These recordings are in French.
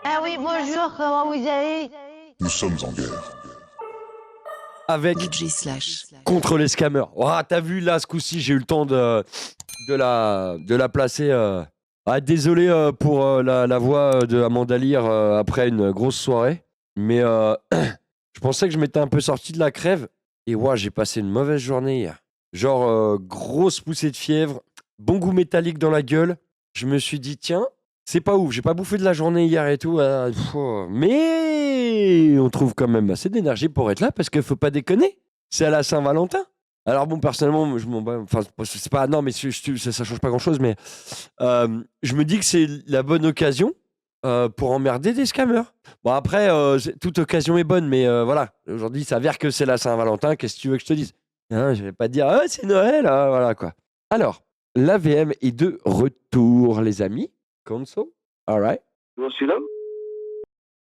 Ah oui, bonjour, comment vous allez? Nous sommes en guerre. Avec DJ Slash. contre les scammers. Oh, t'as vu là, ce coup-ci, j'ai eu le temps de la placer. Ah, désolé pour la voix de Amanda Lear après une grosse soirée. Mais je pensais que je m'étais un peu sorti de la crève. Et ouais, j'ai passé une mauvaise journée hier. Genre, grosse poussée de fièvre, bon goût métallique dans la gueule. Je me suis dit, tiens, c'est pas ouf, j'ai pas bouffé de la journée hier et tout. Mais on trouve quand même assez d'énergie pour être là parce qu'il faut pas déconner. C'est à la Saint-Valentin. Alors bon, personnellement, je m'en bats. Enfin, c'est pas. Non, mais ça change pas grand-chose. Mais je me dis que c'est la bonne occasion pour emmerder des scammers. Bon, après, toute occasion est bonne, mais voilà. Aujourd'hui, il s'avère que c'est la Saint-Valentin. Qu'est-ce que tu veux que je te dise? Hein, je vais pas te dire, ah, c'est Noël, hein, voilà quoi. Alors, l'AVM est de retour, les amis. Console, alright. Bon, celui-là,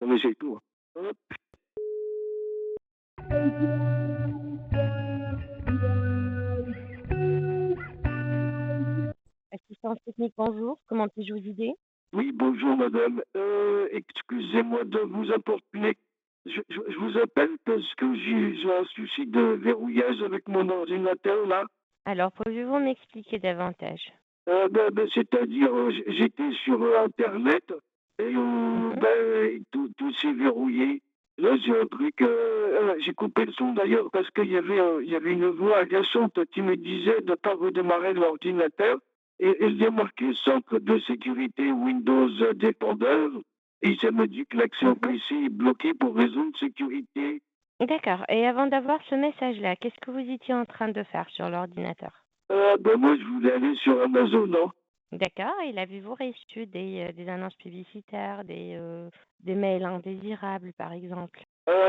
on essaye tout. Hop. Assistance technique, bonjour, comment puis-je vous aider? Oui, bonjour madame. Excusez-moi de vous importuner. Je vous appelle parce que j'ai un souci de verrouillage avec mon ordinateur là. Alors, pouvez-vous m'expliquer davantage? C'est-à-dire, j'étais sur Internet et Mhm. tout s'est verrouillé. Là, j'ai un truc, j'ai coupé le son d'ailleurs parce il y avait une voix agaçante qui me disait de ne pas redémarrer l'ordinateur. Et il y a marqué Centre de sécurité Windows dépendeur. Et ça me dit que l'accès au Mhm. PC est bloqué pour raison de sécurité. D'accord, et avant d'avoir ce message-là, qu'est-ce que vous étiez en train de faire sur l'ordinateur? Moi, je voulais aller sur Amazon, hein. D'accord, et l'avez-vous reçu des annonces publicitaires, des mails indésirables, par exemple?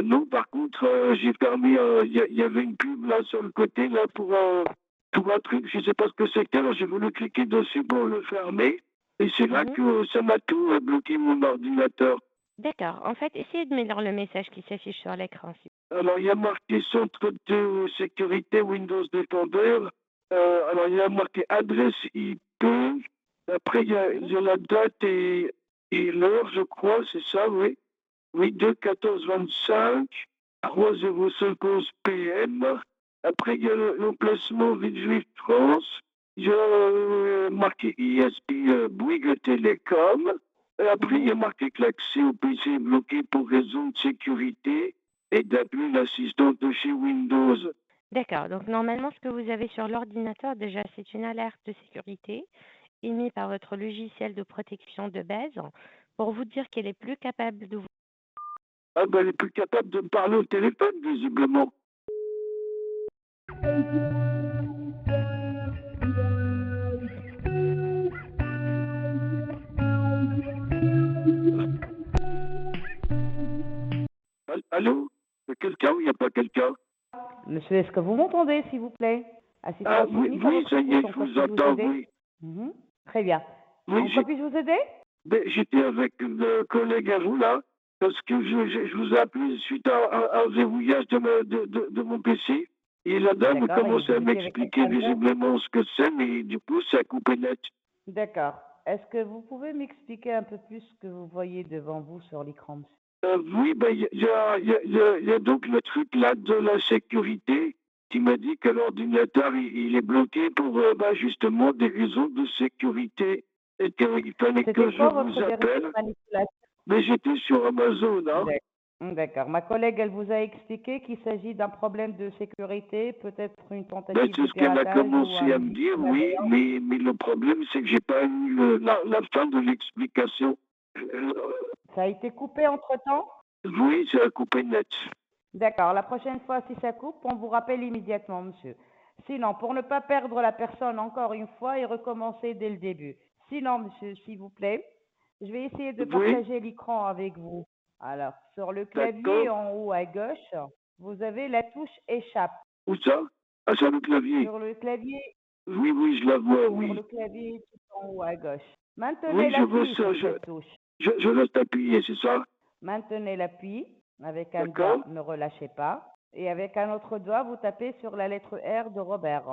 Non, par contre, j'ai fermé, il y avait une pub là sur le côté là pour un truc, je sais pas ce que c'était, alors j'ai voulu cliquer dessus pour le fermer. Et c'est là Mhm. que ça m'a tout bloqué mon ordinateur. D'accord, en fait, essayez de me lire le message qui s'affiche sur l'écran. Alors il y a marqué Centre de sécurité Windows Defender. Alors il y a marqué adresse IP. Après il y a la date et l'heure, je crois, c'est ça, oui. Oui, 2-14-25, 3-0-5-11 PM. Après, il y a l'emplacement Villejuif France. Il y a marqué ISP Bouygues Télécom. Et après, il y Mhm. a marqué que l'accès au PC est bloqué pour raison de sécurité et d'appeler l'assistante de chez Windows. D'accord. Donc, normalement, ce que vous avez sur l'ordinateur, déjà, c'est une alerte de sécurité émise par votre logiciel de protection de base pour vous dire qu'elle est plus capable de vous. Ah ben, elle est plus capable de me parler au téléphone, visiblement. Allô? Il y a quelqu'un ou il n'y a pas quelqu'un? Monsieur, est-ce que vous m'entendez, s'il vous plaît? Ah Assistance oui, technique à oui, votre ça y écoute, est, en je quoi vous puis-je vous entends, aider? oui. Mhm. Très bien. Oui, En quoi puis-je vous aider? j'étais avec une collègue à vous là, parce que je vous ai appelé suite à un verrouillage de mon PC. Et la dame D'accord, et commençait vous à étiez avec m'expliquer quelqu'un d'autre? visiblement ce que c'est, mais du coup, ça a coupé net. D'accord. Est-ce que vous pouvez m'expliquer un peu plus ce que vous voyez devant vous sur l'écran, monsieur? Oui, ben, il y a donc le truc là de la sécurité qui m'a dit que l'ordinateur, il est bloqué pour justement des raisons de sécurité. Et qu'il fallait C'était que je quoi votre vous dernière appelle, manipulation? mais j'étais sur Amazon, hein. D'accord. Ma collègue, elle vous a expliqué qu'il s'agit d'un problème de sécurité, peut-être une Ben, tentative c'est de ce qu'elle a piratage ou commencé à me dire, une oui, malveillance. mais le problème, c'est que j'ai pas eu la fin de l'explication. Euh, Ça a été coupé entre-temps? oui, c'est a coupé net. D'accord. La prochaine fois, si ça coupe, on vous rappelle immédiatement, monsieur. Sinon, pour ne pas perdre la personne encore une fois et recommencer dès le début. Sinon, monsieur, s'il vous plaît, je vais essayer de Oui, partager l'écran avec vous. Alors, sur le clavier d'accord. en haut à gauche, vous avez la touche échappe. Où ça? Ah, sur le clavier. Sur le clavier, Oui, oui, je la vois, sur oui. le clavier tout en haut à gauche. Maintenez Oui, je vois l'appui ça. sur cette touche. Je laisse appuyer, c'est ça? Maintenez l'appui. Avec un doigt, D'accord. ne relâchez pas. Et avec un autre doigt, vous tapez sur la lettre R de Robert.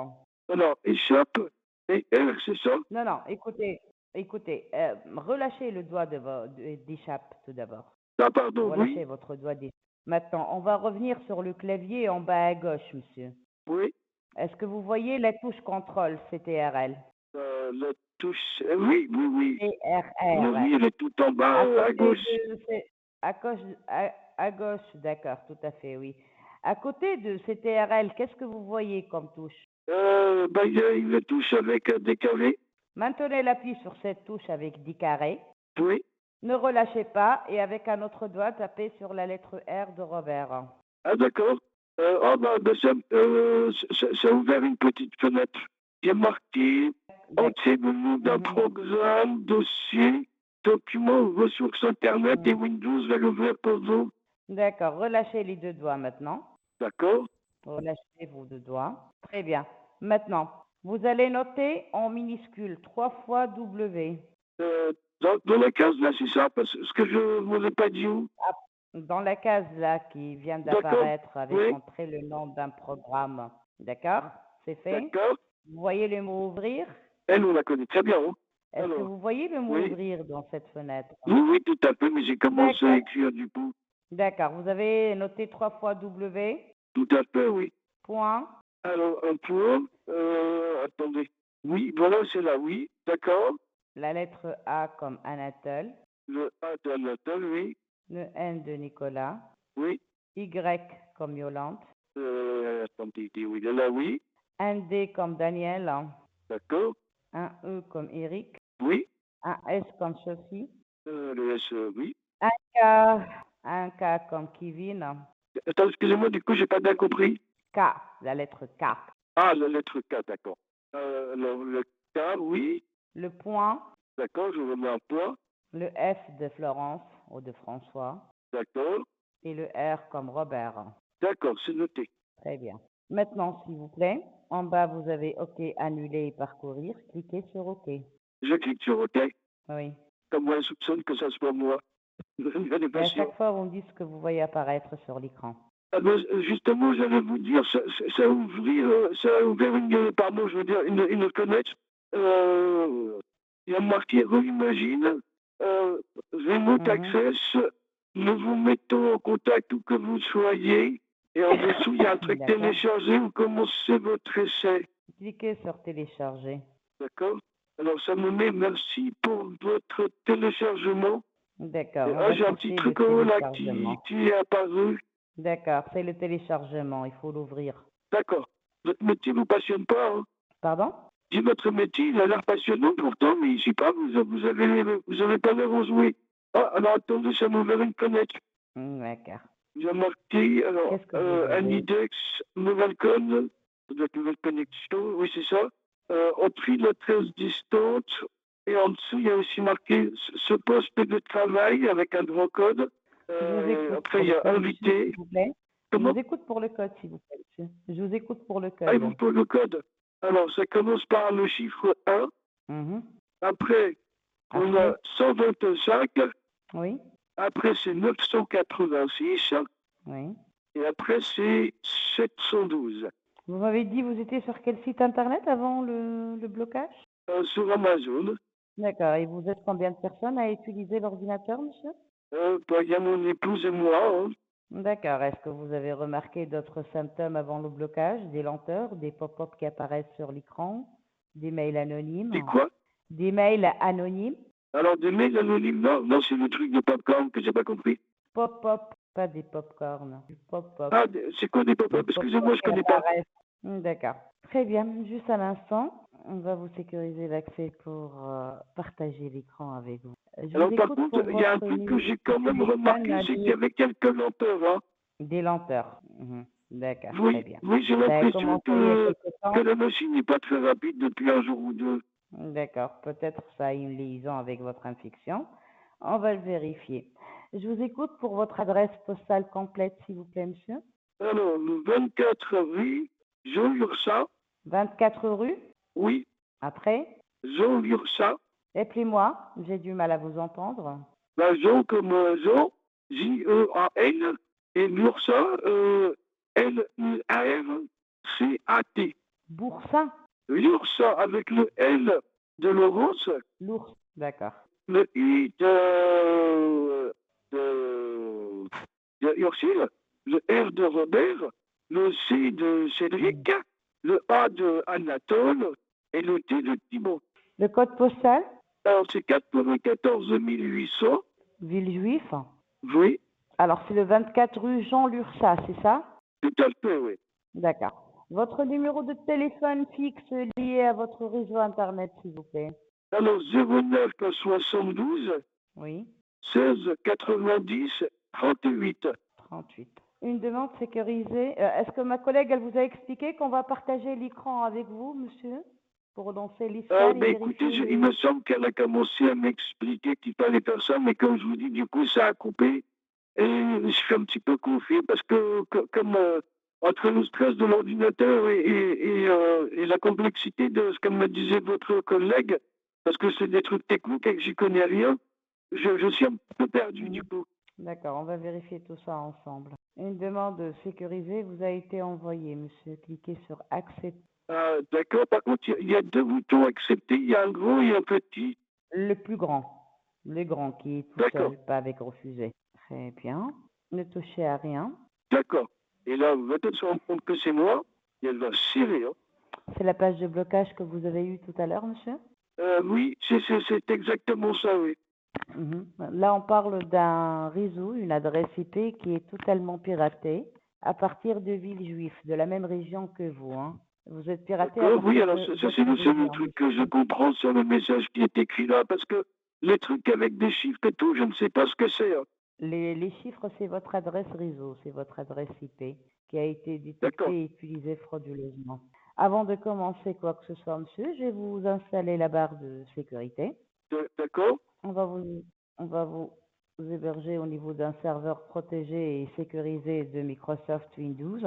Alors, échappe et R, c'est ça? Non, non, écoutez. Écoutez, relâchez le doigt d'échappe tout d'abord. Ah, pardon, Relâchez oui, votre doigt d'échappe. Maintenant, on va revenir sur le clavier en bas à gauche, monsieur. oui. Est-ce que vous voyez la touche contrôle CTRL? La touche. Oui, oui, oui. Oui, CRR. oui, elle est tout en bas À à côté gauche. à gauche, à gauche, d'accord, tout à fait, oui. À côté de CTRL, qu'est-ce que vous voyez comme touche? Il y a une touche avec des carrés. Maintenez l'appui sur cette touche avec 10 carrés. Oui. Ne relâchez pas et avec un autre doigt, tapez sur la lettre R de Robert. Ah, d'accord. Ça a ouvert une petite fenêtre. Il y a marqué entier menu d'un Mhm. programme, dossier, document, ressources Internet et Mhm. Windows va l'ouvrir pour vous. D'accord, relâchez les deux doigts maintenant. D'accord. Relâchez vos deux doigts. Très bien. Maintenant, vous allez noter en minuscule 3 fois W. Dans la case, là, c'est ça, parce que je ne vous ai pas dit où. Dans la case là qui vient D'accord. d'apparaître avec Oui. entrée le nom d'un programme. D'accord? C'est fait? D'accord. Vous voyez le mot ouvrir? Elle, on la connaît très bien. Hein. Est-ce que Alors, vous voyez le mot oui. ouvrir dans cette fenêtre? Oui, oui, tout à fait, mais j'ai commencé à D'accord. écrire du coup. D'accord. Vous avez noté 3 fois W, Tout à fait, oui. point, Alors, un point. Attendez. Oui, voilà, c'est là, oui. D'accord. la lettre A comme Anatole, Le A de Anatole, oui. le N de Nicolas, Oui. Y comme Yolande, Attendez, oui, il est là, oui. un D comme Daniel, D'accord. un E comme Eric, Oui. un S comme Sophie, Le S, oui. un K comme Kevin, Attends, excusez-moi, du coup, j'ai pas bien compris. K, la lettre K, Ah, la lettre K, d'accord. Alors, le K, oui. le point, D'accord, je remets un point. le F de Florence ou de François D'accord. et le R comme Robert. D'accord, c'est noté. Très bien. Maintenant, s'il vous plaît, en bas, vous avez OK, annuler et parcourir. Cliquez sur OK. Je clique sur OK, Oui. comme moi, elle soupçonne que ça soit moi. Elle est Et à patiente. chaque fois, vous me dites ce que vous voyez apparaître sur l'écran. Ah ben, justement, j'allais vous dire, ça a ouvert une fenêtre. Il y a marqué Reimagine, Remote Mhm. Access, nous vous mettons en contact où que vous soyez. Et en dessous, il y a un truc D'accord. télécharger, vous commencez votre essai. Cliquez sur télécharger. D'accord? Alors, ça me met merci pour votre téléchargement. D'accord. Et, On va j'ai un petit chercher le truc en haut là téléchargement. qui est apparu. D'accord, c'est le téléchargement. Il faut l'ouvrir. D'accord. Votre métier ne vous passionne pas, hein? Pardon? Dit votre métier, il a l'air passionnant pourtant, mais je sais pas, vous avez pas l'air en jouer. Ah, alors attendez, ça m'a ouvert une fenêtre. D'accord. J'ai marqué, alors, Qu'est-ce que vous un voulez? index, nouvelle conne, ça doit être nouvelle connexion, oui, c'est ça. Entrée l'adresse distante, et en dessous, il y a aussi marqué ce poste de travail avec un grand code. Je vous écoute Après, pour il y le a code, monsieur, invité. s'il vous plaît. Je Comment? vous écoute pour le code, s'il vous plaît, monsieur. Je vous écoute pour le Ah, il code. vous faut le code. Alors, ça commence par le chiffre 1. Mhm. Après, on a Après? 125. Oui? Après, c'est 986. Oui. Et après, c'est 712. Vous m'avez dit, vous étiez sur quel site internet avant le blocage? Sur Amazon. D'accord. Et vous êtes combien de personnes à utiliser l'ordinateur, monsieur? Il y a mon épouse et moi. Hein. D'accord. Est-ce que vous avez remarqué d'autres symptômes avant le blocage? Des lenteurs, des pop-up qui apparaissent sur l'écran, des mails anonymes? C'est quoi? Des mails anonymes? Alors, des mails anonymes? Non, non, c'est le truc de popcorn que j'ai pas compris. Pop-up, pas des pop-corn. Du pop-up. Ah, c'est quoi des Des pop-up? pop-up Excusez-moi, je qui connais pas. apparaissent. D'accord. Très bien. Juste à l'instant, on va vous sécuriser l'accès pour partager l'écran avec vous. Je Alors, vous par écoute contre, pour il y a un votre truc que numéro j'ai de quand même téléphone remarqué, c'est qu'il y avait quelques lenteurs. Hein. des lenteurs. Mhm. D'accord, très Oui, bien. oui, j'ai Ça a l'impression commencé il y a que quelque temps. la machine n'est pas très rapide depuis un jour ou deux. D'accord, peut-être ça a une liaison avec votre infection. On va le vérifier. Je vous écoute pour votre adresse postale complète, s'il vous plaît, monsieur. Alors, le 24 rue Jean Ursa, 24 rue, oui, après. Jean Ursa, Appelez-moi, j'ai du mal à vous entendre. Jean comme Jean, J-E-A-N, et l'Ursa, L-U-R-C-A-T. Boursin, L'Ursa avec le L de Laurence, l'ours. D'accord. Le I de Ursule, le R de Robert, le C de Cédric, le A de Anatole et le T de Thibaut. Le code postal? Alors, c'est 94 800, Villejuif? oui, Alors, c'est le 24 rue Jean Lursa, c'est ça? tout à fait, oui. D'accord. Votre numéro de téléphone fixe lié à votre réseau Internet, s'il vous plaît. Alors, 09 72 Oui, 16 90 38. 38. Une demande sécurisée. Est-ce que ma collègue, elle vous a expliqué qu'on va partager l'écran avec vous, monsieur, pour lancer l'ISCAN et Écoutez, vérifier il me semble qu'elle a commencé à m'expliquer qu'il fallait faire ça, mais comme je vous dis, du coup, ça a coupé. Et je suis un petit peu confus parce que, comme entre le stress de l'ordinateur et la complexité de ce que me disait votre collègue, parce que c'est des trucs techniques et que j'y connais rien, je suis un peu perdu du coup. D'accord, on va vérifier tout ça ensemble. Une demande sécurisée vous a été envoyée, monsieur. Cliquez sur accepter. D'accord, par contre, il y a deux boutons acceptés, il y a un gros et un petit. Le plus grand. Le grand qui est tout D'accord. seul, pas avec refuser. Très bien. Ne touchez à rien. D'accord. Et là, vous allez se rendre compte que c'est moi, et elle va serrer. Hein. C'est la page de blocage que vous avez eue tout à l'heure, monsieur? Oui, c'est exactement ça, oui. Là, on parle d'un réseau, une adresse IP qui est totalement piratée à partir de Villejuif, de la même région que vous. Hein. Vous êtes piraté à D'accord, oui, partir alors de ça, votre c'est le seul région, truc que je monsieur. comprends sur le message qui est écrit là, parce que les trucs avec des chiffres et tout, je ne sais pas ce que c'est. Hein. Les chiffres, c'est votre adresse réseau, c'est votre adresse IP qui a été D'accord. détectée et utilisée frauduleusement. Avant de commencer quoi que ce soit, monsieur, je vais vous installer la barre de sécurité. D'accord. On va vous héberger au niveau d'un serveur protégé et sécurisé de Microsoft Windows.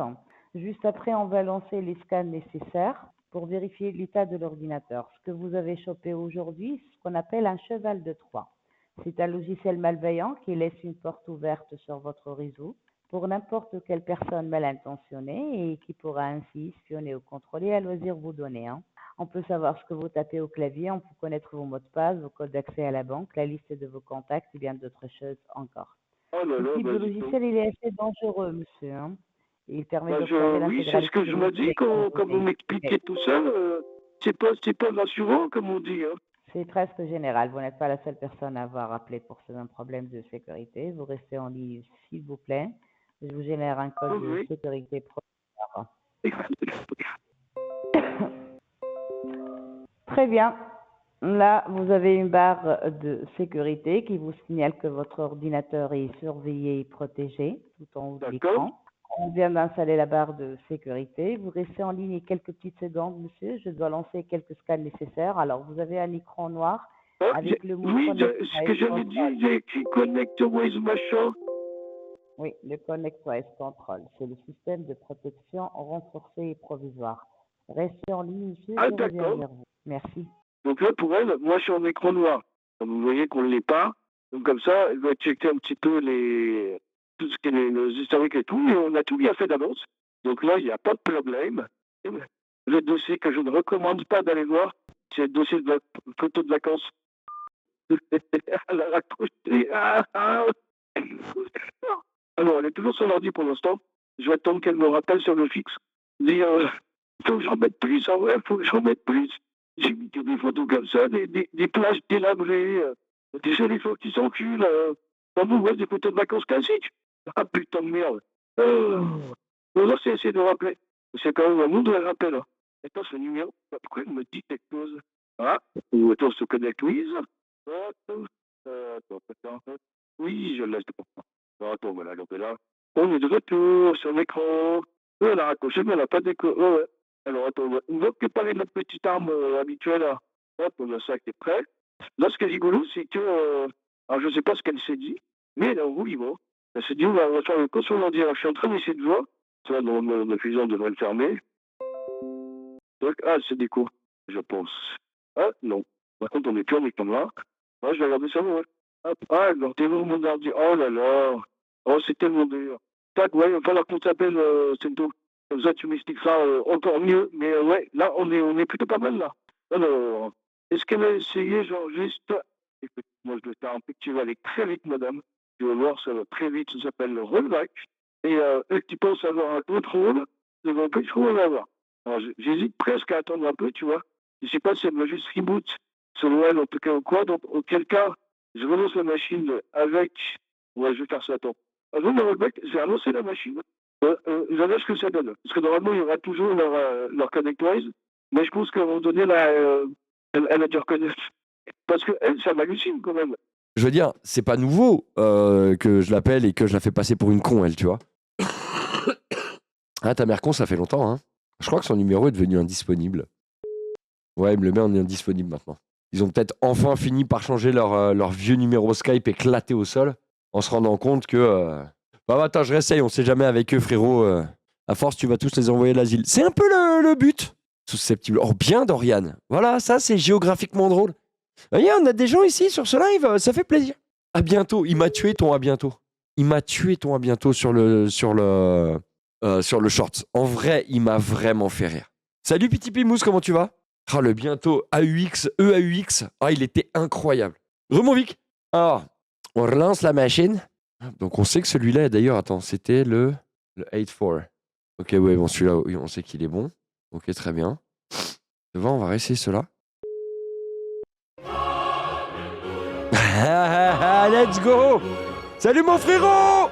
Juste après, on va lancer les scans nécessaires pour vérifier l'état de l'ordinateur. Ce que vous avez chopé aujourd'hui, c'est ce qu'on appelle un cheval de Troie. C'est un logiciel malveillant qui laisse une porte ouverte sur votre réseau pour n'importe quelle personne mal intentionnée et qui pourra ainsi espionner ou contrôler à loisir vos données. Hein. On peut savoir ce que vous tapez au clavier, on peut connaître vos mots de passe, vos codes d'accès à la banque, la liste de vos contacts et bien d'autres choses encore. Oh là Ce là, type de vas-y donc. logiciel, il est assez dangereux, monsieur. Hein. Il permet d'observer Oui, c'est ce l'intégralité que de je vos me dis données sans quand vous données. m'expliquez tout ça. C'est pas rassurant, comme on dit. Hein. C'est presque général. Vous n'êtes pas la seule personne à avoir appelé pour ce même problème de sécurité. Vous restez en ligne, s'il vous plaît. Je vous génère un code de Oui. sécurité provisoire. Très bien. Là, vous avez une barre de sécurité qui vous signale que votre ordinateur est surveillé et protégé tout en haut de l'écran. On vient d'installer la barre de sécurité. Vous restez en ligne quelques petites secondes, monsieur. Je dois lancer quelques scans nécessaires. Alors, vous avez un écran noir avec le mot Oui, Connect ce que Wise j'avais dit, Control. j'ai écrit Connect Waze machin. Oui, le Connect Wise Control. C'est le système de protection renforcé et provisoire. Restez en ligne, monsieur. Je reviens D'accord. vers vous. Merci. Donc là, pour elle, moi, je suis en écran noir. Comme vous voyez qu'on ne l'est pas. Donc comme ça, elle va checker un petit peu tout ce qui est les historiques et tout. Et on a tout bien fait d'avance. Donc là, il n'y a pas de problème. Le dossier que je ne recommande pas d'aller voir, c'est le dossier de photo de vacances. Elle a raccroché. Alors, elle est toujours sur l'ordi pour l'instant. Je vais attendre qu'elle me rappelle sur le fixe. Dire, faut que j'en mette plus, ah ouais, faut que j'en mette plus. J'ai mis que des photos comme ça, des plages délabrées, des éléphants qui s'enculent. Comme ouais, des photos de vacances classiques. Ah putain de merde. Non, là, c'est essayer de rappeler. C'est quand même un monde de rappel. Hein. Attends, ce numéro, pourquoi il me dit quelque chose? Ah, ou attends, se connecte Louise. Attends. Oui, je laisse. Attends, voilà, donc là. On est de retour sur l'écran. Elle a raccroché, mais elle n'a pas d'écho. Ouais. Alors, attends, on va préparer notre petite arme habituelle. Là. Hop, on a ça qui est prêt. Là, ce qui est rigolo, c'est que. Alors, je ne sais pas ce qu'elle s'est dit, mais elle est en roue libre. Elle s'est dit, on va faire le cours sur l'ordi. Alors, je suis en train d'essayer de voir. Ça, dans le fusion devrait le fermer. Donc, c'est des cours, je pense. Ah, non. Par contre, on n'est plus en écran noir. Je vais regarder ça, ouais. Hop, alors, t'es où mon ordi? Oh là là. Oh, c'est tellement dur. Tac, ouais, il va falloir qu'on t'appelle, Sento. Comme ça, tu m'expliqueras encore mieux. Mais ouais, là, on est plutôt pas mal, là. Alors, est-ce qu'elle a essayé, genre, juste Moi, je le fais un peu, tu vas aller très vite, madame. Tu vas voir, ça va très vite, ça s'appelle le rollback. Et tu penses avoir un contrôle, ça va plus trop en avoir. Alors, j'hésite presque à attendre un peu, tu vois. Je sais pas si elle va juste reboot, selon elle, en tout cas, ou quoi. Donc, auquel cas, je relance la machine avec... Ouais, je vais faire ça, attends. Avant le rollback, je vais relancer la machine. Je verrai ce que ça donne. Parce que normalement, il y aura toujours leur connect-wise. Mais je pense qu'à un moment donné, là, elle a dû reconnaître. Parce que elle, ça m'hallucine quand même. Je veux dire, c'est pas nouveau que je l'appelle et que je la fais passer pour une con, elle, tu vois. Ah, ta mère con, ça fait longtemps, hein. Je crois que son numéro est devenu indisponible. Ouais, il me le met en indisponible maintenant. Ils ont peut-être enfin fini par changer leur vieux numéro Skype éclaté au sol en se rendant compte que... Bah attends, je réessaye, on sait jamais avec eux, frérot. À force, tu vas tous les envoyer à l'asile. C'est un peu le but. Susceptible. Oh, bien, Dorian. Voilà, ça, c'est géographiquement drôle. Voyez, on a des gens ici sur ce live, ça fait plaisir. À bientôt. Il m'a tué ton à bientôt. Il m'a tué ton à bientôt sur le short. En vrai, il m'a vraiment fait rire. Salut Petit Pimous, comment tu vas? Ah, le bientôt AUX, EAUX. Ah, il était incroyable. Remonvic. Alors, on relance la machine. Donc, on sait que celui-là, d'ailleurs, attends, c'était le 8-4. Ok, ouais, bon, celui-là, oui, on sait qu'il est bon. Ok, très bien. Devant, on va réessayer cela. Let's go! Salut mon frérot!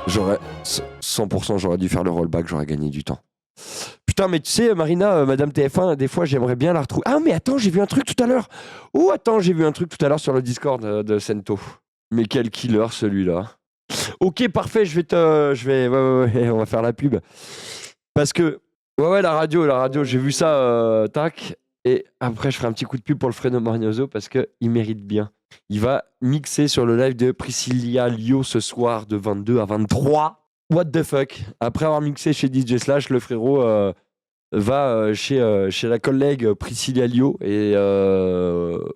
J'aurais 100%, j'aurais dû faire le rollback, j'aurais gagné du temps. Putain, mais tu sais, Marina, Madame TF1, des fois, j'aimerais bien la retrouver. Ah, mais attends, j'ai vu un truc tout à l'heure. Oh, attends, j'ai vu un truc tout à l'heure sur le Discord de Sento. Mais quel killer, celui-là. Ok, parfait, ouais, on va faire la pub. Parce que, ouais, la radio, j'ai vu ça, tac. Et après, je ferai un petit coup de pub pour le Fredo Marioso parce qu'il mérite bien. Il va mixer sur le live de Priscilla Lio ce soir de 22 à 23. What the fuck? Après avoir mixé chez DJ Slash, le frérot va chez la collègue Priscilla Lio et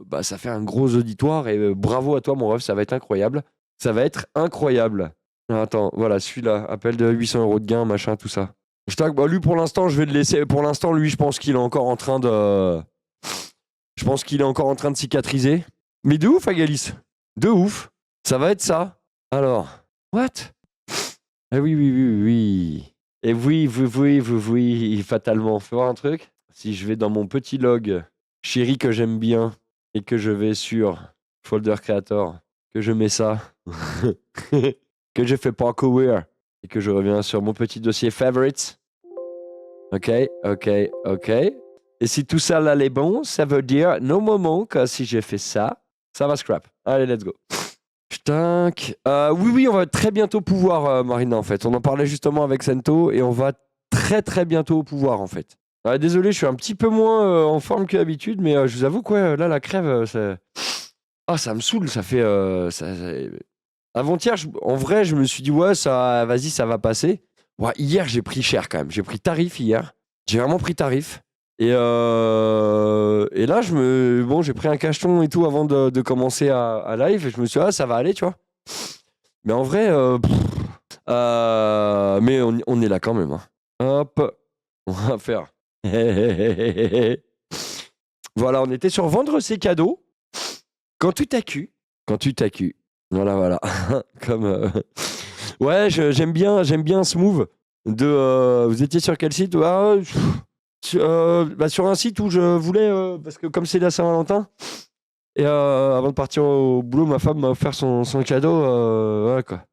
bah, ça fait un gros auditoire et bravo à toi mon ref, ça va être incroyable. Ça va être incroyable. Attends, voilà, celui-là, appel de 800 € de gain, machin, tout ça. Bah, lui pour l'instant, je vais le laisser. Pour l'instant, lui, je pense qu'il est encore en train de... Je pense qu'il est encore en train de cicatriser. Mais de ouf, Agalis. De ouf. Ça va être ça. Alors, what? Ah oui. Et oui, fatalement. Fais voir un truc. Si je vais dans mon petit log chéri que j'aime bien et que je vais sur Folder Creator, que je mets ça, que je fais parkour et que je reviens sur mon petit dossier Favorites. Ok. Et si tout ça là est bon, ça veut dire normalement que si j'ai fait ça, ça va scrap. Allez, let's go. Putain. Oui, on va très bientôt pouvoir, Marina, en fait. On en parlait justement avec Sento et on va très très bientôt pouvoir, en fait. Désolé, je suis un petit peu moins en forme que d'habitude, mais je vous avoue que là, la crève, ça me saoule. Ça fait. Avant-hier, en vrai, je me suis dit, ouais, vas-y, ça va passer. Ouais, hier, j'ai pris cher quand même. J'ai pris tarif hier. J'ai vraiment pris tarif. Et là, j'ai pris un cacheton et tout avant de commencer à live. Et je me suis dit, ça va aller, tu vois. Mais en vrai, mais on est là quand même. Hein. Hop, on va faire. Voilà, on était sur vendre ses cadeaux. Quand tu t'accues. Voilà. Comme. Ouais, j'aime bien ce move. Vous étiez sur quel site? Sur un site où je voulais, parce que comme c'est la Saint-Valentin, et avant de partir au boulot, ma femme m'a offert son cadeau. Voilà quoi.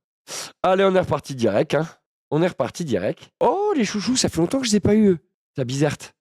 Allez, on est reparti direct. Hein. Oh, les chouchous, ça fait longtemps que je les ai pas eu. La bizerte.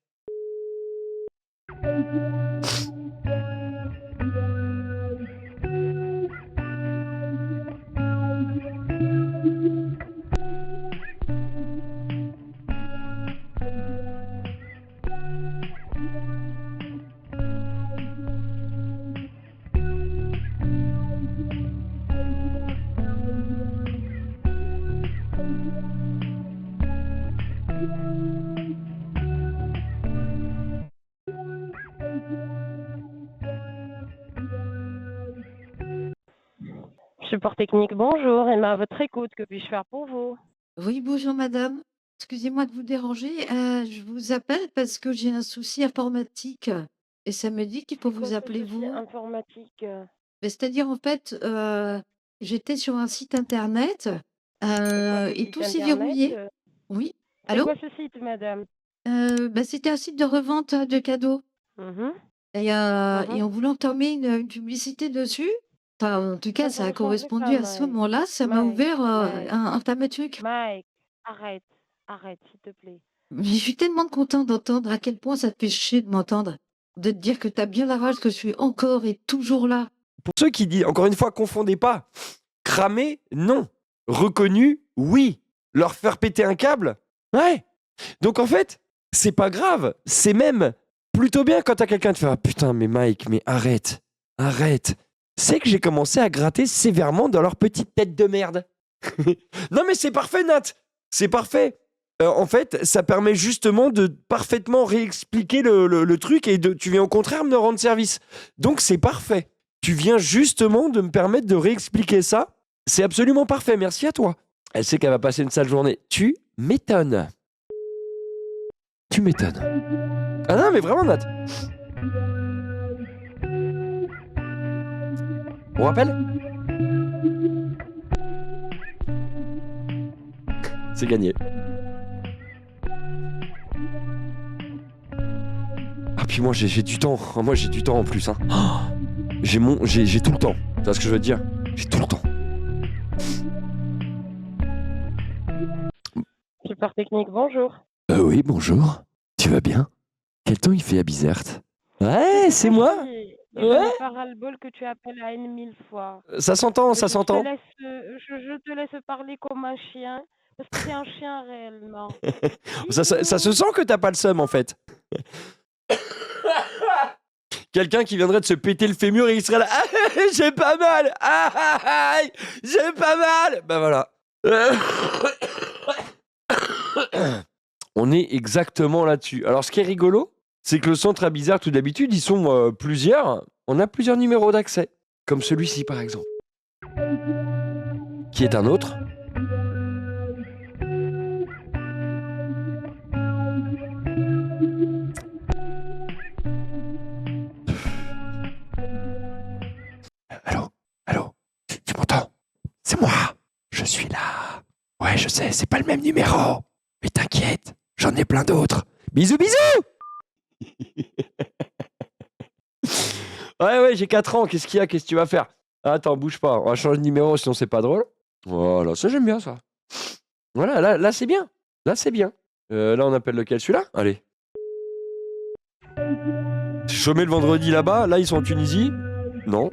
Support technique, bonjour. Emma, à votre écoute, que puis-je faire pour vous? Oui, bonjour madame. Excusez-moi de vous déranger. Je vous appelle parce que j'ai un souci informatique. et ça me dit qu'il faut C'est quoi vous ce appeler souci vous. informatique? C'est-à-dire, en fait, j'étais sur un site internet C'est quoi ce et site tout s'est internet? verrouillé. Oui. C'est Allô? quoi ce site, madame? C'était un site de revente de cadeaux. Mhm, Et mhm. en voulant entamer une publicité dessus, enfin, en tout cas, Ça ça a ne changerait pas, correspondu à ce Mike. moment-là, ça m'a Mike, ouvert Mike, un tas de trucs. Mike, arrête, arrête, s'il te plaît. Mais je suis tellement contente d'entendre à quel point ça te fait chier de m'entendre, de te dire que tu as bien la rage que je suis encore et toujours là. Pour ceux qui disent, encore une fois, confondez pas. Cramer, non. Reconnu, oui. Leur faire péter un câble, ouais. Donc en fait, c'est pas grave. C'est même plutôt bien quand t'as quelqu'un de faire ah, putain, mais Mike, mais arrête, arrête. C'est que j'ai commencé à gratter sévèrement dans leur petite tête de merde. Non mais c'est parfait, Nat. C'est parfait. En fait, ça permet justement de parfaitement réexpliquer le truc et tu viens au contraire me rendre service. Donc c'est parfait. Tu viens justement de me permettre de réexpliquer ça. C'est absolument parfait. Merci à toi. Elle sait qu'elle va passer une sale journée. Tu m'étonnes. Tu m'étonnes. Ah non, mais vraiment, Nat. On rappelle ? C'est gagné. Ah, puis moi, j'ai du temps. Moi, j'ai du temps en plus. Hein. Oh, j'ai tout le temps. Tu vois ce que je veux dire ? J'ai tout le temps. Support technique, bonjour. Oui, bonjour. Tu vas bien ? Quel temps il fait à Bizerte ? Ouais, c'est moi. Je Ouais. n'ai pas ras-le-bol que tu appelles à une 1000 fois. Ça s'entend, Mais ça s'entend. je te laisse parler comme un chien, parce que c'est un chien réellement. Ça se sent que t'as pas le seum en fait. Quelqu'un qui viendrait de se péter le fémur et il serait là. Ah, j'ai pas mal. Ah, j'ai pas mal. Ben voilà. On est exactement là-dessus. Alors ce qui est rigolo, c'est que le centre à Bizarre, tout d'habitude, ils sont plusieurs. On a plusieurs numéros d'accès. Comme celui-ci par exemple. Qui est un autre. Allô, tu m'entends ? C'est moi, je suis là. Ouais, je sais, c'est pas le même numéro. Mais t'inquiète, j'en ai plein d'autres. Bisous, bisous. Ouais, j'ai 4 ans, qu'est-ce qu'il y a ? Qu'est-ce que tu vas faire ? Attends, bouge pas, on va changer de numéro, sinon c'est pas drôle. Voilà, ça j'aime bien ça. Voilà, là c'est bien. Là c'est bien. Là on appelle lequel ? Celui-là ? Allez. Chômé le vendredi là-bas, là ils sont en Tunisie ? Non.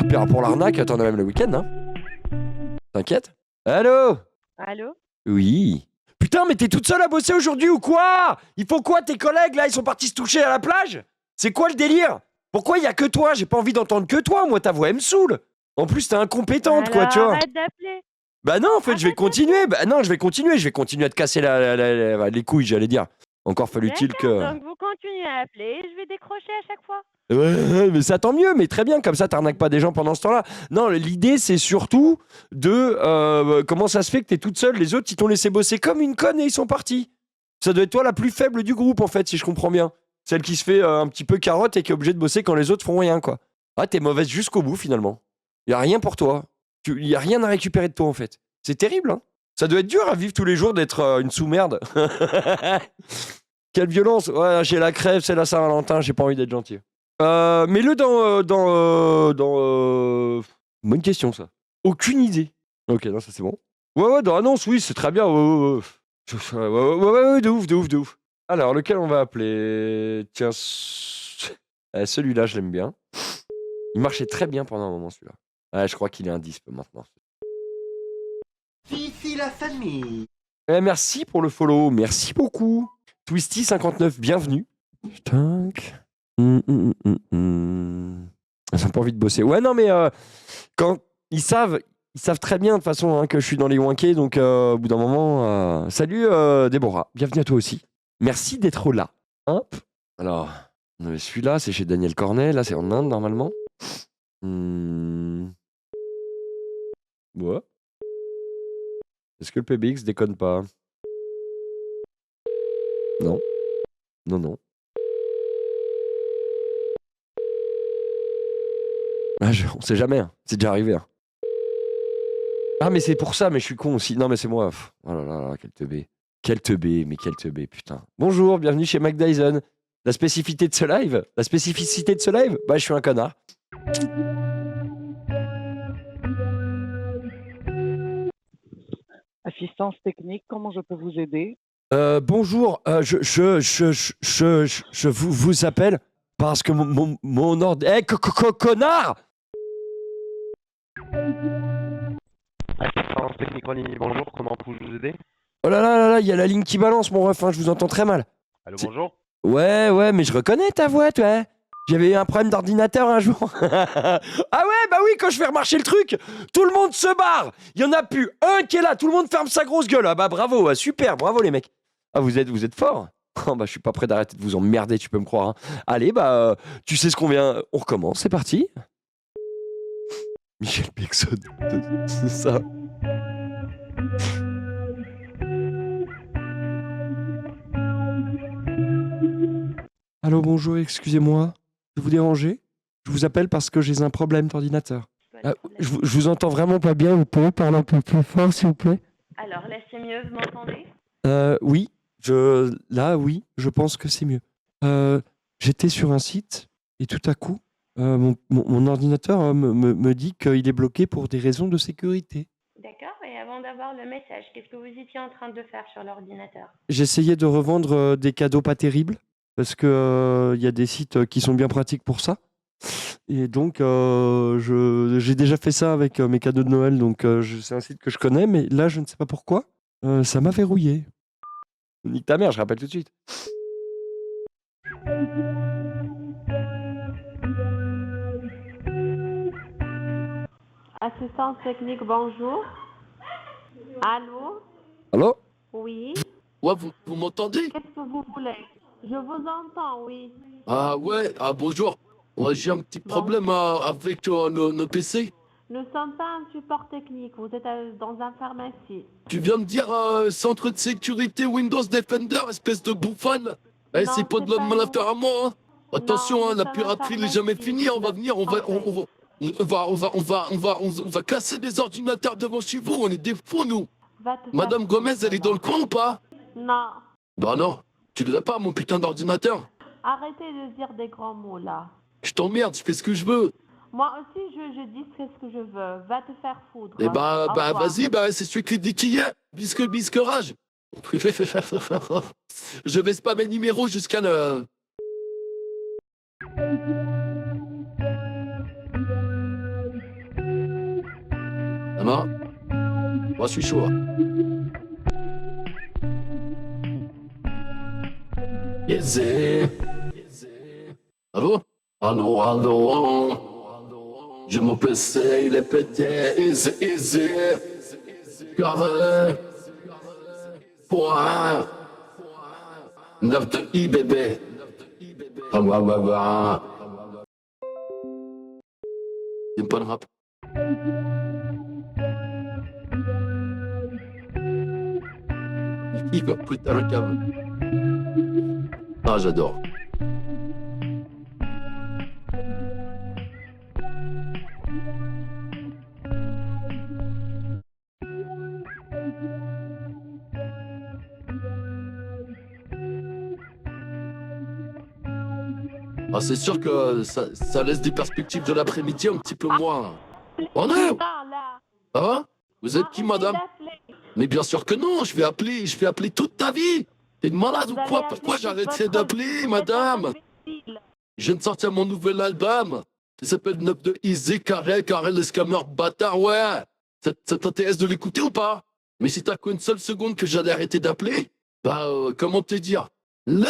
Pire pour l'arnaque, attends, on a même le week-end, hein. T'inquiète ? Allô ? Allô ? Oui. Putain, mais t'es toute seule à bosser aujourd'hui ou quoi ? Il faut quoi, tes collègues, là, ils sont partis se toucher à la plage ? C'est quoi le délire ? Pourquoi il y a que toi ? J'ai pas envie d'entendre que toi, moi, ta voix, elle me saoule. En plus, t'es incompétente, quoi, tu vois. Arrête d'appeler. Bah non, en fait, je vais continuer. Bah non, je vais continuer à te casser les couilles, j'allais dire. Encore fallut-il que... Donc vous continuez à appeler, je vais décrocher à chaque fois. Ouais, mais ça tant mieux, mais très bien, comme ça t'arnaques pas des gens pendant ce temps-là. Non, l'idée c'est surtout de comment ça se fait que t'es toute seule, les autres ils t'ont laissé bosser comme une conne et ils sont partis. Ça doit être toi la plus faible du groupe en fait, si je comprends bien. Celle qui se fait un petit peu carotte et qui est obligée de bosser quand les autres font rien quoi. Ah, t'es mauvaise jusqu'au bout finalement. Y a rien pour toi. Y a rien à récupérer de toi en fait. C'est terrible, hein. Ça doit être dur à vivre tous les jours d'être une sous-merde. Quelle violence. Ouais, j'ai la crève, c'est la Saint-Valentin, j'ai pas envie d'être gentil. Mets-le dans bonne question, ça. Aucune idée. Ok, non, ça c'est bon. Ouais, dans annonce, oui, c'est très bien. Ouais, de ouf. Alors, lequel on va appeler ? Tiens, celui-là, je l'aime bien. Il marchait très bien pendant un moment, celui-là. Ouais, je crois qu'il est un disp maintenant. Fifi la famille. Merci pour le follow, merci beaucoup. Twisty59, bienvenue. Tac. Ils ont pas envie de bosser. Ouais, non, mais quand ils savent très bien de toute façon hein, que je suis dans les wankés, donc au bout d'un moment. Salut Déborah, bienvenue à toi aussi. Merci d'être là. Hop. Alors, celui-là, c'est chez Daniel Cornet. Là, c'est en Inde normalement. Ouais. Est-ce que le PBX déconne pas ? Non. Non, non. Ah, on sait jamais, hein. C'est déjà arrivé. Hein. Ah, mais c'est pour ça, mais je suis con aussi. Non, mais c'est moi. Oh là là, là, quel teubé. Quel teubé, mais quel teubé, putain. Bonjour, bienvenue chez Mac Dyson. La spécificité de ce live, bah, je suis un connard. Assistance technique, comment je peux vous aider? Bonjour, je vous appelle parce que mon ordre. Eh, connard! Assistance technique en ligne, bonjour, comment puis-je vous aider? Oh là là là là, il y a la ligne qui balance, mon ref, hein, je vous entends très mal. Allô, bonjour? Ouais, mais je reconnais ta voix, toi. J'avais eu un problème d'ordinateur un jour. Ah ouais, bah oui, quand je fais remarcher le truc, tout le monde se barre. Il y en a plus un qui est là, tout le monde ferme sa grosse gueule. Ah bah bravo, super, bravo les mecs. Ah vous êtes forts. Oh bah je suis pas prêt d'arrêter de vous emmerder, tu peux me croire. Hein. Allez, bah tu sais ce qu'on vient, on recommence, c'est parti. Michel Pexon, c'est ça. Allô, bonjour, excusez-moi de vous déranger. Je vous appelle parce que j'ai un problème d'ordinateur. Je vous entends vraiment pas bien, vous pouvez parler un peu plus fort s'il vous plaît? Alors là, c'est mieux, vous m'entendez? Oui, oui, je pense que c'est mieux. J'étais sur un site et tout à coup, mon ordinateur me dit qu'il est bloqué pour des raisons de sécurité. D'accord, et avant d'avoir le message, qu'est-ce que vous étiez en train de faire sur l'ordinateur? J'essayais de revendre des cadeaux pas terribles parce que y a des sites qui sont bien pratiques pour ça. Et donc, j'ai déjà fait ça avec mes cadeaux de Noël, donc c'est un site que je connais, mais là, je ne sais pas pourquoi, ça m'a verrouillé. Nique ta mère, je rappelle tout de suite. Assistance technique, bonjour. Allô? Allô? Oui. Ouais, vous m'entendez? Qu'est-ce que vous voulez? Je vous entends, oui. Ah ouais, bonjour. Ouais, j'ai un petit problème avec nos PC. Nous ne sommes pas un support technique, vous êtes dans un pharmacie. Tu viens me dire centre de sécurité Windows Defender, espèce de bouffane. Eh, Non, c'est pas de la pas malaffaire à moi, hein. Attention, Non, hein, nous la sommes piraterie un n'est jamais pharmacie. finie. On va venir, on va casser des ordinateurs devant chez vous. On est des fous, nous. Va te Madame faire Gomez, foutre, elle est dans le coin ou pas? Non. Bah non, tu l'as pas, mon putain d'ordinateur. Arrêtez de dire des grands mots, là. Je t'emmerde, je fais ce que je veux. Moi aussi, je dis ce que je veux. Va te faire foudre. Eh bah, Au revoir. vas-y, c'est celui qui dit qui est. Bisque rage. Je baisse pas mes numéros jusqu'à le... Ça va? Moi, je suis chaud. Easy. Allô? Allô? Je me PC, il est pété. Easy. Carré. Point. 9 de I, bébé. J'aime pas le rap. Il va putain le câble. Ah, j'adore. Ah, c'est sûr que ça laisse des perspectives de l'après-midi un petit peu moins. Oh non! Là. Hein? Vous êtes qui, madame? d'appeler. Mais bien sûr que non, je vais appeler toute ta vie. T'es une malade ou Vous quoi? allez Pourquoi appeler j'arrêterais votre- d'appeler, vous madame? êtes un imbécile. Je viens de sortir mon nouvel album. Ça s'appelle 9 de Easy, carré, le scammer bâtard, ouais. Ça t'intéresse de l'écouter ou pas? Mais si t'as qu'une seule seconde que j'allais arrêter d'appeler, comment te dire? Non,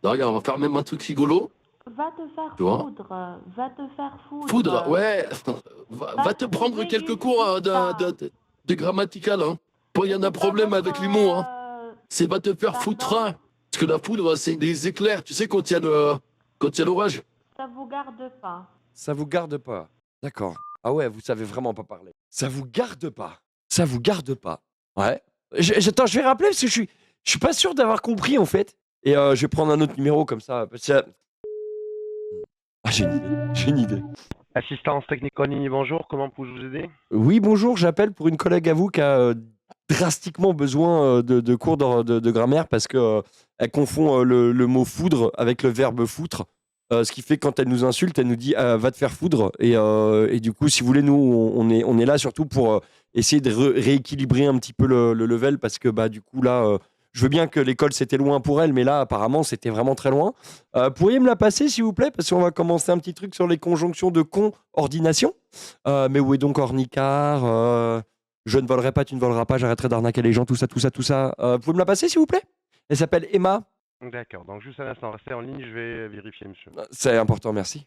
regarde, on va faire même un truc rigolo. Va te faire Tu vois? foudre. Va te faire foudre. Foudre, ouais. Va te prendre quelques cours de grammatical, hein. Pas y en a problème avec les mots, hein. C'est va te faire Pardon? foutre, hein. Parce que la foudre, c'est des éclairs. Tu sais, quand il y a l'orage. Ça vous garde pas. Ça vous garde pas. D'accord. Ah ouais, vous savez vraiment pas parler. Ça vous garde pas. Ça vous garde pas. Ouais. Attends, je vais rappeler parce que je suis pas sûr d'avoir compris en fait. Et je vais prendre un autre numéro comme ça. Parce que... Ah, j'ai une idée. Assistance technique en ligne, bonjour, comment puis-je vous aider? Oui, bonjour, j'appelle pour une collègue à vous qui a drastiquement besoin de cours de grammaire parce que elle confond le mot foudre avec le verbe foutre. Ce qui fait que quand elle nous insulte, elle nous dit va te faire foudre. Et du coup, si vous voulez, nous, on est là surtout pour essayer de rééquilibrer un petit peu le level parce que bah, du coup, là, je veux bien que l'école c'était loin pour elle, mais là, apparemment, c'était vraiment très loin. Pourriez me la passer, s'il vous plaît? Parce qu'on va commencer un petit truc sur les conjonctions de coordination. Mais où est donc Ornicard? Je ne volerai pas, tu ne voleras pas, j'arrêterai d'arnaquer les gens, tout ça, tout ça, tout ça. Vous pouvez me la passer, s'il vous plaît? Elle s'appelle Emma. D'accord, donc juste un instant, restez en ligne, je vais vérifier, monsieur. C'est important, merci.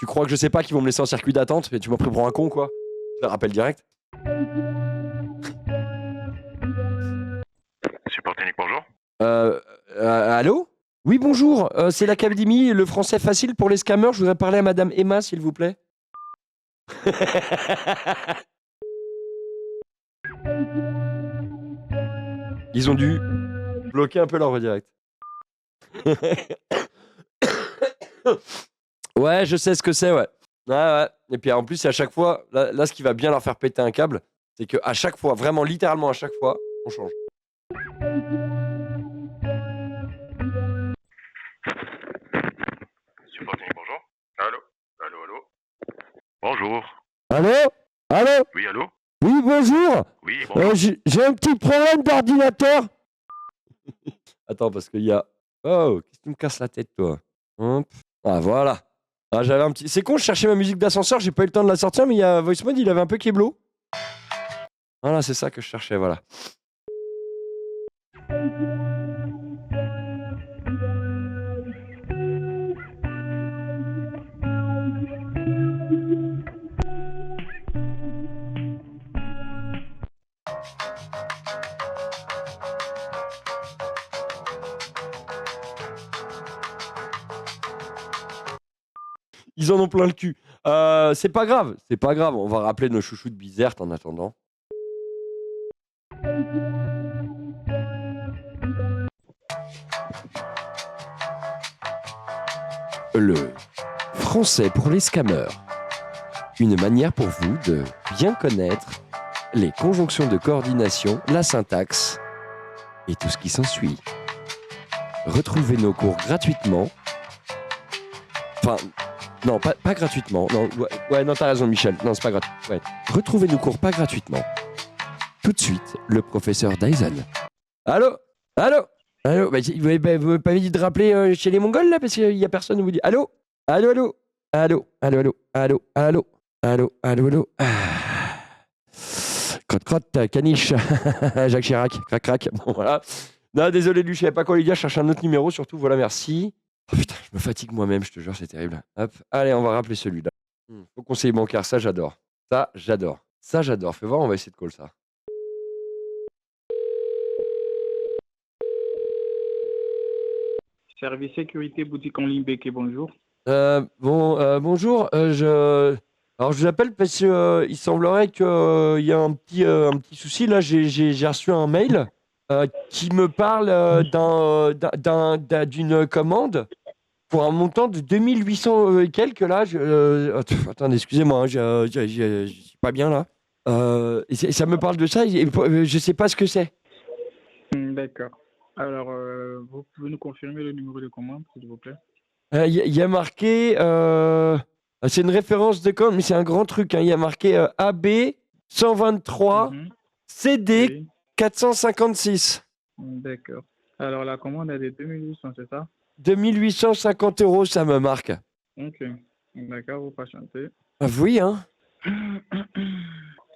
Tu crois que je sais pas qu'ils vont me laisser en circuit d'attente? Mais tu m'as pris pour un con, quoi. Je le rappelle direct. Support technique, bonjour. Allô? Oui, bonjour. C'est l'Académie, le français facile pour les scammers. Je voudrais parler à Madame Emma, s'il vous plaît. Ils ont dû bloquer un peu leur redirect. Ouais, je sais ce que c'est, ouais. Ouais. Et puis en plus, à chaque fois, là, ce qui va bien leur faire péter un câble, c'est qu'à chaque fois, vraiment littéralement à chaque fois, on change. Support technique, bonjour. Allô? Bonjour. Allô? Oui, allô? Oui, bonjour. Oui, bonjour. J'ai un petit problème d'ordinateur. Attends, parce qu'il y a... Oh, qu'est-ce que tu me casses la tête, toi? Hop. Ah, voilà. Ah, j'avais un petit... C'est con, je cherchais ma musique d'ascenseur, j'ai pas eu le temps de la sortir, mais il y a Voice Mode, il avait un peu kéblo. Voilà, c'est ça que je cherchais, voilà. Ils en ont plein le cul. C'est pas grave, on va rappeler nos chouchous de Bizerte en attendant. Le français pour les scammers. Une manière pour vous de bien connaître les conjonctions de coordination, la syntaxe et tout ce qui s'ensuit. Retrouvez nos cours gratuitement. Enfin, non, pas gratuitement. Non, ouais, non, t'as raison, Michel. Non, c'est pas gratuit. Ouais. Retrouvez nos cours pas gratuitement. Tout de suite, le professeur Dyson. Allô? Bah, vous m'avez pas dit de rappeler chez les Mongols, là, parce qu'il y a personne où vous dit allô? Allô? Crotte, caniche. Jacques Chirac, crac. Bon, voilà. Non, désolé, lui, je savais pas quoi lui dire. Je cherche un autre numéro, surtout. Voilà, merci. Oh putain, je me fatigue moi-même, je te jure, c'est terrible. Hop, allez, on va rappeler celui-là. Au conseiller bancaire, ça j'adore. Fais voir, on va essayer de call ça. Service sécurité boutique en ligne Béquet, bonjour. Bonjour. Alors je vous appelle parce que il semblerait qu'il y a un petit souci. Là, j'ai reçu un mail qui me parle d'une commande pour un montant de 2800 et quelques là. Attendez, excusez-moi, je suis pas bien là. Et ça me parle de ça. Je sais pas ce que c'est. D'accord. Alors, vous pouvez nous confirmer le numéro de commande, s'il vous plaît? Il y a marqué. C'est une référence de commande, mais c'est un grand truc. Il y a marqué AB 123 CD 456. D'accord. Alors, la commande est de 2800, c'est ça? 2850 €, ça me marque. Ok. D'accord, vous patientez. Ah, oui, hein?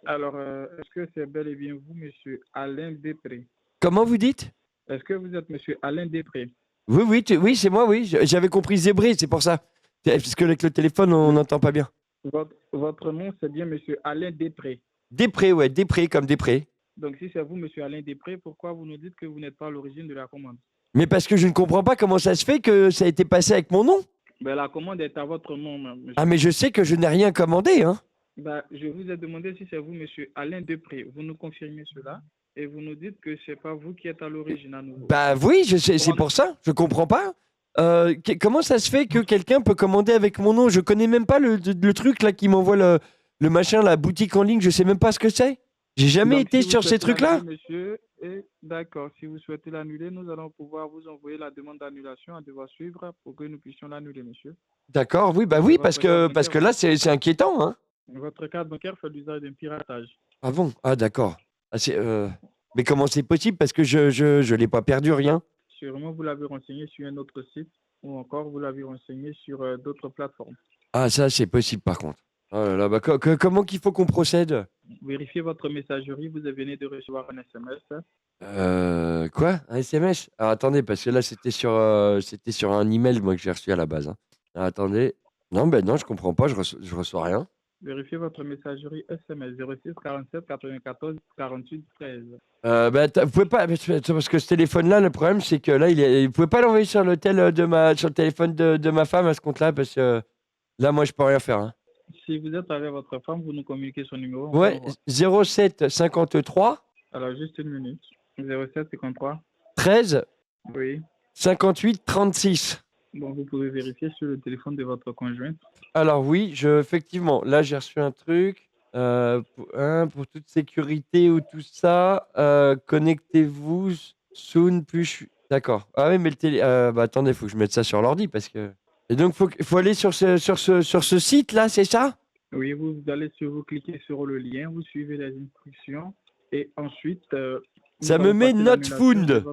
Alors, est-ce que c'est bel et bien vous, monsieur Alain Després? Comment vous dites? Est-ce que vous êtes monsieur Alain Després? Oui, oui, c'est moi, oui. J'avais compris zébré, c'est pour ça. Parce que avec le téléphone, on n'entend pas bien. Votre nom, c'est bien monsieur Alain Després? Després, ouais, Després comme Després. Donc, si c'est vous, monsieur Alain Després, pourquoi vous nous dites que vous n'êtes pas à l'origine de la commande? Mais parce que je ne comprends pas comment ça se fait que ça a été passé avec mon nom. Ben, la commande est à votre nom, monsieur. Ah, mais je sais que je n'ai rien commandé, hein. Ben, je vous ai demandé si c'est vous, monsieur Alain Depré. Vous nous confirmez cela et vous nous dites que c'est pas vous qui êtes à l'origine à nouveau. Bah oui, c'est pour ça. Je comprends pas. Comment ça se fait que quelqu'un peut commander avec mon nom? Je connais même pas le truc là qui m'envoie le machin, la boutique en ligne. Je sais même pas ce que c'est. J'ai jamais Donc, été si vous sur ces souhaitez trucs-là. l'annuler, monsieur, et d'accord, si vous souhaitez l'annuler, nous allons pouvoir vous envoyer la demande d'annulation à devoir suivre pour que nous puissions l'annuler, monsieur. D'accord, oui, bah oui, parce que là c'est inquiétant, hein. Votre carte bancaire fait l'usage d'un piratage. Ah bon? Ah d'accord. Ah, mais comment c'est possible? Parce que je l'ai pas perdu rien. Sûrement, vous l'avez renseigné sur un autre site ou encore vous l'avez renseigné sur d'autres plateformes. Ah ça c'est possible par contre. Oh là là, bah, comment qu'il faut qu'on procède? Vérifiez votre messagerie, vous venez de recevoir un SMS. Quoi? Un SMS? Alors attendez, parce que là c'était sur un email moi que j'ai reçu à la base, hein. Alors, attendez. Non, ben non, je comprends pas, je reçois rien. Vérifiez votre messagerie SMS 06 47 94 48 13. Vous pouvez pas, parce que ce téléphone-là, le problème c'est que là, vous pouvez pas l'envoyer sur l'hôtel sur le téléphone de ma femme à ce compte-là, parce que là, moi, je peux rien faire, hein. Si vous êtes avec votre femme, vous nous communiquez son numéro. Ouais, 07 53 Alors, juste une minute. 07 53. 13 Oui. 58 36. Bon, vous pouvez vérifier sur le téléphone de votre conjointe. Alors oui, effectivement, là j'ai reçu un truc pour toute sécurité ou tout ça. Connectez-vous soon D'accord. Ah oui, mais le télé. Bah attendez, faut que je mette ça sur l'ordi parce que. Et donc faut aller sur ce site là, c'est ça? Oui, vous allez vous cliquez sur le lien, vous suivez les instructions et ensuite. Ça me met not found.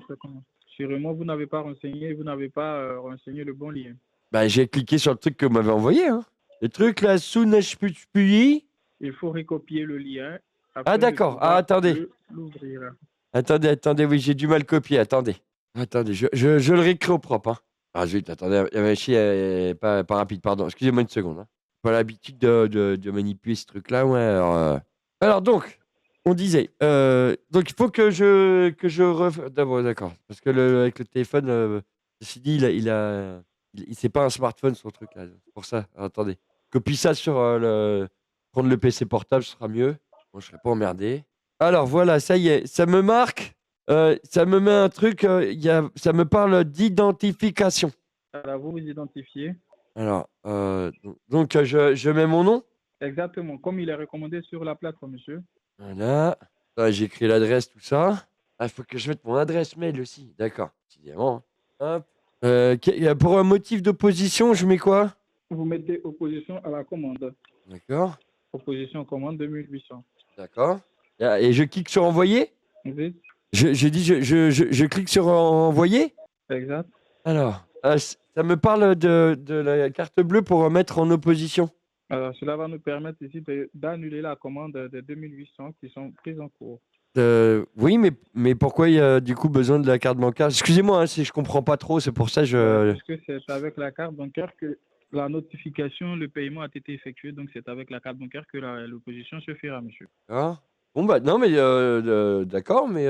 Sûrement, vous n'avez pas renseigné renseigné le bon lien. Bah j'ai cliqué sur le truc que vous m'avez envoyé, hein. Le truc là, soon HPI. Il faut recopier le lien. Ah d'accord. Ah attendez. L'ouvrir. Attendez, oui, j'ai du mal copier. Attendez, je le réécris au propre, hein. Ah zut, attendez, la machine est pas rapide, pardon. Excusez-moi une seconde, hein. Pas l'habitude de manipuler ce truc-là, ouais. Alors donc, on disait, donc il faut que d'abord, d'accord, parce que avec le téléphone, ceci dit, c'est pas un smartphone son truc là. C'est pour ça. Alors, attendez, copie ça sur prendre le PC portable, ce sera mieux. Bon, je serai pas emmerdé. Alors voilà, ça y est, ça me marque, ça me met un truc, ça me parle d'identification. Alors vous identifiez. Alors, donc je mets mon nom. Exactement, comme il est recommandé sur la plateforme, monsieur. Voilà. Ah, j'ai écrit l'adresse, tout ça. Ah, il faut que je mette mon adresse mail aussi. D'accord, évidemment. Hop. Pour un motif d'opposition, je mets quoi? Vous mettez opposition à la commande. D'accord. Opposition commande 2800. D'accord. Et je clique sur envoyer? Oui. Je clique sur envoyer? Exact. Alors, ça me parle de la carte bleue pour mettre en opposition. Alors, cela va nous permettre ici d'annuler la commande de 2800 qui sont prises en cours. Oui, mais pourquoi il y a du coup besoin de la carte bancaire? Excusez-moi, hein, si je comprends pas trop, c'est pour ça que Parce que c'est avec la carte bancaire que la notification, le paiement a été effectué, donc c'est avec la carte bancaire que l'opposition se fera, monsieur. D'accord. Bon, bah non, mais d'accord, mais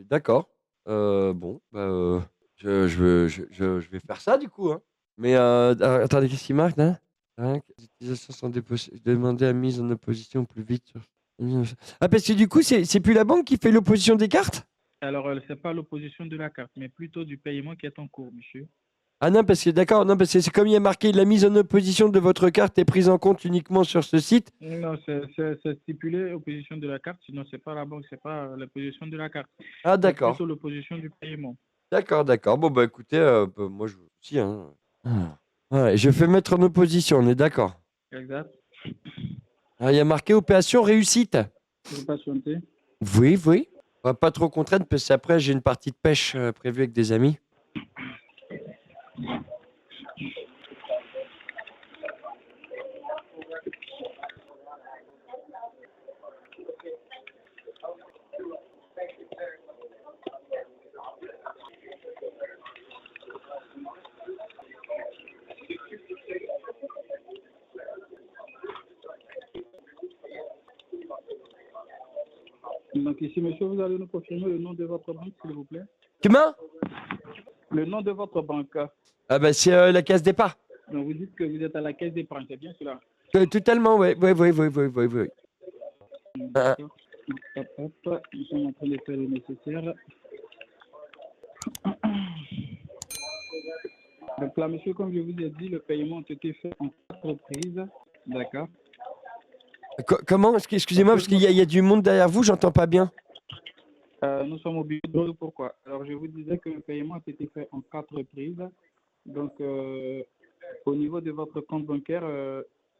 d'accord. Bon, bah, je vais faire ça du coup, hein. Mais attendez, qu'est-ce qu'il marque là? Hein, les utilisations sont demandées à mise en opposition au plus vite. Ah, parce que du coup, c'est plus la banque qui fait l'opposition des cartes? Alors, c'est pas l'opposition de la carte, mais plutôt du paiement qui est en cours, monsieur. Ah non, parce que d'accord, non, parce que c'est comme il y a marqué la mise en opposition de votre carte est prise en compte uniquement sur ce site. Non, c'est stipulé opposition de la carte, sinon c'est pas la banque, c'est pas l'opposition de la carte. Ah d'accord. C'est plutôt l'opposition du paiement. D'accord. Bon bah écoutez, moi je aussi, hein. Ouais, je fais mettre en opposition, on est d'accord. Exact. Ah, il y a marqué opération réussite. Vous patientez. Oui. On va pas trop contraindre parce qu'après j'ai une partie de pêche prévue avec des amis. Donc ici, monsieur, vous allez nous confirmer le nom de votre banque, s'il vous plaît. Comment? Le nom de votre banque. Ah bah c'est la caisse départ. Donc, vous dites que vous êtes à la caisse d'épargne, c'est bien cela? Totalement, ouais. Ouais. Ah, D'accord. Hop, hop, nous sommes en train de faire le nécessaire. Donc là, monsieur, comme je vous ai dit, le paiement a été fait en 4 reprises. D'accord. comment? Excusez-moi, parce qu'il y a du monde derrière vous, j'entends pas bien. Nous sommes au bureau. Pourquoi? Alors, je vous disais que le paiement a été fait en 4 reprises. Donc, au niveau de votre compte bancaire,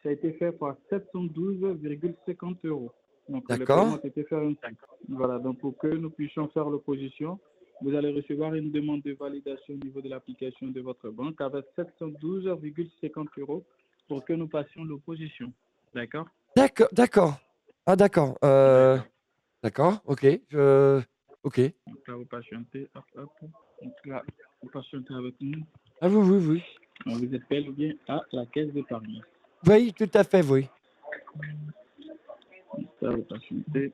ça a été fait par 712,50 €. Donc, le D'accord. paiement a été fait en 5. Voilà, donc pour que nous puissions faire l'opposition, vous allez recevoir une demande de validation au niveau de l'application de votre banque avec 712,50 € pour que nous passions l'opposition. D'accord? D'accord. Ah d'accord. D'accord, ok. Ok. Donc là, vous patientez. Hop, hop. Donc là, vous patientez avec nous. Ah oui. Donc, vous êtes bel ou bien à la caisse d'épargne. Oui, tout à fait, oui. Donc là, vous patientez.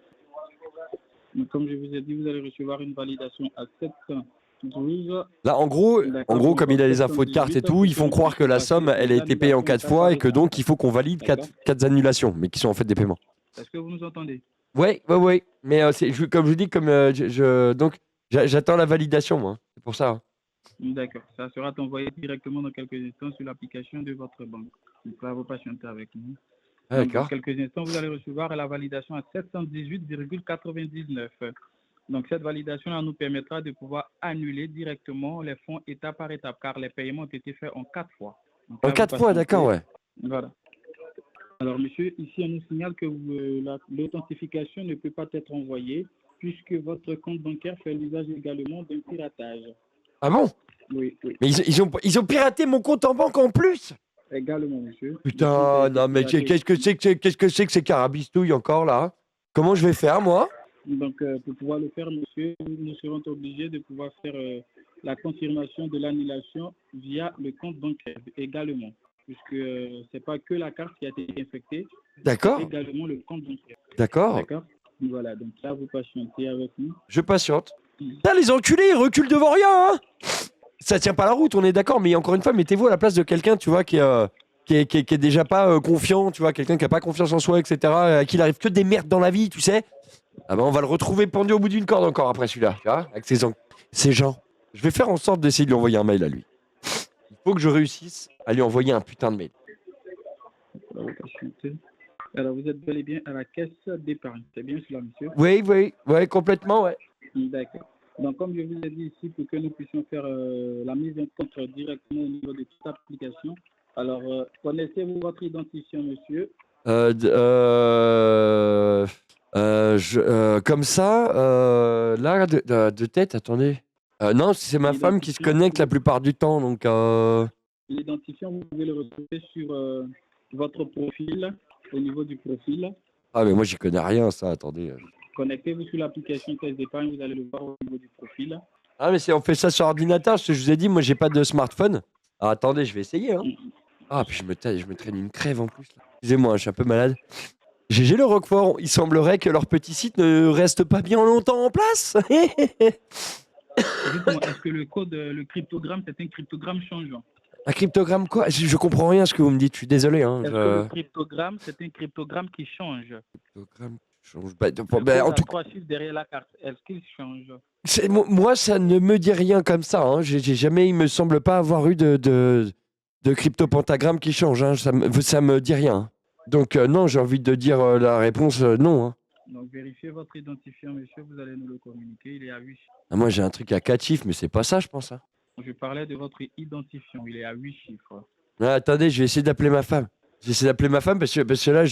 Donc, comme je vous ai dit, vous allez recevoir une validation à 712. Là, en gros, D'accord. comme il a les infos de carte et tout, ils font croire que la somme, elle a été payée en 4 fois et que donc il faut qu'on valide 4 annulations, mais qui sont en fait des paiements. Est-ce que vous nous entendez? Ouais. Mais comme je vous dis, comme donc j'attends la validation, moi. C'est pour ça. Hein. D'accord. Ça sera envoyé directement dans quelques instants sur l'application de votre banque. Donc là, vous patientez avec nous. Ah, Donc, dans d'accord. quelques instants, vous allez recevoir la validation à 718,99. Donc, cette validation-là nous permettra de pouvoir annuler directement les fonds étape par étape, car les paiements ont été faits en 4 fois. Donc, En là, 4 vous fois, patientez. d'accord, ouais. Voilà. Alors, monsieur, ici, on nous signale que l'authentification ne peut pas être envoyée puisque votre compte bancaire fait l'usage également d'un piratage. Ah bon? Oui. Mais ils ont piraté mon compte en banque en plus? Également, monsieur. Putain, non, mais qu'est-ce que c'est que ces carabistouilles encore là? Comment je vais faire, moi? Donc, pour pouvoir le faire, monsieur, nous serons obligés de pouvoir faire la confirmation de l'annulation via le compte bancaire également, puisque c'est pas que la carte qui a été infectée, D'accord. c'est également le compte bancaire. D'accord. D'accord. Voilà, donc là, vous patientez avec nous. Je patiente. Putain, les enculés, ils reculent devant rien, hein? Ça tient pas la route, on est d'accord, mais encore une fois, mettez-vous à la place de quelqu'un, tu vois, qui est déjà pas confiant, tu vois, quelqu'un qui a pas confiance en soi, etc., à qui il arrive que des merdes dans la vie, tu sais. Ah ben, on va le retrouver pendu au bout d'une corde encore après celui-là, tu vois, avec ces gens. Je vais faire en sorte d'essayer de lui envoyer un mail à lui. Il faut que je réussisse à lui envoyer un putain de mail. Là, vous patientez. Alors, vous êtes bel et bien à la caisse d'épargne, c'est bien cela, monsieur? Oui, complètement, ouais. D'accord. Donc, comme je vous ai dit ici, pour que nous puissions faire la mise en compte directement au niveau de toute application, alors, connaissez-vous votre identifiant, monsieur? Comme ça, là, de tête, attendez. Non, c'est ma femme qui se connecte la plupart du temps, donc... L'identifiant, vous pouvez le retrouver sur votre profil, au niveau du profil. Ah, mais moi, j'y connais rien, ça, attendez. Connectez-vous sur l'application Caisse d'épargne, vous allez le voir au niveau du profil. Ah, mais on fait ça sur ordinateur, parce que je vous ai dit, moi, j'ai pas de smartphone. Ah, attendez, je vais essayer, hein. Ah, puis je me traîne une crève en plus, là. Excusez-moi, je suis un peu malade. GG le Roquefort, il semblerait que leur petit site ne reste pas bien longtemps en place. Dites-moi, est-ce que le code, le cryptogramme, c'est un cryptogramme changeant? Un cryptogramme quoi? Je comprends rien à ce que vous me dites, je suis désolé. Hein, Est-ce que le cryptogramme, c'est un cryptogramme qui change? Cryptogramme qui change. En tout 3 chiffres derrière la carte, est-ce qu'il change? Moi, ça ne me dit rien comme ça. Hein. J'ai jamais, il me semble pas avoir eu de cryptopentagramme qui change. Hein. Ça me dit rien. Donc non, j'ai envie de dire la réponse non. Hein. Donc vérifiez votre identifiant, monsieur, vous allez nous le communiquer. Il est à 8 chiffres. Ah, moi, j'ai un truc à 4 chiffres, mais c'est pas ça, je pense. Hein. Je parlais de votre identifiant, il est à 8 chiffres. Ah, attendez, je vais essayer d'appeler ma femme. J'essaie d'appeler ma femme parce que là,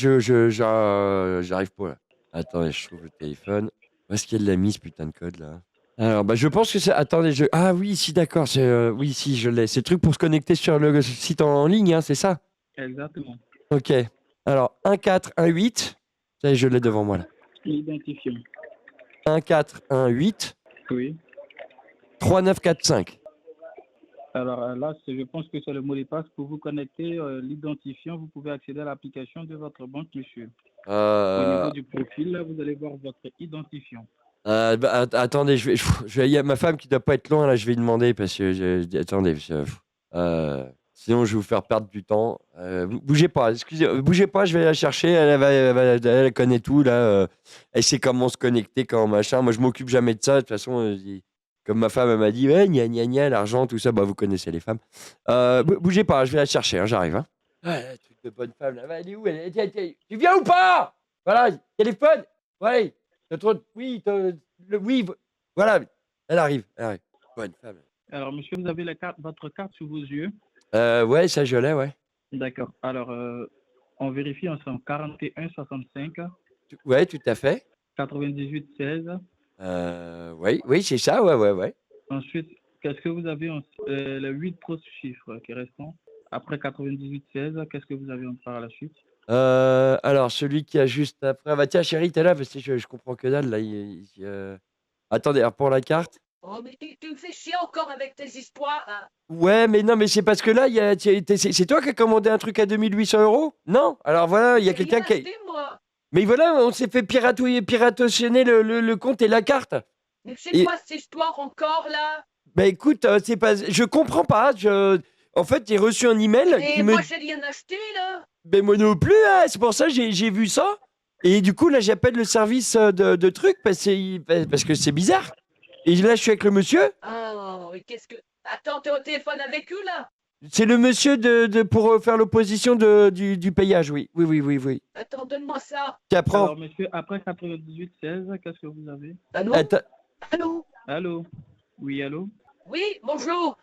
j'arrive pas. Là. Attendez, je trouve le téléphone. Où est-ce qu'elle l'a mis, ce putain de code, là? Alors, je pense que c'est... Attendez, Ah oui, si, d'accord. Oui, si, je l'ai. C'est le truc pour se connecter sur le site en ligne, hein, c'est ça? Exactement. Ok. Alors, 1418. Ça y est, je l'ai devant moi, là. Identifiant. 1418. Oui. 3945. Alors là, je pense que c'est le mot de passe. Pour vous connecter, l'identifiant, vous pouvez accéder à l'application de votre banque, monsieur. Au niveau du profil, là, vous allez voir votre identifiant. Attendez, il y a ma femme qui doit pas être loin là, je vais lui demander parce que attendez, sinon je vais vous faire perdre du temps. Bougez pas, excusez, bougez pas, je vais la chercher. Elle connaît tout là. Elle sait comment se connecter, comment machin. Moi je m'occupe jamais de ça. De toute façon, comme ma femme elle m'a dit, ouais, gna gna gna, l'argent, tout ça, bah vous connaissez les femmes. Bougez pas, je vais la chercher, hein, j'arrive. Hein. Ouais, truc de bonne femme là, elle est où? Tu viens ou pas? Voilà, téléphone. Ouais. Oui, oui, voilà, elle arrive, Bonne femme. Alors, monsieur, vous avez votre carte sous vos yeux. Ouais, ça je l'ai, ouais. D'accord. Alors, on vérifie ensemble. 41 65 Ouais, tout à fait. 98 16. Oui, c'est ça, ouais. Ensuite, qu'est-ce que vous avez les 8 premiers chiffres qui restent après 98 16, qu'est-ce que vous avez par la suite? Alors, celui qui a juste après. Bah, tiens, chérie, t'es là parce que je comprends que dalle. Là, attendez, alors pour la carte. Oh, mais tu me fais chier encore avec tes histoires. Hein. Ouais, mais non, mais c'est parce que là, c'est toi qui as commandé un truc à 2800 €? Non? Alors voilà, il y a quelqu'un qui. Moi. Mais voilà, on s'est fait piratotionner le compte et la carte. Mais c'est quoi cette histoire encore là? Bah écoute, c'est pas. Je comprends pas. En fait, j'ai reçu un email Et moi, j'ai rien acheté là. Ben moi non plus, hein. C'est pour ça que j'ai vu ça. Et du coup, là, j'appelle le service de trucs parce que c'est bizarre. Et là, je suis avec le monsieur. Oh, qu'est-ce que. Attends, t'es au téléphone avec eux là? C'est le monsieur pour faire l'opposition du payage, oui. Oui. Attends, donne-moi ça. Tiens, prends. Alors, monsieur, après 98 16, qu'est-ce que vous avez? Allô? Allô? Allô? Oui, allô? Oui, bonjour.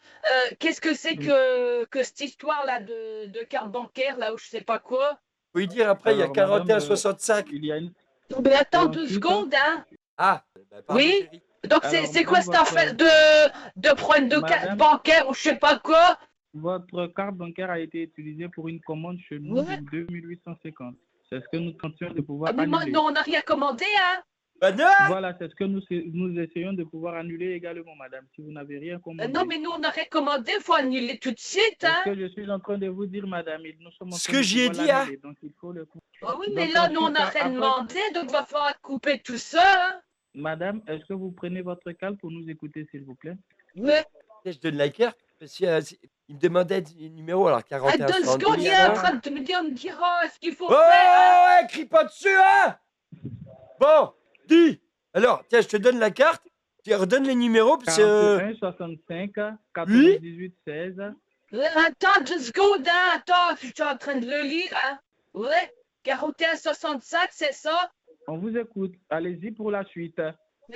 Qu'est-ce que c'est que cette histoire-là de carte bancaire, là, ou je sais pas quoi? Faut lui dire après, il y a 41,65. Il y a une... Non, mais attends 2 secondes, hein. Ah, pardon, oui. Chérie. Donc, c'est quoi cette affaire de problème de carte bancaire ou je sais pas quoi? Votre carte bancaire a été utilisée pour une commande chez nous de 2850. C'est ce que nous tentions de pouvoir annuler. Non, on n'a rien commandé, hein. Voilà, c'est ce que nous essayons de pouvoir annuler également, madame, si vous n'avez rien commandé. Non, mais nous, on n'a rien commandé, il faut annuler tout de suite, hein. C'est ce que je suis en train de vous dire, madame. Nous sommes en train ce que j'y ai dit, hein. Donc, il faut le... oui, mais donc, là, nous, on n'a rien demandé, donc il va falloir couper tout ça, hein. Madame, est-ce que vous prenez votre calme pour nous écouter, s'il vous plaît? Oui. Je donne la carte, parce qu'il me demandait le numéro, alors 41. 2 secondes, il est en train de me dire, ce qu'il faut faire. Hein. Ouais, crie pas dessus, hein. Bon, dis. Alors, tiens, je te donne la carte, tu redonnes les numéros. 41 65 98 16. Attends 2 secondes, hein. Attends, je suis en train de le lire, hein. Ouais, 41 65, c'est ça? On vous écoute, allez-y pour la suite.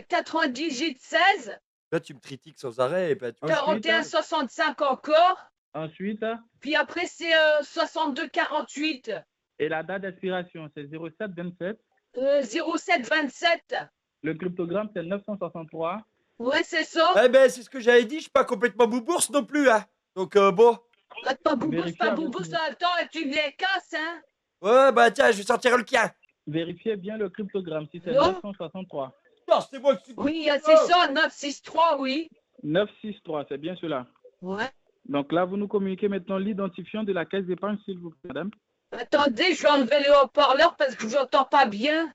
98 16. Là, tu me critiques sans arrêt. Et bah, 41 65 encore. Ensuite. Puis après, c'est 62 48. Et la date d'expiration, c'est 07 27. 07 27. Le cryptogramme, c'est 963. Ouais, c'est ça. Eh ben, c'est ce que j'avais dit, je suis pas complètement boubourse non plus, hein. Donc, bon. Pas boubourse, attends, tu les casses, hein. Ouais, bah tiens, je vais sortir le tien. Vérifiez bien le cryptogramme, si c'est 963. Non, c'est moi qui suis... Oui, c'est ça, 963, oui. 963, c'est bien cela. Ouais. Donc là, vous nous communiquez maintenant l'identifiant de la caisse d'épargne, s'il vous plaît, madame. Attendez, je vais enlever le haut-parleur parce que je n'entends pas bien.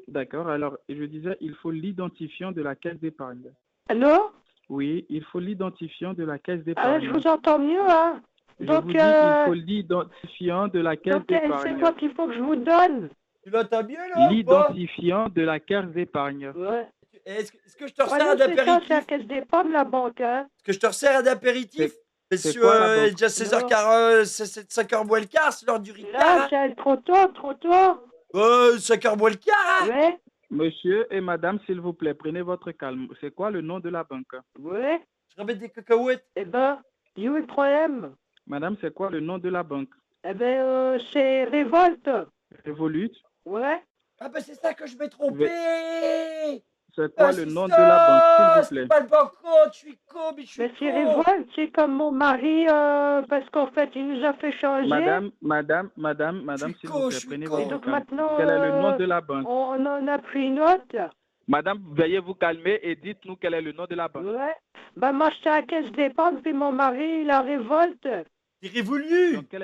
D'accord, alors je disais, il faut l'identifiant de la caisse d'épargne. Allô? Oui, il faut l'identifiant de la caisse d'épargne. Je vous entends mieux, hein. Donc, vous dis, il faut l'identifiant de la caisse d'épargne. C'est quoi qu'il faut que je vous donne? Tu l'entends bien, là? L'identifiant de la caisse d'épargne. Ouais. Est-ce que je te resserre d'apéritif? C'est la caisse d'épargne, la banque, hein. Est-ce que je te resserre d'apéritif? C'est quoi, déjà 16h15, c'est 5h moins le quart, c'est l'heure du Ricard. Là, c'est trop tôt. 5h moins le quart, hein. Ouais. Monsieur et madame, s'il vous plaît, prenez votre calme. C'est quoi le nom de la banque? Ouais. Je remets des cacahuètes. Eh ben, il y a eu le problème. Madame, c'est quoi le nom de la banque? Eh ben, c'est Révolte. Revolut? Ouais. Ah ben c'est ça que je m'ai trompé. C'est quoi le nom de la banque, s'il vous plaît? C'est pas le banco, je suis con, mais je suis con. C'est Révolte, c'est comme mon mari, parce qu'en fait, il nous a fait changer. Madame, s'il vous plaît, prenez votre donc calme. maintenant, Quel est le nom de la banque? On en a pris note. Madame, veuillez vous calmer et dites-nous quel est le nom de la banque. Ouais. Ben, moi, j'étais à la caisse d'épargne, puis mon mari, il a Révolte. C'est Révolu. Donc, quelle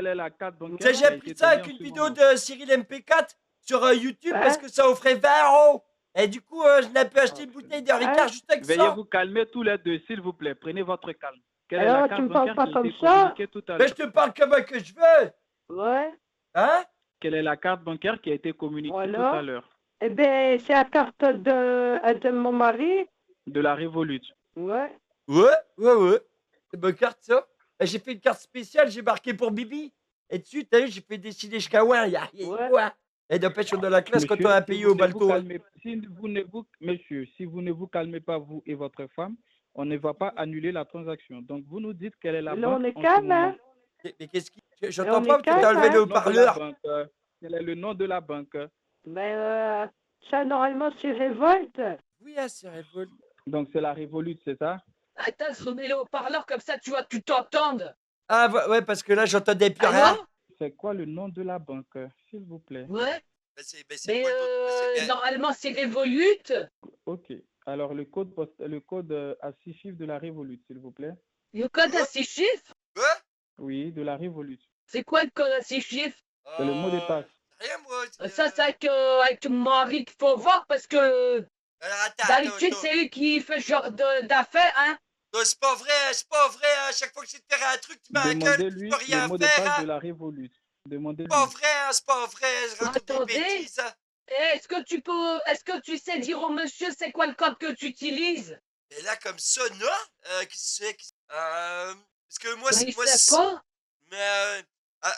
est la carte bancaire? J'ai appris ça avec une vidéo de Cyril MP4 sur YouTube parce que ça offrait 20 €. Et du coup, je n'ai pu acheter une bouteille de Ricard juste avec Veuillez ça. vous calmer tous les deux, s'il vous plaît. Prenez votre calme. Quelle est Alors, la tu carte me parles bancaire pas qui a comme été ça? communiquée tout à Mais l'heure? je te parle comme que je veux. Ouais. Hein? Quelle est la carte bancaire qui a été communiquée tout Voilà. à l'heure? Eh bien, c'est la carte de mon mari. De la Revolut. Ouais. Ouais. C'est ma carte, ça. Et j'ai fait une carte spéciale, j'ai marqué pour Bibi. Et dessus, t'as vu, j'ai fait dessiner jusqu'à ouin. Y'a quoi? Et d'empêche, on est dans la classe quand on a payé au balto. Monsieur, si vous ne vous calmez pas, vous et votre femme, on ne va pas annuler la transaction. Donc, vous nous dites quelle est la Là, banque on est en ce calme, hein? moment. Mais qu'est-ce qui. J'entends on pas est parce que t'as calme, enlevé hein? le haut-parleur. Quel est le nom de la banque? Ben, ça, normalement, c'est Révolte. Oui, c'est Revolut. Donc, c'est la Revolut, c'est ça? Attends, remets-le au parleur comme ça, tu vois, tu t'entendes. Ah, ouais, parce que là, j'entendais plus rien. Alors? C'est quoi le nom de la banque, s'il vous plaît? Ouais. Mais Mais normalement, c'est Revolut. Ok. Alors, le code à 6 chiffres de la Revolut, s'il vous plaît. Le code à 6 chiffres? Oui, de la Revolut. C'est quoi le code à 6 chiffres? C'est le mot de passe. Rien, moi. Ça, c'est avec ton mari qu'il faut voir parce que d'habitude, c'est lui qui fait ce genre d'affaires, hein? Non, c'est pas vrai. À chaque fois que j'essaie de faire un truc, tu m'as un gueule, tu Demandez-lui peux rien le mot de faire. passe Hein. de la Revolut. Demandez-lui. C'est pas vrai. Je raconte des Attendez. bêtises. Hein. Est-ce que tu sais dire au monsieur c'est quoi le code que tu utilises? Et là, comme ça, non? Qu'est-ce que c'est? Parce que moi, Mais il fait quoi? Mais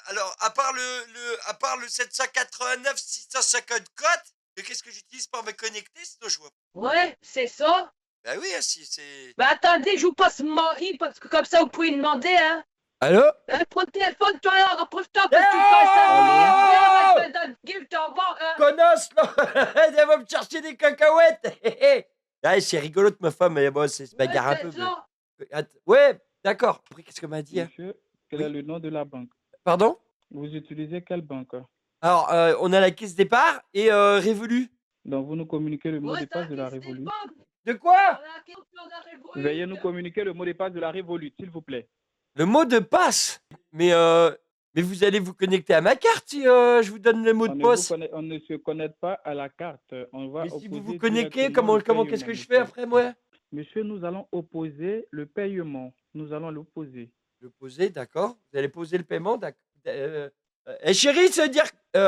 alors, à part le 789 654, qu'est-ce que j'utilise pour me connecter? Sinon, je vois pas. Ouais, c'est ça. Bah oui, si, c'est. Bah attendez, je vous passe mon mari parce que comme ça vous pouvez demander, hein. Allô? Prends le téléphone, toi, repose-toi que tu fais ça. Viens, dans le guild, t'en vas, hein. Connasse, là! Elle va me chercher des cacahuètes! Ah, c'est rigolo, ma femme, mais bon, c'est se bagarre un peu. Ouais, d'accord. Après, qu'est-ce qu'elle m'a dit? Monsieur, quel est le nom de la banque? Pardon? Vous utilisez quelle banque? Alors, on a la caisse départ et Révolu. Donc, vous nous communiquez le mot de passe de la Revolut. De quoi? Veuillez nous communiquer le mot de passe de la Revolut, s'il vous plaît. Le mot de passe? Mais vous allez vous connecter à ma carte si je vous donne le mot de passe. On ne se connecte pas à la carte. On va Mais si vous opposer vous connectez, directement comment le qu'est-ce que je paiement, fais après, moi? Monsieur, nous allons opposer le paiement. Nous allons l'opposer. Le poser, d'accord. Vous allez poser le paiement, d'accord. Chérie, ça veut dire. Tu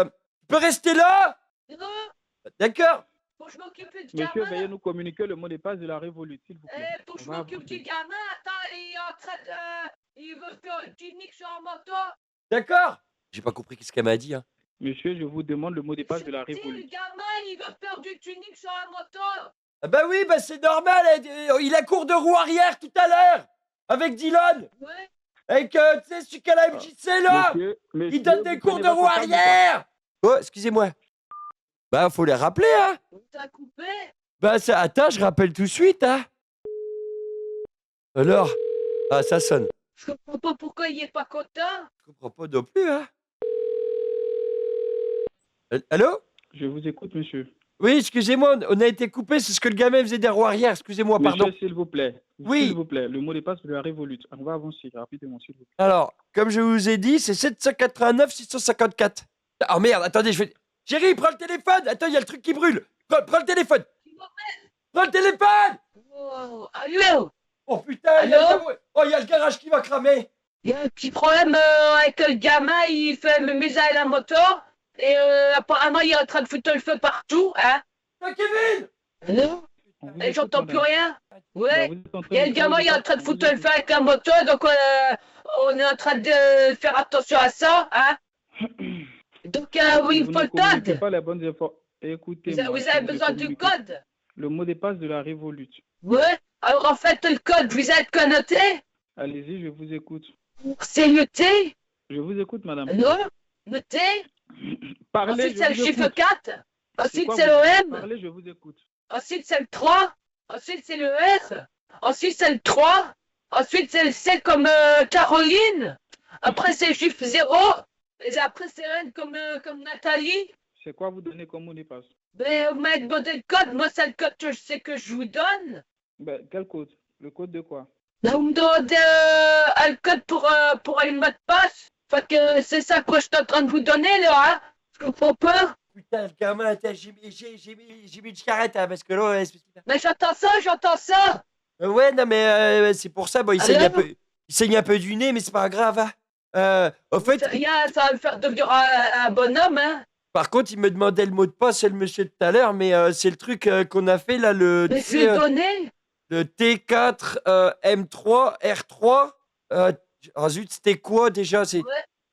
peux rester là? D'accord. Faut que je m'occupe du Monsieur, gamin. veuillez nous communiquer le mot de passe de la Revolut, s'il vous plaît. Faut que je On va m'occupe avancer. du gamin. Attends, il est en train de... Il veut faire une clinique sur un moto. D'accord. J'ai pas compris ce qu'elle m'a dit. Hein. Monsieur, je vous demande le mot de passe de la Si le Revolut. gamin, il veut faire du tuning sur un moto. Ah bah oui, bah c'est normal. Il a cours de roue arrière tout à l'heure. Avec Dylan. Ouais. Avec, tu sais, celui qui a la MJC là. Il donne des cours de roue arrière. Oh, excusez-moi. Bah, faut les rappeler, hein. T'as coupé? Bah, attends, je rappelle tout de suite, hein. Alors? Ah, ça sonne. Je comprends pas pourquoi il est pas content. Je comprends pas non plus, hein. Allô? Je vous écoute, monsieur. Oui, excusez-moi, on a été coupé, c'est ce que le gamin faisait des roues arrière, excusez-moi, pardon. Monsieur, s'il vous plaît. Oui. S'il vous plaît, le mot de passe de la Revolut. On va avancer rapidement, s'il vous plaît. Alors, comme je vous ai dit, c'est 789 654. Oh merde, attendez, je vais... Chérie, prends le téléphone. Attends, il y a le truc qui brûle. Prends le téléphone. Prends le téléphone. Oh, allô? Oh putain, il y a le garage qui va cramer. Il y a un petit problème avec le gamin, il fait me mise à la moto. Et apparemment, il est en train de foutre le feu partout, hein? Kevin! Allô? Et j'entends plus rien? Ouais. Bah, Il y a le gamin, il est en train de foutre le feu avec la moto, donc on est en train de faire attention à ça, hein? Donc, oui, il faut le code. Pas la bonne info. Écoutez, Vous avez besoin du code? Le mot de passe de la Revolut. Ouais. Alors, en fait, le code, vous êtes connoté? Allez-y, je vous écoute. C'est noté? Je vous écoute, madame. Allô? Noté? Parlez, Ensuite, c'est le chiffre écoute. 4. Ensuite, quoi c'est vous le dites? M. Parlez, je vous écoute. Ensuite, c'est le 3. Ensuite, c'est le S. Ensuite, c'est le 3. Ensuite, c'est le C comme Caroline. Après, c'est le chiffre 0. Et après, c'est N comme Nathalie. C'est quoi vous donnez comme mot de passe? Ben, vous m'avez demandé le code. Moi, c'est le code que je sais que je vous donne. Ben, quel code? Le code de quoi? Là, vous me demandez le code pour une mot de passe. Fait que c'est ça que je suis en train de vous donner, là, hein. Je comprends pas. putain, le gamin, attends, j'ai mis une charrette, hein, parce que là, Mais j'entends ça. ouais, non, mais c'est pour ça, bon, il saigne un peu du nez, mais c'est pas grave, hein. Au fait, C'est rien, ça va me faire devenir un bonhomme, hein. par contre, il me demandait le mot de passe, c'est le monsieur de tout à l'heure, mais c'est le truc qu'on a fait là, Mais je lui ai donné. le T4 M3 R3. Ah zut, c'était quoi déjà? C'est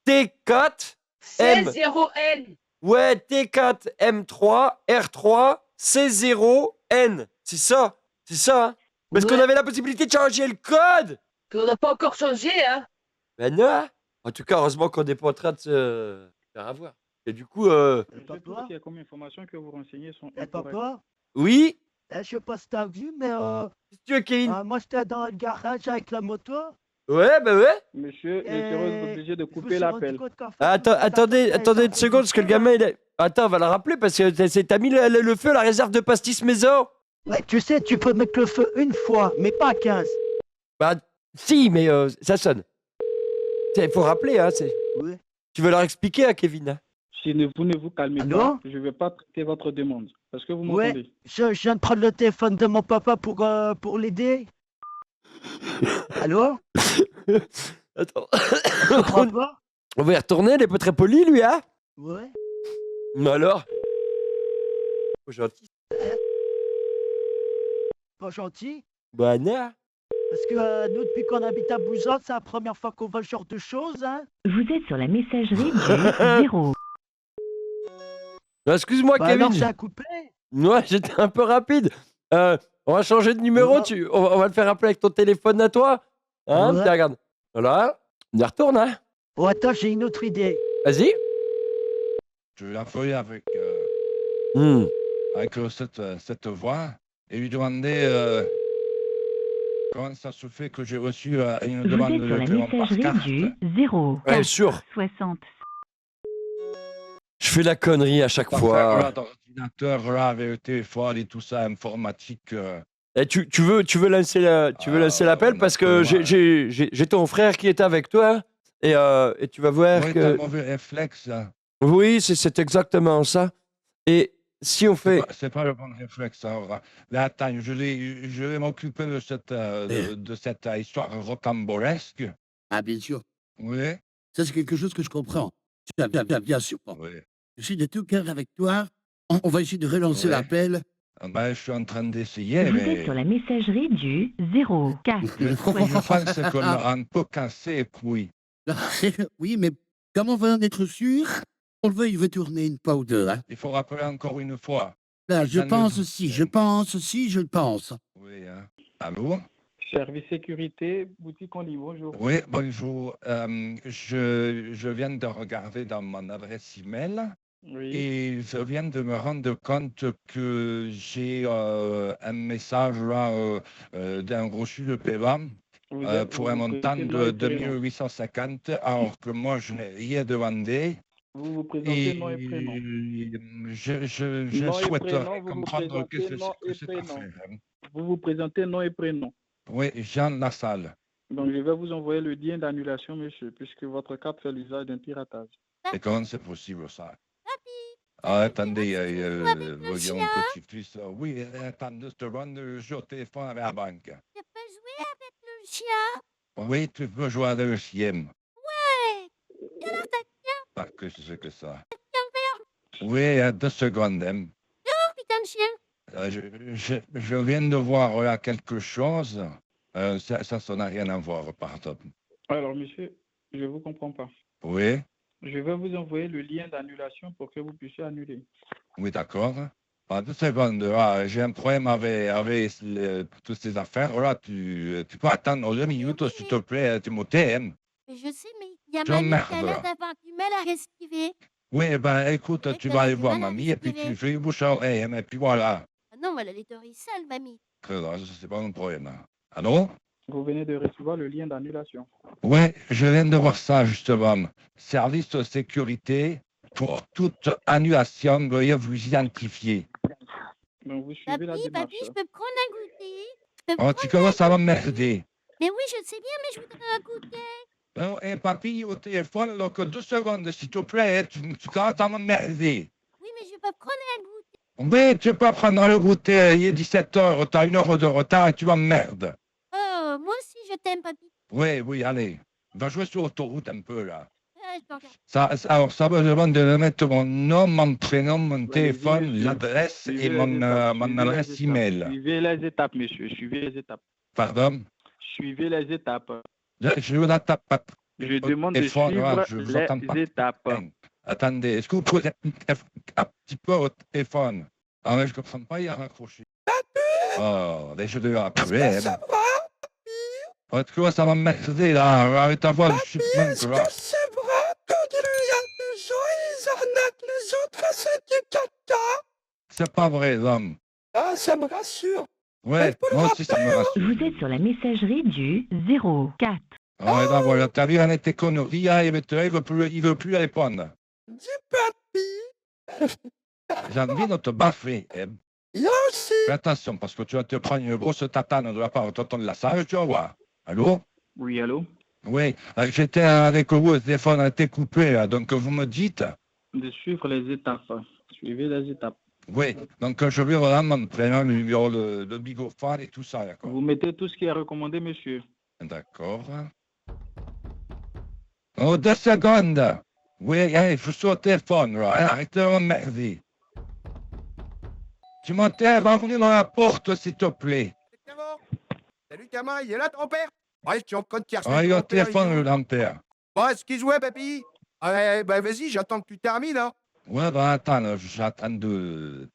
T4 M. C0N. Ouais, T4 M3 R3 C0N. C'est ça, hein. Parce qu'on avait la possibilité de changer le code. On n'a pas encore changé, hein. Ben non. En tout cas, heureusement qu'on n'est pas en train de se faire avoir. Et du coup, Il y a comme information que vos renseignements sont Papa, incorrects. oui. je sais pas si t'as vu, mais Si tu veux, Kevin. moi j'étais dans le garage avec la moto. Ouais, bah ouais. Monsieur, je serai obligé de couper l'appel. Attendez une seconde, parce que le gamin, il est... Attends, on va le rappeler, parce que t'as mis le feu à la réserve de pastis maison. Ouais, tu sais, tu peux mettre le feu une fois, mais pas 15. Bah, si, mais ça sonne. Il faut rappeler, hein. Oui. Tu veux leur expliquer à Kevin, hein? Si vous ne vous calmez pas, je ne vais pas traiter votre demande. Est-ce que vous m'entendez? Ouais, je viens de prendre le téléphone de mon papa pour l'aider. Allô? Attends. Tu comprends pas? On va y retourner, il est pas très poli, lui, hein? Ouais. Mais alors? Oh, gentil. Pas gentil? Bah, non. Parce que nous, depuis qu'on habite à Bouzon, c'est la première fois qu'on voit ce genre de choses, hein? Vous êtes sur la messagerie du 0. Excuse-moi, Bah Kevin. alors, j'ai à couper. Ouais, j'étais un peu rapide. On va changer de numéro. On va le faire appeler avec ton téléphone à toi. Hein? Ouais. Tiens, regarde. Voilà. On y retourne, hein? Oh, attends, j'ai une autre idée. Vas-y. Je vais l'appeler avec, cette voix et lui demander comment ça se fait que j'ai reçu une Vous demande êtes sur de la paiement par messagerie carte. du 0. Ouais, sûr. 60. Je fais la connerie à chaque Par fois. contre, là, dans l'ordinateur, là, avec le téléphone et tout ça, informatique. Et tu veux lancer l'appel parce que j'ai ton frère qui est avec toi et tu vas voir Oui, que... t'as un mauvais réflexe. Oui, c'est exactement ça. Et si on fait... C'est pas le bon réflexe. Alors, mais attends, je vais m'occuper de cette histoire rocambolesque. Ah, bien sûr. Oui. Ça, c'est quelque chose que je comprends. Bien sûr. Oui. Je suis de tout cœur avec toi. On va essayer de relancer l'appel. Ben, je suis en train d'essayer, Vous mais... êtes sur la messagerie du 0. 4. Je pense qu'on a un peu cassé, oui. Oui, mais comment on va en être sûr? On veut y retourner une fois ou deux. Hein? Il faut rappeler encore une fois. Là, je pense aussi, je le pense. Oui, hein. Allô? Service sécurité, boutique en ligne, bonjour. Oui, bonjour. Je viens de regarder dans mon adresse email et je viens de me rendre compte que j'ai un message là d'un reçu de paiement pour un montant de 2850, alors que moi je n'ai rien demandé. Vous vous présentez nom et prénom. Je souhaiterais comprendre ce que c'est à faire. Vous vous présentez nom et prénom. Oui, Jean Lassalle. Donc, je vais vous envoyer le lien d'annulation, monsieur, puisque votre carte fait l'usage d'un piratage. Et comment c'est possible, ça? Ah, attendez, voyons, petit-fils. Oui, attendez, je te rends le téléphone avec la banque. Tu peux jouer avec le chien? Oui, tu peux jouer avec le chien. Ouais. Et alors, t'as chien? Ah, qu'est-ce que c'est que ça? Chien vert. Oui, 2 secondes. Oh, putain de chien. Je viens de voir là quelque chose. Ça n'a rien à voir, pardon. Alors, monsieur, je ne vous comprends pas. Oui, Je vais vous envoyer le lien d'annulation pour que vous puissiez annuler. oui, d'accord. Pas 2 secondes. Là, j'ai un problème avec toutes ces affaires. Là, tu peux attendre 2 minutes, s'il te plaît, Timothée. Mais je sais, mais il y a Tu mamie qui emmerdes, a l'air là. d'avoir du mal à respirer. Oui, ben écoute, tu vas aller voir mamie et puis tu fais une bouche à oreille. Et puis voilà. Ah non, elle a les oreilles sales, mamie. C'est pas un problème. Allô? Vous venez de recevoir le lien d'annulation. Oui, je viens de voir ça justement. Service de sécurité pour toute annulation, veuillez vous identifier. Donc vous suivez la démarche. Papi, je peux prendre un goûter? Je peux Oh, prendre tu commences à m'emmerder. Mais oui, je sais bien, mais je voudrais un goûter. Bon, et papy, au téléphone, donc 2 secondes, s'il te plaît, tu commences à m'emmerder. Oui, mais je peux prendre un goûter. Oui, tu peux prendre le goûter, il est 17h, t'as 1 heure de retard et tu m'emmerdes. Oh, moi aussi, je t'aime, papy. Oui, allez. Va jouer sur l'autoroute un peu, là. Ah, je te regarde. Alors, ça me demande de mettre mon nom, mon prénom, mon téléphone, monsieur. l'adresse Suivez et les mon étapes, mon suivez adresse les étapes. email. Suivez les étapes, monsieur. Suivez les étapes. Pardon? Suivez les étapes. Je vous attends pas. Je demande de Téléphone, suivre je vous entends pas. les étapes. Attendez, est-ce que vous pouvez un petit peu au téléphone? Ah, mais je comprends pas, il a raccroché. Oh, je devais appeler. Oh, tu vois, ça m'a merdé, là, avec ta voix de chipmunk, là. C'est vrai que il y a des gens, ils arnaquent les autres à cette caca? C'est pas vrai, l'homme. Ah, ça me rassure. Ouais, moi aussi, ça me rassure. Vous êtes sur la messagerie du 04. Ouais, ben voilà, t'as vu, on était conneries, hein, il veut plus répondre. Dis papy. J'ai envie de te baffer, hein. Là aussi. Fais attention, parce que tu vas te prendre une grosse tatane de la part de tonton de la salle, tu vas voir. Allô? Oui, allô? Oui, j'étais avec vous, le téléphone a été coupé, là, donc vous me dites? De suivre les étapes. Suivez les étapes. Oui, donc je vais vraiment mon prénom, le numéro de bigophone et tout ça, d'accord? Vous mettez tout ce qui est recommandé, monsieur. D'accord. Oh, 2 secondes. Oui, hey, je suis au téléphone, là. Arrête de m'emmerder. Tu m'entends? Va venir dans la porte, s'il te plaît. Salut gamin, il est là ton père? Ouais, je suis en train de chercher. Ah, il est au ton père, téléphone, il le joue. lampère. Bon, excuse-moi, papy. Ouais, bah vas-y, j'attends que tu termines, hein. Ouais, ben attends, là, j'attends de...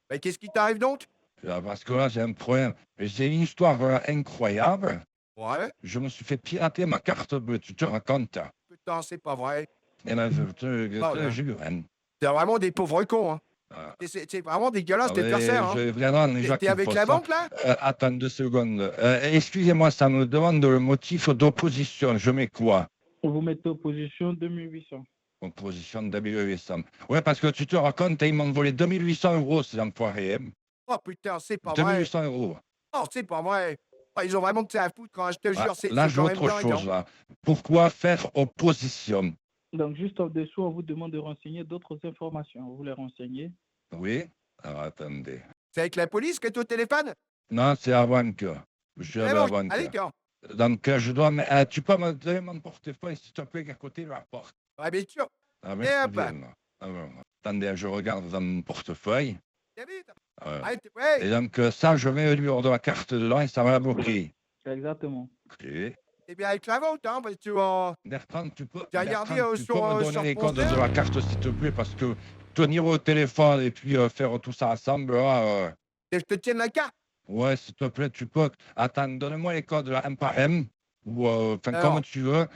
Bah qu'est-ce qui t'arrive donc? Parce que là, j'ai un problème. J'ai une histoire incroyable. Ouais. Je me suis fait pirater ma carte bleue, tu te racontes? Putain, c'est pas vrai. Et ben, je te là. jure, hein. C'est vraiment des pauvres cons, hein. Ah. C'est vraiment dégueulasse Ah, de faire ça, hein. je viendrai déjà T'es qu'il avec faut la ça. banque, là? Attends 2 secondes. Excusez-moi, ça me demande le motif d'opposition. Je mets quoi? Vous mettez opposition 2800. Opposition de 2800. Ouais, parce que tu te racontes, ils m'ont volé 2800 euros, ces enfoirés. Hein. Oh putain, c'est pas vrai. 2800 euros. Oh, c'est pas vrai. Oh, ils ont vraiment que ça à foutre quand je te Ah, jure, c'est là, j'ai quand même autre dingue, chose, hein. là. Pourquoi faire opposition? Donc, juste en dessous, on vous demande de renseigner d'autres informations. Vous les renseignez. Oui? Alors, attendez. C'est avec la police que tu es au téléphone? Non, c'est avant que. Je suis à la banque. Allez, d'accord. Donc, je dois... tu peux me donner mon portefeuille, s'il te plaît, à côté de la porte? Ouais, bien sûr. Ah, Et merci hop. bien, là. Alors, attendez, je regarde dans mon portefeuille. Bien vite. Euh, t'es prêt? Et donc, ça, je mets le numéro de la carte dedans et ça va la bloquer. Exactement. Ok. Eh bien, avec la vôtre, hein, parce que tu vas... Bertrand, tu peux, T'as regardé Bertrand, tu sur, peux me donner sur les ton codes sel? de la carte, s'il te plaît, parce que tenir au téléphone et puis faire tout ça ensemble, là, Et je te tienne la carte. ouais, s'il te plaît, tu peux. Attends, donne-moi les codes là, M par M, ou enfin, Alors. comme tu veux.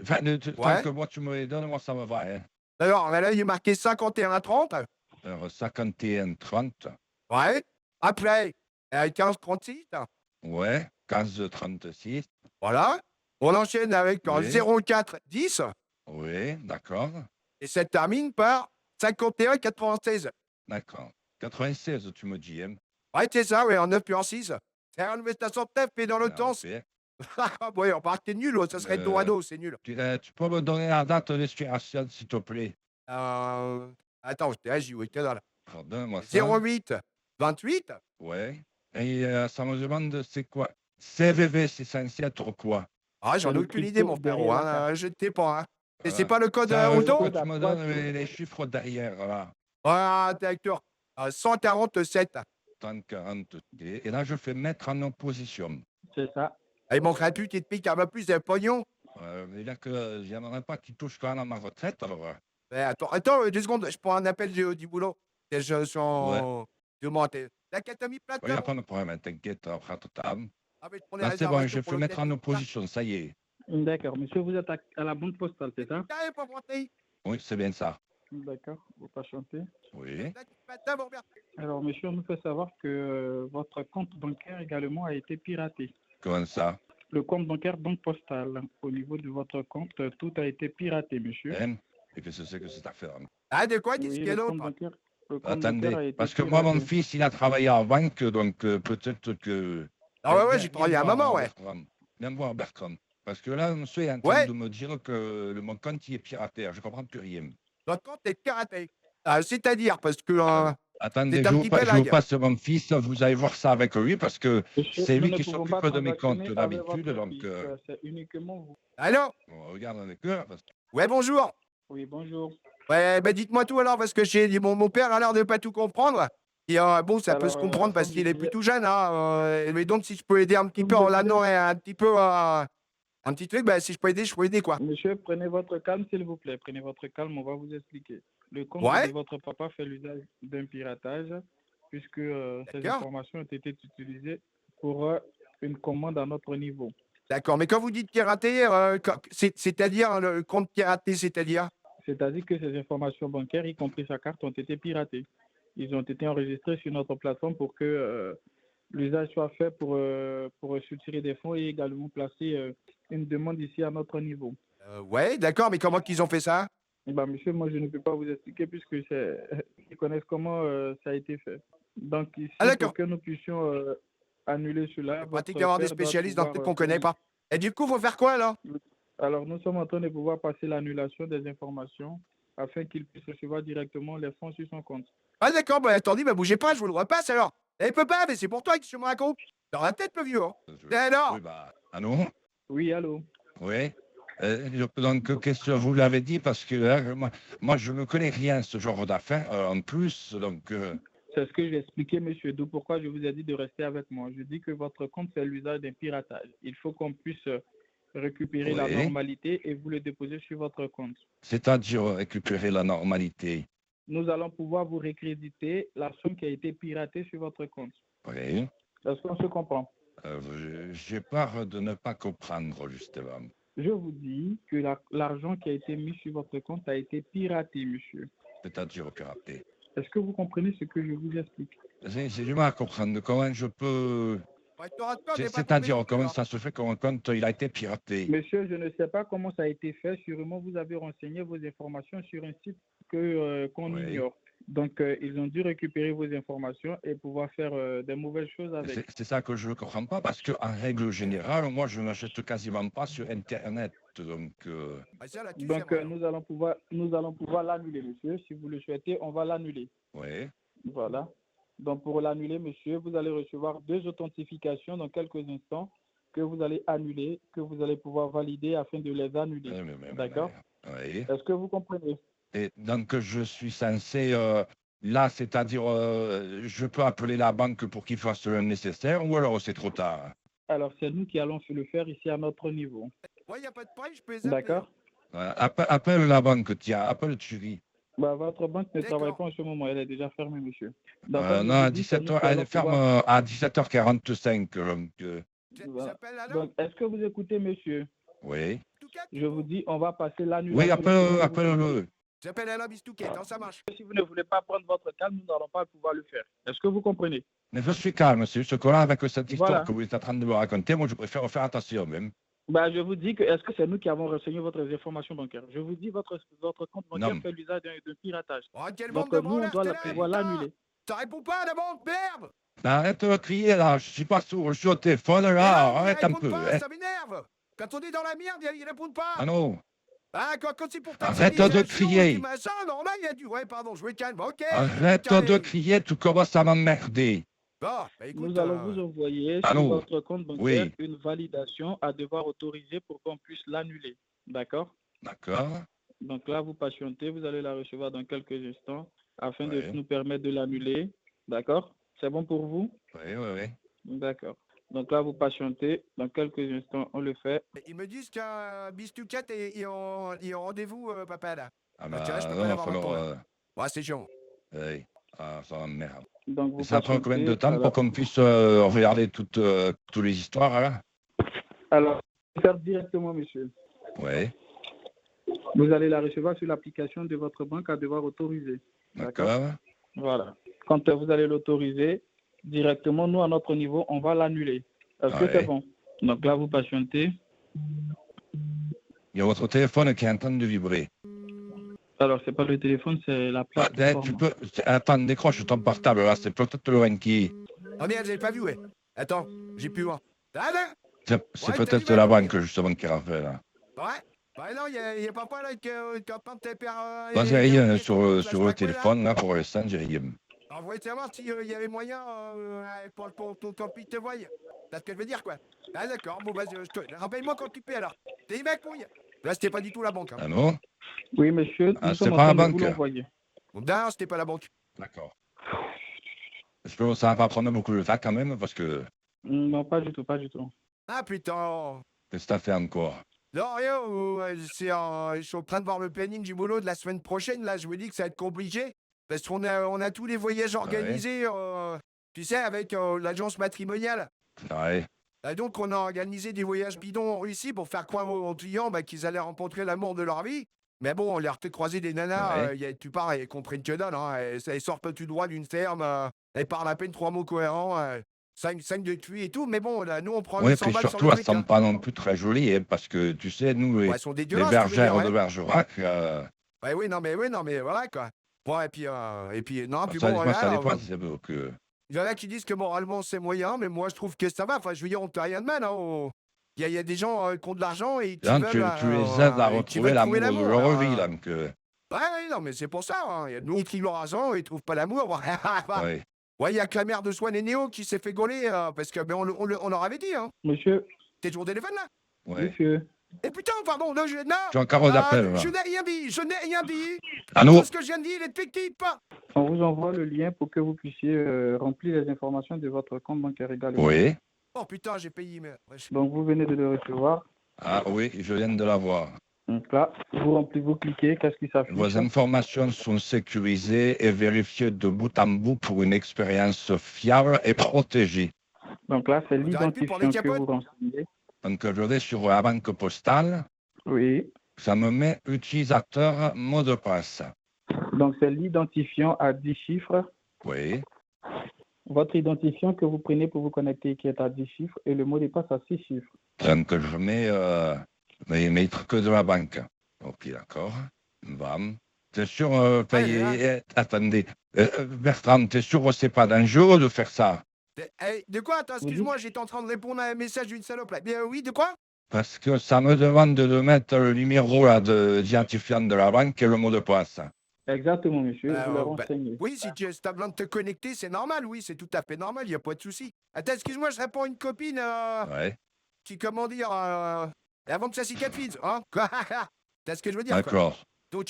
Enfin, tant Ouais. que moi, tu me les donnes, moi, ça me va. Hein. Alors, là, il est marqué 51,30. Alors, 51, 30, Ouais. Après, 15,36. ouais, 15, 36, Voilà. On enchaîne avec Oui. 04,10. oui, d'accord, Et ça termine par 51,96. d'accord. 96, tu me dis, hein. Ouais, c'est ça, ouais, en 9 puis en 6. C'est un nouvelle station de TEF, mais dans l'autre Ah, sens. ok. Ah, ouais, on part, t'es nul, ça serait dos à dos, c'est nul. Tu peux me donner la date d'expiration, s'il te plaît? Attends, je t'ai agi, oui, que dalle. Donne-moi ça. 08, 28. Ouais. Et ça me demande c'est quoi? CVV, c'est censé être quoi? Ah, j'en ai le aucune crypto idée, mon frérot, derrière la hein. Je t'ai pas, hein. Et c'est Ah. pas le code Ça, auto? que tu me donnes les chiffres derrière, là. Ah, d'accord. 147. 30, 40. Et là, je fais mettre en opposition. C'est ça. Il manquerait plus qu'il te pique un peu plus de pognon. Mais là, que j'aimerais pas qu'il touche quand même à ma retraite, alors. Attends, 2 secondes, je prends un appel du boulot. Et je suis en... Demandez. La catamie plate, Il n'y a pas de problème, t'inquiète, on fera tout à l'heure. Ah, mais je prends les Là, c'est bon, réservations je pour peux mettre en l'hôtel. opposition, ça y est. D'accord. Monsieur, vous êtes à la banque postale, c'est ça? T'arrives pas monter. Oui, c'est bien ça. D'accord. Vous patientez. Oui. Alors, monsieur, on nous fait savoir que votre compte bancaire également a été piraté. Comment ça? Le compte bancaire banque postale. Au niveau de votre compte, tout a été piraté, monsieur. Hein? Et qu'est-ce que c'est que cette affaire? Ah, de quoi? Qu'est-ce Oui, qu'il y a le compte d'autre? bancaire, le compte bancaire a Attendez, été parce que moi, mon piraté. fils, il a travaillé en banque, donc peut-être que... Ah ouais, Viens- j'ai travaillé viens à un voir, moment, ouais. Bertrand. Viens me voir, Bertrand. Parce que là, monsieur est en train Ouais. de me dire que mon compte, il est piraté. Je comprends plus rien. Notre compte est piraté. C'est-à-dire, parce que Attendez, c'est un petit peu je vous lag. passe mon fils, vous allez voir ça avec lui parce que Monsieur, c'est nous lui ne qui pouvons pas s'occupe de mes comptes transactionner avec d'habitude. votre Donc, fils. C'est uniquement vous. Allô? on regarde avec eux. Parce que... Ouais, bonjour. Oui, bonjour. Ouais, bah dites-moi tout alors, parce que mon père a l'air de pas tout comprendre. Et bon, ça peut se Alors, comprendre parce comme qu'il je est disais, plutôt jeune, hein. Mais donc, si je peux aider un petit comme peu en je disais, l'annonçant et un petit peu, un petit truc, bah, si je peux aider, quoi. monsieur, prenez votre calme, s'il vous plaît. Prenez votre calme, on va vous expliquer. Le compte Ouais, de votre papa fait l'usage d'un piratage, puisque ces d'accord. informations ont été utilisées pour une commande à notre niveau. D'accord. Mais quand vous dites pirater, c'est-à-dire le compte piraté, c'est-à-dire? C'est-à-dire que ces informations bancaires, y compris sa carte, ont été piratées. Ils ont été enregistrés sur notre plateforme pour que l'usage soit fait pour soutirer des fonds et également placer une demande ici à notre niveau. Ouais, d'accord, mais comment qu'ils ont fait ça? Eh ben, monsieur, moi, je ne peux pas vous expliquer puisque ils connaissent comment ça a été fait. Donc, ici, Ah, d'accord. pour que nous puissions annuler cela, C'est pratique votre d'avoir des père doit spécialistes dans le pouvoir truc qu'on connaît faire pas. Et du coup, faut faire quoi, là? Alors, nous sommes en train de pouvoir passer l'annulation des informations afin qu'il puisse recevoir directement les fonds sur son compte. Ah, d'accord, bah attendez, bah bougez pas, je vous le repasse alors. Eh, peut pas, mais c'est pour toi que tu me racontes. Dans la tête, le vieux. Hein. Et alors? Oui, bah, allô? Oui, allô? Oui. Donc, qu'est-ce que vous l'avez dit? Parce que moi, je ne connais rien ce genre d'affaires. En plus, donc... C'est ce que j'ai expliqué, monsieur. D'où pourquoi je vous ai dit de rester avec moi. Je dis que votre compte fait l'usage d'un piratage. Il faut qu'on puisse récupérer la Oui. normalité et vous le déposer sur votre compte. C'est-à-dire récupérer la normalité. Nous allons pouvoir vous récréditer la somme qui a été piratée sur votre compte. Oui. Est-ce qu'on se comprend? J'ai peur de ne pas comprendre, justement. Je vous dis que l'argent qui a été mis sur votre compte a été piraté, monsieur. C'est-à-dire piraté. Est-ce que vous comprenez ce que je vous explique? J'ai du mal à comprendre comment je peux... Ouais, t'auras peur, j'ai pas C'est-à-dire compris, comment hein. ça se fait qu'un compte il a été piraté. Monsieur, je ne sais pas comment ça a été fait. Sûrement, vous avez renseigné vos informations sur un site qu'on Oui. ignore. Donc, ils ont dû récupérer vos informations et pouvoir faire des mauvaises choses avec. C'est ça que je ne comprends pas parce qu'en règle générale, moi, je n'achète quasiment pas sur Internet. Donc, Ah, ça, là-dessus, Donc, c'est vrai. nous allons pouvoir l'annuler, monsieur. Si vous le souhaitez, on va l'annuler. oui. Voilà. Donc, pour l'annuler, monsieur, vous allez recevoir 2 authentifications dans quelques instants que vous allez annuler, que vous allez pouvoir valider afin de les annuler. D'accord? Oui. Est-ce que vous comprenez? Et donc, je suis censé, là, c'est-à-dire, je peux appeler la banque pour qu'ils fassent le nécessaire ou alors c'est trop tard? Alors, c'est nous qui allons le faire ici à notre niveau. Ouais, y a pas de problème, je peux les appeler. D'accord? Appelle la banque, tiens, appelle Thierry. Bah, votre banque ne travaille pas en ce moment, elle est déjà fermée, monsieur. Donc, Non, à 17h, elle ferme à 17h45. Donc, voilà. Donc, est-ce que vous écoutez, monsieur? oui. Je vous dis, on va passer l'annulation. Oui, appelle-le. J'appelle Alain Bistouquet, non, ça marche. Si vous ne voulez pas prendre votre calme, nous n'allons pas pouvoir le faire. Est-ce que vous comprenez? Mais je suis calme, c'est juste que là, avec cette histoire Voilà. que vous êtes en train de me raconter, moi, je préfère faire attention même. Bah, je vous dis que est-ce que c'est nous qui avons renseigné votre information bancaire? Je vous dis votre compte bancaire Non. fait l'usage d'un piratage. Oh, quelle Donc, bande de nous, on branleurs, doit t'es là, pouvoir putain. l'annuler. Ça répond pas à la banque, merde. Arrête de crier là, je suis pas sourd, je suis au téléphone là, arrête un peu. Pas, Hein. ça m'énerve. Quand on est dans la merde, ils répondent pas. Ah non, Ah, quand c'est pour arrête de crier. Non, là, il y a du... Ouais, pardon, je vais calme. Ok. Arrête de crier, tu commences à m'emmerder. Bon, bah écoute... Nous allons vous envoyer sur Allô? votre compte bancaire Oui. une validation à devoir autoriser pour qu'on puisse l'annuler. D'accord? D'accord. Donc là, vous patientez, vous allez la recevoir dans quelques instants afin de Ouais. nous permettre de l'annuler. D'accord? C'est bon pour vous? Oui. D'accord. Donc là, vous patientez. Dans quelques instants, on le fait. Ils me disent qu'un Bistouquet est en rendez-vous, papa, là. Ah Tu vois, je peux bah, pas non, l'avoir alors, maintenant, là. Ouais, c'est chiant. oui. Ah, ça m'emmerde. Donc, Et vous ça prend combien de patientez. temps pour Alors, qu'on puisse regarder toutes les histoires là? alors, faire directement, monsieur. Oui. Vous allez la recevoir sur l'application de votre banque à devoir autoriser. D'accord. Voilà. Quand vous allez l'autoriser, directement, nous, à notre niveau, on va l'annuler. Est-ce que Ouais. c'est bon? Donc là, vous patientez. Il y a votre téléphone qui est en train de vibrer. Alors, c'est pas le téléphone, c'est la Ah, plateforme. tu peux... Attends, décroche ton portable là, c'est peut-être le qui. Oh merde, j'avais pas vu, ouais. Attends, j'ai pu voir. Ah, là. C'est peut-être la banque justement qui a fait là. Ouais. Bah non, il y a pas là que quand t'es père. Moi, j'ai rien sur le téléphone, là, pour l'instant, j'ai rien. Alors, vous voulez savoir s'il y avait moyen pour ton fils te voie. C'est ce que je veux dire, quoi. Ah, d'accord. Bon, vas-y, rappelle-moi quand tu paies, alors. T'es mec, couille. Là, c'était pas du tout la banque. Hein. Ah non? Oui, monsieur, Ah, nous c'est sommes en pas la train de vous banque. l'envoyer. Non, c'était pas la banque. D'accord. Je pense que ça va pas prendre beaucoup de temps quand même, parce que Non, pas du tout, pas du tout. Ah, putain. qu'est-ce que t'as fait encore? Non, rien. Je suis en train de voir le planning du boulot de la semaine prochaine. Là, je me dis que ça va être compliqué. Parce on a tous les voyages organisés, tu sais, avec l'agence matrimoniale. Ouais. Et donc, on a organisé des voyages bidons en Russie pour faire croire aux clients qu'ils allaient rencontrer l'amour de leur vie. Mais bon, on leur fait croiser des nanas, tu pars et comprennent que dalle. Hein, elles sortent tout droit d'une ferme, elles parlent à peine 3 mots cohérents, 5 de QI et tout. Mais bon, là, nous, on prend Oui, 100 puis balles sur surtout, le elles truc. sont Hein. pas non plus très jolies, hein, parce que tu sais, nous, Ouais, elles sont les dégueulasses, tu veux bergères dire, de ouais. Bergerac, Ouais, oui, non, mais voilà, quoi. Bon, et puis non, puis ça, bon, moi, ça là, dépend, c'est bon que... il y en a qui disent que moralement, c'est moyen, mais moi, je trouve que ça va. Enfin, je veux dire, on ne fait rien de mal. Hein. Il y a des gens qui ont de l'argent et qui Là, veulent, tu les aides à qui retrouver veulent trouver l'amour de l'amour. leur vie, Hein. donc... Ouais, non, mais c'est pour ça. Hein. Il y a d'autres qui ont l'argent et ils trouvent pas l'amour. ouais. Ouais, il y a que la mère de Swan et Néo qui s'est fait gauler parce que on leur avait dit. Hein. Monsieur, T'es toujours au téléphone là? Ouais. monsieur, Et putain, pardon, non, J'ai encore un appel, là. je n'ai rien dit, je n'ai rien dit. Ah non. Tout ce que je viens de dire, il est fictif. on vous envoie le lien pour que vous puissiez remplir les informations de votre compte bancaire également. Oui. Oh putain, j'ai payé, mais. Donc, vous venez de le recevoir. Ah oui, je viens de l'avoir. Donc là, vous cliquez, qu'est-ce qui s'affiche? Vos informations sont sécurisées et vérifiées de bout en bout pour une expérience fiable et protégée. Donc là, c'est On dirait plus pour les l'identifiant que capotes. vous renseignez. Donc je vais sur la banque postale, Oui. ça me met utilisateur mot de passe. Donc, c'est l'identifiant à 10 chiffres. Oui. Votre identifiant que vous prenez pour vous connecter qui est à 10 chiffres et le mot de passe à 6 chiffres. Donc je mets mes trucs de la banque. Ok, d'accord. Bam. T'es sûr, attendez. Bertrand, t'es sûr que c'est pas dangereux de faire ça? De quoi? Attends, excuse-moi, j'étais en train de répondre à un message d'une salope là. Bien oui, de quoi? Parce que ça me demande de mettre le numéro là, d'identifiant de la banque et le mot de passe. Exactement, monsieur, vous le Bah, renseignez. oui, si tu as besoin de te connecter, c'est normal, oui, c'est tout à fait normal, il n'y a pas de souci. Attends, excuse-moi, je réponds à une copine Ouais. qui, comment dire, avant que ça cicatrise, hein? T'as ce que je veux dire, quoi. D'accord. Donc,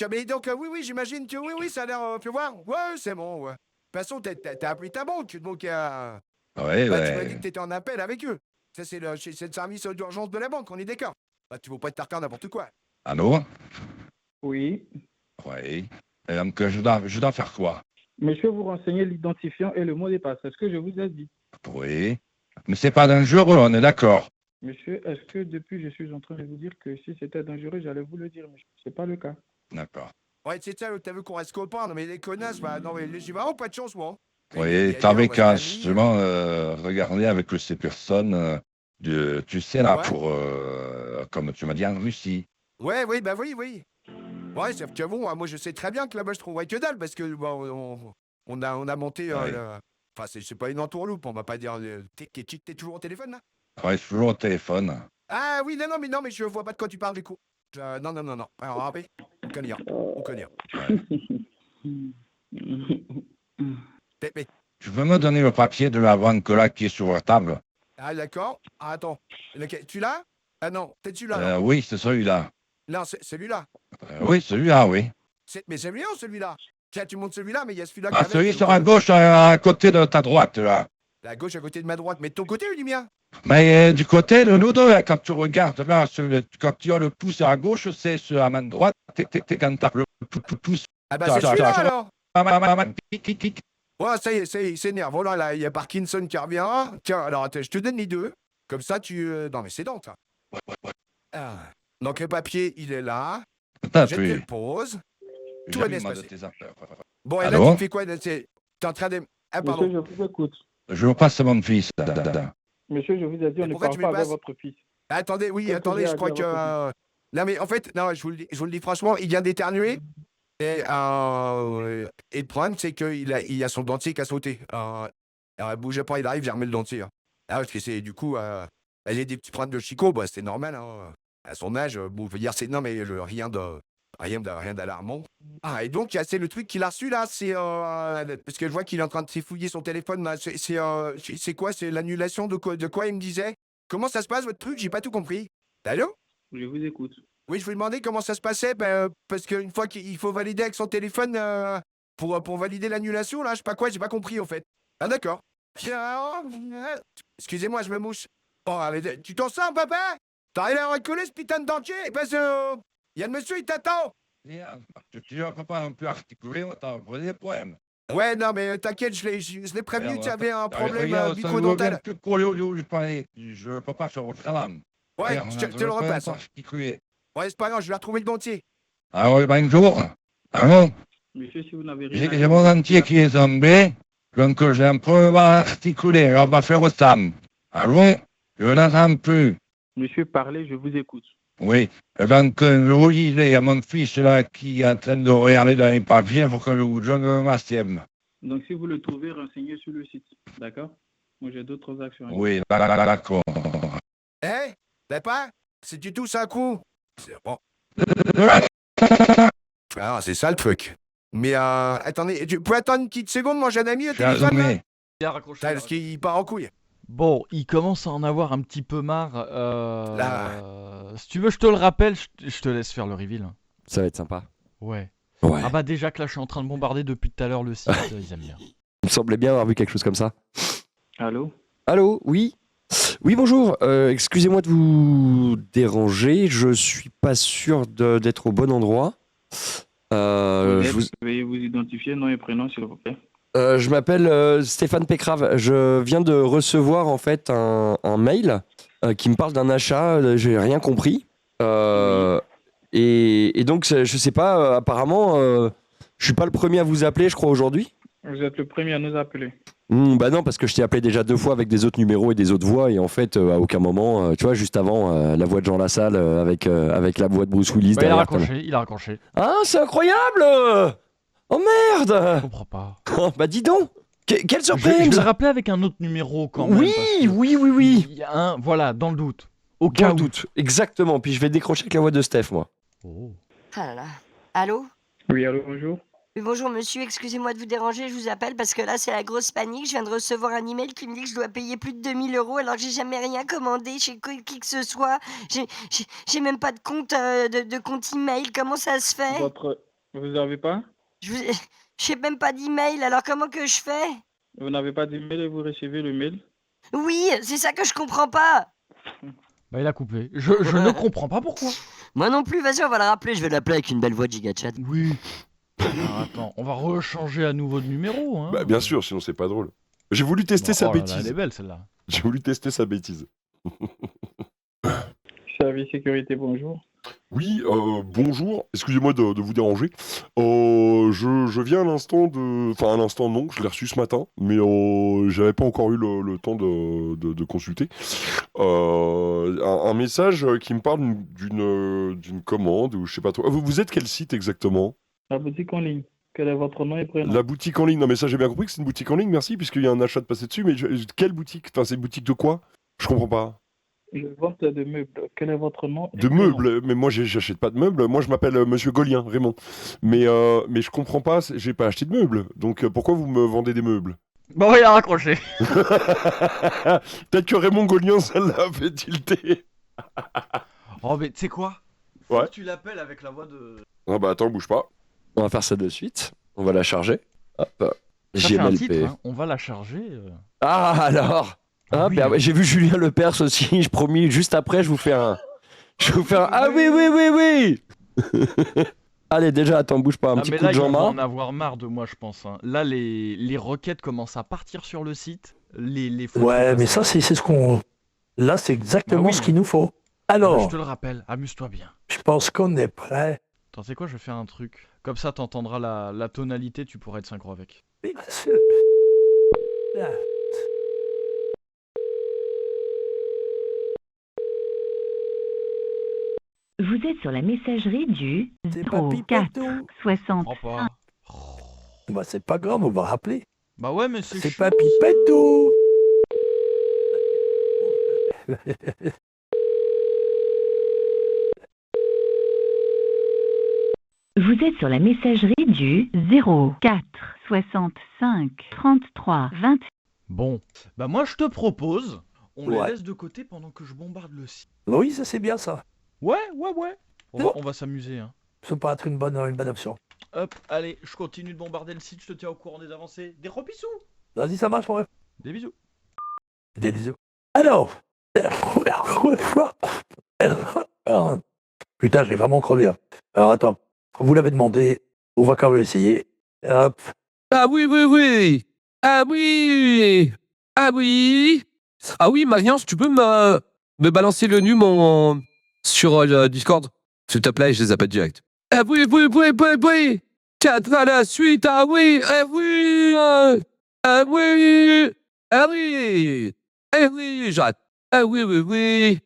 oui, j'imagine que oui, ça a l'air, tu vois? Ouais, c'est bon, ouais. De toute façon, t'as appelé ta banque, donc, Ouais, tu m'as dit ouais. que t'étais en appel avec eux. Ça, c'est le service d'urgence de la banque, on est d'accord? Bah, tu veux pas te faire n'importe quoi. Allô? Oui. Oui. Et donc je dois faire quoi? Monsieur, vous renseignez l'identifiant et le mot de passe. C'est ce que je vous ai dit. Oui. Mais c'est pas dangereux, on est d'accord. Monsieur, est-ce que depuis je suis en train de vous dire que si c'était dangereux, j'allais vous le dire, monsieur. C'est pas le cas. D'accord. Ouais, c'est ça, t'as vu qu'on reste copains, non mais les connasses, bah, non mais j'ai vraiment pas de chance, moi. Hein. Oui, t'avais qu'à justement regarder avec ces personnes, tu sais, là, Ouais. pour, comme tu m'as dit, en Russie. Ouais, oui, bah oui. Ouais, sauf que bon, moi je sais très bien que là-bas je trouverais que dalle parce que bon, on a monté. Ouais. Enfin, c'est pas une entourloupe, on va pas dire. T'es toujours au téléphone là? Ouais, je suis toujours au téléphone. Ah oui, non, mais je vois pas de quoi tu parles du coup. Non. Alors, rappelez, on connaît. Mais, Tu peux me donner le papier de la banque là qui est sur la table? ah d'accord. Ah, attends. Tu l'as? Ah non, peut-être celui-là. Oui, c'est celui-là. Non, c'est celui-là. Oui, celui-là, oui. Mais c'est bien celui-là. Tiens, tu montes celui-là, mais il y a celui-là qui Ah, est avec, celui donc, sur la gauche, à côté de ta droite, là. La gauche à côté de ma droite, mais de ton côté ou du mien? Mais du côté de nous deux, quand tu regardes, là, quand tu as le pouce à gauche, c'est sur la main droite, quand tu as le pouce... Ah bah c'est celui-là alors. Ouais, ça y est, il s'énerve. Voilà, là, il y a Parkinson qui revient. Tiens, alors attends, je te donne les deux. Comme ça, non mais c'est donc ça. Ah. Donc le papier, il est là. Je te le pose. Tout va bien se passer. Bon, et là, tu fais quoi? T'es en train de... Ah, pardon. Monsieur, je vous écoute. Je passe mon fils. Monsieur, je vous ai dit, on ne parle pas avec votre fils. Attendez, je crois que... Non, mais en fait, non, je vous le dis franchement, il vient d'éternuer. Et le problème, c'est qu'il a son dentier qui a sauté. Alors, bougez pas, il arrive, j'ai remis le dentier. Hein. Ah, parce que c'est du coup, il y a des petits problèmes de chicot, bah, c'est normal. Hein. À son âge, bon, je veux dire, c'est non, mais rien d'alarmant. Ah, et donc, c'est le truc qu'il a reçu, là, c'est... parce que je vois qu'il est en train de fouiller son téléphone, là. C'est quoi? C'est l'annulation de quoi il me disait? Comment ça se passe, votre truc? J'ai pas tout compris. Allô? Je vous écoute. Oui, je vous demandais comment ça se passait, parce qu'une fois qu'il faut valider avec son téléphone pour valider l'annulation, là, je sais pas quoi, j'ai pas compris, en fait. Ah, d'accord. Excusez-moi, je me mouche. Oh, allez, tu t'en sors, papa? T'arrives à recoller ce putain de dentier? Parce que... y a le monsieur, il t'attend. Tu ne peux pas un peu articuler, t'as des problèmes. Ouais, non, mais t'inquiète, je l'ai prévenu que tu avais un problème bucco-dental. bucco-dental. Je ne peux pas sur votre langue. Ouais, je te le repasse. Ouais, c'est pas grave, je vais retrouver le dentier. Ah oui, bonjour. Allô? Monsieur, si vous n'avez rien... J'ai mon dentier qui est tombé, donc j'ai un problème à articuler. On va faire ça. Allô? Je n'entends plus. Monsieur, parlez, je vous écoute. Oui, donc je disais à mon fils là qui est en train de regarder dans les papiers pour que je me m'assiemme. Donc si vous le trouvez, renseignez sur le site, d'accord? Moi j'ai d'autres actions. Oui, d'accord. Eh, papa, si tu tousses un coup, c'est bon. Ah, c'est ça le truc. Mais attendez, tu peux attendre une petite seconde, moi j'ai un ami au téléphone là? Il a raccroché. Parce qu'il part en couille. Bon, il commence à en avoir un petit peu marre. Si tu veux, je te le rappelle, je te laisse faire le reveal. Ça va être sympa. Ouais. Ouais. Ah bah déjà que là, je suis en train de bombarder depuis tout à l'heure le site, ils aiment bien. Il me semblait bien avoir vu quelque chose comme ça. Allô? Allô, oui? Oui, bonjour. Excusez-moi de vous déranger. Je suis pas sûr d'être au bon endroit. Veuillez vous identifier, nom et prénom, s'il vous plaît. Je m'appelle Stéphane Pécrave. Je viens de recevoir en fait un mail qui me parle d'un achat. J'ai rien compris. Et donc, je sais pas, apparemment, je suis pas le premier à vous appeler, je crois, aujourd'hui. Vous êtes le premier à nous appeler. Bah non, parce que je t'ai appelé déjà 2 fois avec des autres numéros et des autres voix. Et en fait, à aucun moment, tu vois, juste avant, la voix de Jean Lassalle avec la voix de Bruce Willis Bah, il a derrière. il a raccroché. Ah, c'est incroyable! Oh merde! Je comprends pas. Bah dis donc! Quelle Je surprise! vais rappeler avec un autre numéro quand même. Oui, oui. Il y a un, voilà, dans le doute. Au cas où. Doute, exactement. Puis je vais décrocher avec la voix de Steph, moi. Oh. Ah là là. Allô? Oui, allô, bonjour. Oui, bonjour monsieur, excusez-moi de vous déranger, je vous appelle parce que là c'est la grosse panique. Je viens de recevoir un email qui me dit que je dois payer plus de 2000 € alors que j'ai jamais rien commandé chez qui que ce soit. J'ai même pas de compte de compte email. Comment ça se fait? Vous n'avez pas? J'ai même pas d'email, alors comment que je fais? Vous n'avez pas d'email et vous recevez le mail? Oui, c'est ça que je comprends pas. Bah il a coupé. Je ne comprends pas pourquoi. Moi non plus, vas-y on va le rappeler, je vais l'appeler avec une belle voix de GigaChat. Oui. Alors, attends, on va rechanger à nouveau de numéro. Hein. Bah bien sûr, sinon c'est pas drôle. J'ai voulu tester sa bêtise. Là, elle est belle celle-là. J'ai voulu tester sa bêtise. Service sécurité, bonjour. Oui, bonjour. Excusez-moi de vous déranger. Je viens à l'instant de... Enfin, à l'instant, non, je l'ai reçu ce matin, mais j'avais pas encore eu le temps de consulter. Un message qui me parle d'une commande, ou je sais pas trop. Vous êtes quel site exactement? La boutique en ligne. Quel est votre nom et prénom? La boutique en ligne. Non, mais ça, j'ai bien compris que c'est une boutique en ligne, merci, puisqu'il y a un achat de passer dessus, mais quelle boutique? Enfin, c'est une boutique de quoi? Je comprends pas. Je vente de meubles. Quel est votre nom? De meubles? Mais moi, j'achète pas de meubles. Moi, je m'appelle Monsieur Golien, Raymond. Mais je comprends pas, j'ai pas acheté de meubles. Donc, pourquoi vous me vendez des meubles? Bon, il a raccroché. Peut-être que Raymond Golien, ça l'a fait tilter. Oh, mais tu sais quoi? Faut que tu l'appelles avec la voix de... Ah bah attends, bouge pas. On va faire ça de suite. On va la charger. Hop. Ça fait un titre, hein. On va la charger. Ah, alors oui. Bah, j'ai vu Julien Lepers aussi, je promis, juste après, je vous fais un... Ah oui. Allez, déjà, attends, bouge pas, un petit coup de Jean-Marc. Jean-Marc. On va en avoir marre de moi, je pense. Hein. Là, les requêtes commencent à partir sur le site. Ouais, mais ça, c'est ce qu'on... Là, c'est exactement ce qu'il nous faut. Alors... Je te le rappelle, amuse-toi bien. Je pense qu'on est prêt. Attends, tu sais quoi, je vais faire un truc. Comme ça, t'entendras la tonalité, tu pourras être synchro avec. Vous êtes sur la messagerie du 04 60. Bah, c'est pas grave, on va rappeler. Bah ouais, mais c'est pas Pipetto. Vous êtes sur la messagerie du 04 65 33 20. Bon, bah moi je te propose, on les Ouais. laisse de côté pendant que je bombarde le site. Oui, ça c'est bien ça. Ouais. C'est bon. On va s'amuser, hein. Ça peut être une bonne option. Hop, allez, je continue de bombarder le site, je te tiens au courant des avancées. Des gros bisous. Vas-y, ça marche, mon ref. Des bisous. Des bisous. Alors. Putain, j'ai vraiment crevé. Hein. Alors attends, vous l'avez demandé, on va quand même essayer. Hop. Ah oui, oui, oui. Ah oui. Ah oui. Ah oui, Mariance, tu peux me balancer le num sur Discord? S'il te plaît, je les appelle direct. Ah oui, oui, oui, oui, oui. 4 à la suite, ah oui, ah oui. Ah oui. Ah oui. Ah oui, j'arrête. Ah oui, oui, oui.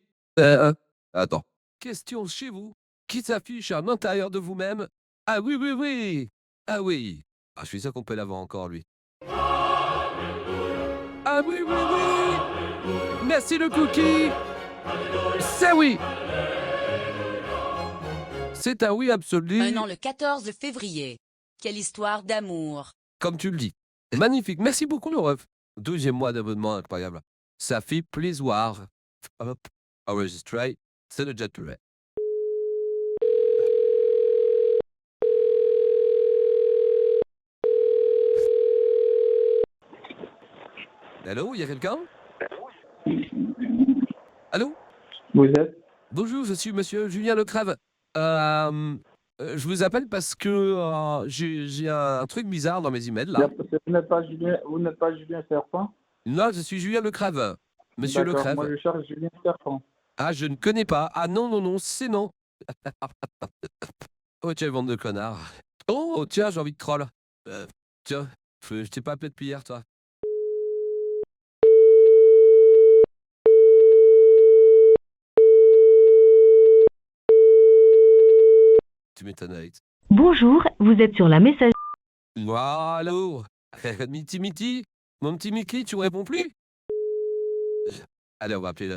Attends. Question chez vous qui s'affiche à l'intérieur de vous-même. Ah oui, oui, oui. Ah oui. Ah, je suis sûr qu'on peut l'avoir encore, lui. Ah oui, oui, oui. Merci le cookie. C'est oui. C'est un oui absolu. Le 14 février. Quelle histoire d'amour. Comme tu le dis. Magnifique. Merci beaucoup, le ref. 12e mois d'abonnement, incroyable. Ça fait plaisir. Hop. Enregistré. C'est le jet privé. Allô, il y a quelqu'un? Allô? Vous êtes? Bonjour, je suis monsieur Julien Lecrave. Je vous appelle parce que j'ai un truc bizarre dans mes emails là. Vous n'êtes pas Julien Serpent? Non, je suis Julien Lecrave. Monsieur D'accord, Lecrave. moi je cherche Julien Serpent. Ah, je ne connais pas. Ah non, non, non, c'est non. Oh, tiens, bande de connards. Oh, tiens, j'ai envie de troll. Tiens, je t'ai pas appelé depuis hier, toi. Tu m'étonnes, Alex. Bonjour, vous êtes sur la messagerie. Allô. Miti, mon petit Mickey, tu me réponds plus? Allez, on va appeler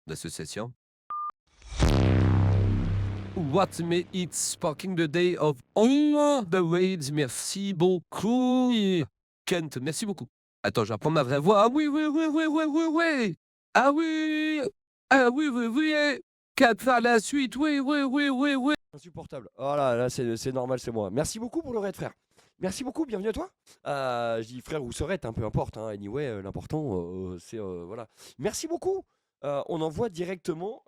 l'association. What made it sparking the day of all the ways? Merci beaucoup. Kent, merci beaucoup. Attends, je vais reprendre ma vraie voix. Ah oui, oui, oui, oui, oui, oui, oui. Ah oui. Ah oui, oui, oui. 4 à la suite. Oui, oui, oui, oui, oui. Insupportable. Oh là, c'est normal, c'est moi. Merci beaucoup pour le raid, frère. Merci beaucoup, bienvenue à toi. Je dis frère ou sœurette, hein, peu importe. Hein, anyway, l'important, c'est voilà. Merci beaucoup. On envoie directement.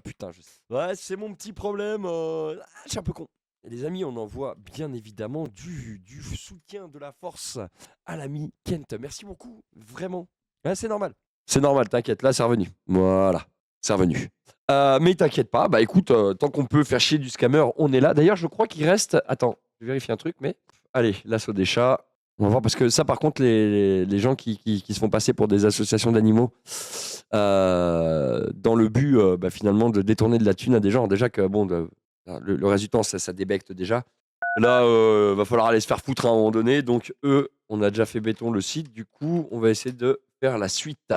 Putain, je sais. Ouais, c'est mon petit problème. Je suis un peu con. Et les amis, on envoie bien évidemment du soutien de la force à l'ami Kent. Merci beaucoup, vraiment. Ouais, c'est normal. C'est normal, t'inquiète. Là, c'est revenu. Voilà, c'est revenu. Mais t'inquiète pas. Bah écoute, tant qu'on peut faire chier du scammer, on est là. D'ailleurs, je crois qu'il reste. Attends, je vais vérifier un truc, mais allez, l'assaut des chats. On va voir parce que ça, par contre, les gens qui se font passer pour des associations d'animaux dans le but, finalement, de détourner de la thune à des gens. Déjà que, bon, le résultat, ça débecte déjà. Là, va falloir aller se faire foutre à un moment donné. Donc, on a déjà fait béton le site. Du coup, on va essayer de faire la suite.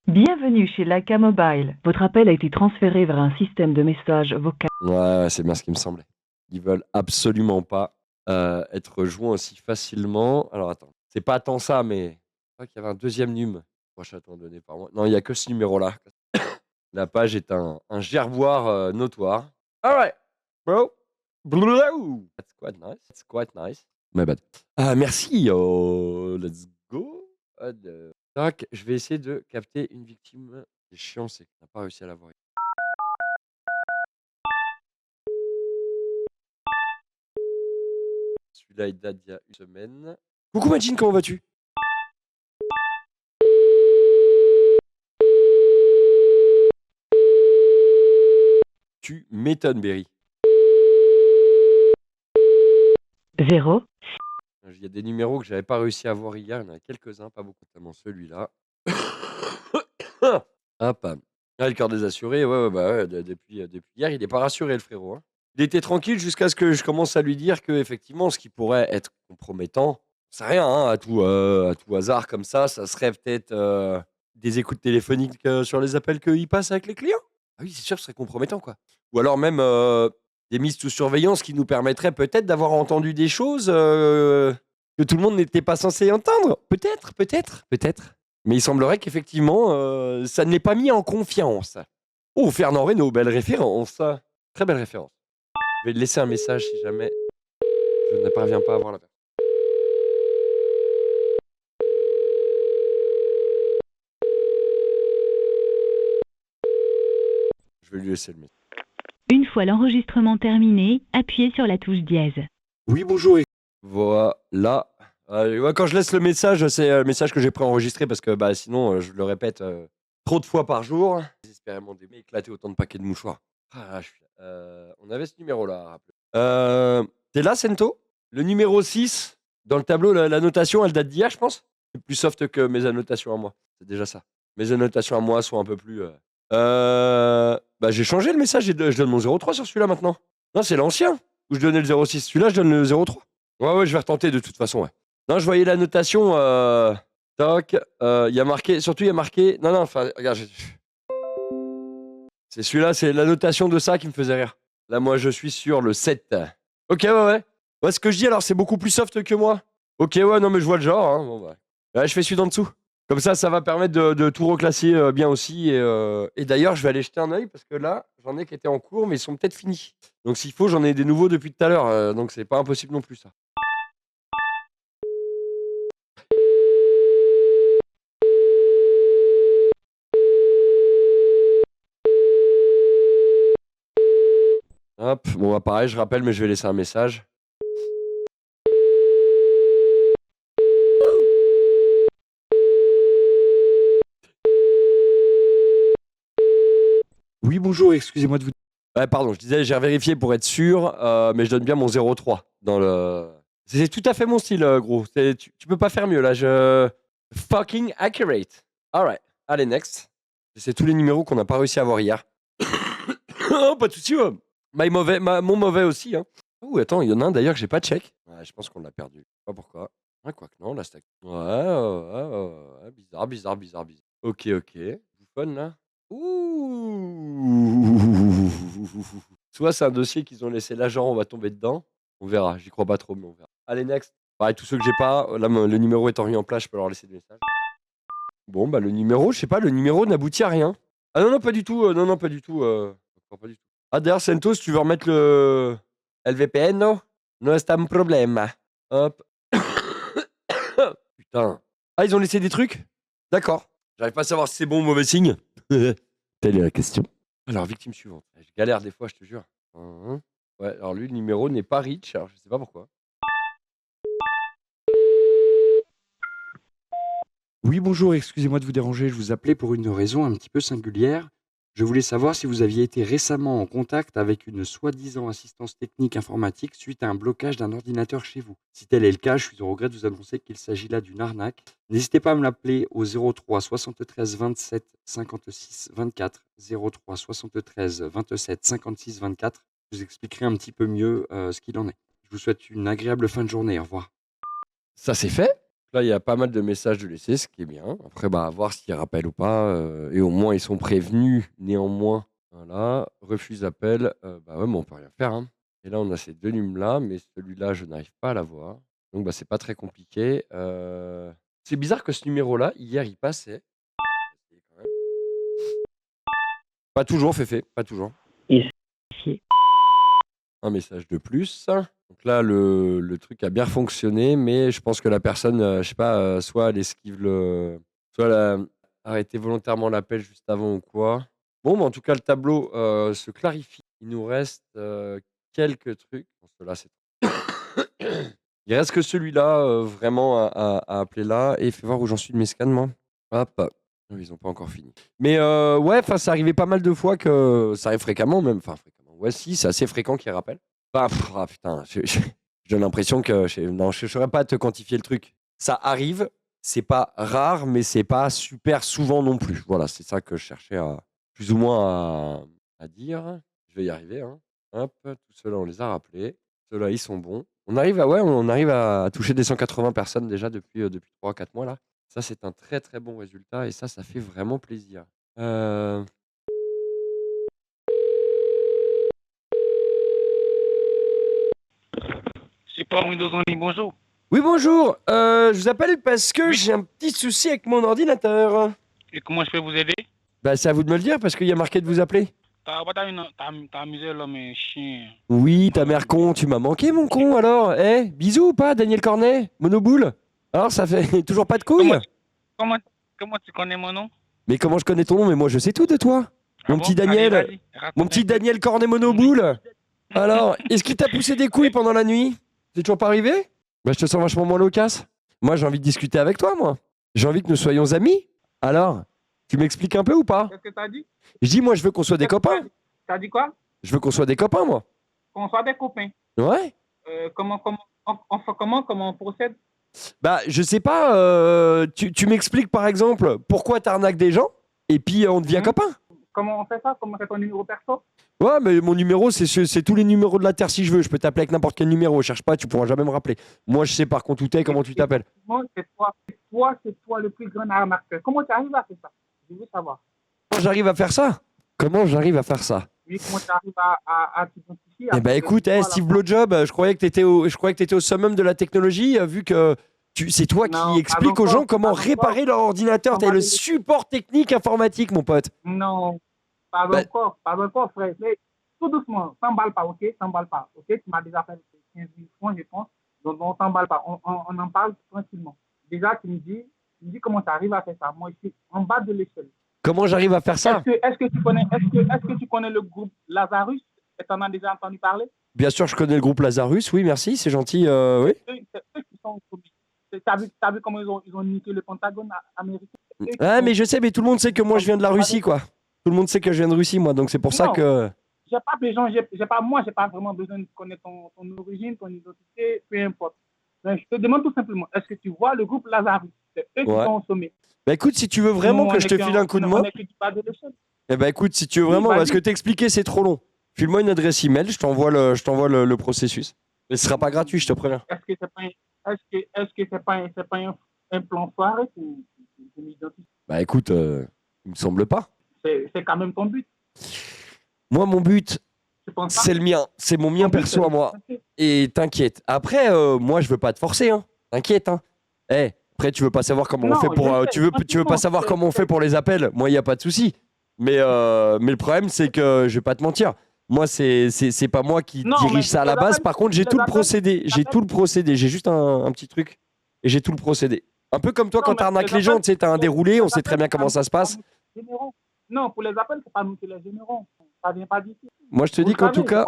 Bienvenue chez Laika Mobile. Votre appel a été transféré vers un système de messages vocal. Ouais, c'est bien ce qui me semblait. Ils veulent absolument pas être joints aussi facilement. Alors attends, c'est pas tant ça, mais je crois qu'il y avait un deuxième num. Prochainement donné par moi. Non, il n'y a que ce numéro-là. La page est un gerboir notoire. Alright, bro. That's quite nice. That's quite nice. My bad. Merci. Let's go. Tac, je vais essayer de capter une victime. C'est chiant, c'est qu'on n'a pas réussi à l'avoir. Celui-là, il date d'il y a une semaine. Coucou Majin, comment vas-tu? Tu m'étonnes, Berry. 0. Il y a des numéros que j'avais pas réussi à avoir hier. Il y en a quelques-uns, pas beaucoup, notamment celui-là. Hop. Ah, le cœur des assurés, ouais, depuis hier, il n'est pas rassuré, le frérot. Hein. Il était tranquille jusqu'à ce que je commence à lui dire que, effectivement, ce qui pourrait être compromettant, c'est rien, hein, à tout hasard comme ça serait peut-être des écoutes téléphoniques sur les appels qu'il passe avec les clients. Ah oui, c'est sûr, ce serait compromettant, quoi. Ou alors même des mises sous surveillance qui nous permettraient peut-être d'avoir entendu des choses que tout le monde n'était pas censé entendre. Peut-être. Mais il semblerait qu'effectivement, ça ne l'ait pas mis en confiance. Oh, Fernand Reynaud, belle référence. Très belle référence. Je vais laisser un message si jamais je ne parviens pas à voir la personne. Je vais lui laisser le message. Une fois l'enregistrement terminé, appuyez sur la touche dièse. Oui, bonjour. Voilà. Ouais, quand je laisse le message, c'est le message que j'ai préenregistré parce que sinon, je le répète trop de fois par jour. Désespérément éclater autant de paquets de mouchoirs. On avait ce numéro-là. T'es là, Sento? Le numéro 6, dans le tableau, la notation, elle date d'hier, je pense. C'est plus soft que mes annotations à moi. C'est déjà ça. Mes annotations à moi sont un peu plus... j'ai changé le message, je donne mon 03 sur celui-là maintenant. Non, c'est l'ancien où je donnais le 06. Celui-là, je donne le 03. Ouais, je vais retenter de toute façon, ouais. Non, je voyais la notation. Toc. Il y a marqué. Surtout, il y a marqué. Non, enfin, regarde. C'est celui-là, c'est la notation de ça qui me faisait rire. Là, moi, je suis sur le 7. Ok, ouais. Ouais, ce que je dis, alors, c'est beaucoup plus soft que moi. Ok, ouais, non, mais je vois le genre. Hein. Bon, ouais, je fais celui d'en dessous. Comme ça va permettre de tout reclasser bien aussi. Et d'ailleurs, je vais aller jeter un œil parce que là, j'en ai qui étaient en cours, mais ils sont peut-être finis. Donc, s'il faut, j'en ai des nouveaux depuis tout à l'heure. Donc, c'est pas impossible non plus, ça. Hop, bon, pareil, je rappelle, mais je vais laisser un message. Oui, bonjour, excusez-moi de vous... Ouais, pardon, je disais, j'ai vérifié pour être sûr, mais je donne bien mon 03 dans le... C'est tout à fait mon style, gros. Tu peux pas faire mieux, là. Fucking accurate. Alright, allez, next. C'est tous les numéros qu'on n'a pas réussi à avoir hier. Oh, pas de soucis, ouais. Mon mauvais aussi, hein. Ouh, attends, il y en a un d'ailleurs que j'ai pas check. Ouais, je pense qu'on l'a perdu. Je sais pas pourquoi. Ouais, quoi que non, là, c'est... Ouais, bizarre. Ok. Vous fun, là? Ouh. Soit c'est un dossier qu'ils ont laissé là, genre on va tomber dedans. On verra, j'y crois pas trop, mais on verra. Allez, next. Pareil, tous ceux que j'ai pas, là, le numéro étant mis en place, je peux leur laisser des messages. Bon, le numéro, je sais pas, le numéro n'aboutit à rien. Ah non, pas du tout. Pas du tout. Ah, d'ailleurs, Sentos, tu veux remettre le LVPN, non? No est un problème. Hop. Putain. Ah, ils ont laissé des trucs? D'accord. J'arrive pas à savoir si c'est bon ou mauvais signe. Telle est la question. Alors, victime suivante. Je galère des fois, je te jure. Ouais, alors lui, le numéro n'est pas rich, alors je sais pas pourquoi. Oui, bonjour, excusez-moi de vous déranger, je vous appelais pour une raison un petit peu singulière. Je voulais savoir si vous aviez été récemment en contact avec une soi-disant assistance technique informatique suite à un blocage d'un ordinateur chez vous. Si tel est le cas, je suis au regret de vous annoncer qu'il s'agit là d'une arnaque. N'hésitez pas à me l'appeler au 03 73 27 56 24, 03 73 27 56 24. Je vous expliquerai un petit peu mieux ce qu'il en est. Je vous souhaite une agréable fin de journée, au revoir. Ça c'est fait. Là, il y a pas mal de messages de laisser, ce qui est bien. Après, à voir s'ils rappellent ou pas. Et au moins, ils sont prévenus, néanmoins. Voilà, refuse appel. Ouais, mais on peut rien faire. Hein. Et là, on a ces deux numéros-là, mais celui-là, je n'arrive pas à l'avoir. Donc, c'est pas très compliqué. C'est bizarre que ce numéro-là, hier, il passait. Pas toujours, Féfé, pas toujours. Un message de plus. Donc là, le truc a bien fonctionné, mais je pense que la personne, je sais pas, soit elle esquive soit elle a arrêté volontairement l'appel juste avant ou quoi. Bon, mais en tout cas, le tableau se clarifie. Il nous reste quelques trucs. Bon, ceux-là, c'est... Il reste que celui-là, vraiment, à appeler là. Et fais voir où j'en suis de mes scans, moi. Hop. Ils n'ont pas encore fini. Mais ouais, ça arrivait pas mal de fois que... Ça arrive fréquemment, même. Enfin, fréquemment. Ouais, si, c'est assez fréquent qu'ils rappellent. Putain, j'ai l'impression que... Non, je ne saurais pas te quantifier le truc. Ça arrive, c'est pas rare, mais c'est pas super souvent non plus. Voilà, c'est ça que je cherchais à plus ou moins à dire. Je vais y arriver. Hein. Hop, tout ceux-là, on les a rappelés. Ceux-là, ils sont bons. On arrive à toucher des 180 personnes déjà depuis 3-4 mois là. Ça, c'est un très très bon résultat et ça fait vraiment plaisir. pas Windows en ligne, bonjour. Oui, bonjour. Je vous appelle parce que j'ai un petit souci avec mon ordinateur. Et comment je peux vous aider? Bah, c'est à vous de me le dire parce qu'il y a marqué de vous appeler. T'as amusé l'homme et chien. Oui, ta mère con, tu m'as manqué, mon con, alors. Eh, bisous ou pas, Daniel Cornet? Monoboule? Alors, ça fait toujours pas de couilles? Comment tu connais mon nom? Mais comment je connais ton nom? Mais moi, je sais tout de toi. Mon petit Daniel. Allez, vas-y, Mon petit Daniel Cornet Monoboule. Alors, est-ce qu'il t'a poussé des couilles pendant la nuit? C'est toujours pas arrivé? Bah, je te sens vachement moins loquace. Moi, j'ai envie de discuter avec toi, moi. J'ai envie que nous soyons amis. Alors, tu m'expliques un peu ou pas? Qu'est-ce que t'as dit? Je dis, moi, je veux qu'on soit des copains. T'as dit quoi? Je veux qu'on soit des copains, moi. Qu'on soit des copains. Ouais. Comment on procède? Bah, je sais pas. Tu m'expliques, par exemple, pourquoi t'arnaques des gens et puis on devient copains. Comment on fait ça? Comment on fait ton numéro perso? Ouais, mais mon numéro, c'est tous les numéros de la Terre si je veux. Je peux t'appeler avec n'importe quel numéro. Cherche pas, tu pourras jamais me rappeler. Moi, je sais par contre où t'es, comment tu t'appelles. C'est toi le plus grand arnaqueur. Comment tu arrives à faire ça? Je veux savoir. Comment j'arrive à faire ça? Comment j'arrive à faire ça? Oui, comment tu arrives à t'identifier? Eh ben écoute, Steve Blowjob, je croyais que t'étais au summum de la technologie, vu que c'est toi qui expliques aux gens comment réparer leur ordinateur. T'es le support technique informatique, mon pote. Non, pas encore, frère. Mais tout doucement, s'emballe pas, ok? S'emballe pas, ok? Tu m'as déjà fait 15 000 francs, je pense. Donc, on s'emballe pas. On en parle tranquillement. Déjà, tu me dis comment tu arrives à faire ça. Moi, je suis en bas de l'échelle. Comment j'arrive à faire ça? Est-ce que tu connais le groupe Lazarus? Tu en as déjà entendu parler? Bien sûr, je connais le groupe Lazarus. Oui, merci, c'est gentil. Oui. Eux qui sont t'as vu comment ils ont niqué le Pentagone américain? Ah, mais je sais, mais tout le monde sait que moi, je viens de la Russie, quoi. Tout le monde sait que je viens de Russie, moi. Donc, c'est pour ça que... J'ai pas vraiment besoin de connaître ton origine, ton identité, peu importe. Donc, je te demande tout simplement, est-ce que tu vois le groupe Lazarus? C'est eux qui sont au sommet. Bah écoute, si tu veux vraiment que je te file un coup de main... Eh bah écoute, si tu veux vraiment, parce que t'expliquer, c'est trop long. File-moi une adresse email, je t'envoie le processus. Mais ce sera pas gratuit, je te préviens. Est-ce que c'est pas un plan foiré pour m'identifier? Bah écoute, il me semble pas. C'est quand même ton but. Moi, mon but, c'est le mien. C'est mon mien perso à moi. Et t'inquiète. Après, moi, je veux pas te forcer, hein. T'inquiète, hein. Après, tu veux pas savoir comment on fait pour... tu veux pas savoir comment on fait pour les appels. Moi, il y a pas de souci. Mais le problème, c'est que je vais pas te mentir. Moi, c'est pas moi qui dirige ça à la base. Par contre, j'ai tout le procédé. J'ai juste un petit truc. Et j'ai tout le procédé. Un peu comme toi, quand t'arnaques les gens, tu sais, t'as un déroulé, on sait très bien comment ça se passe. Non, pour les appels, c'est pas nous qui les générons. Ça vient pas d'ici. Moi, je te dis qu'en tout cas,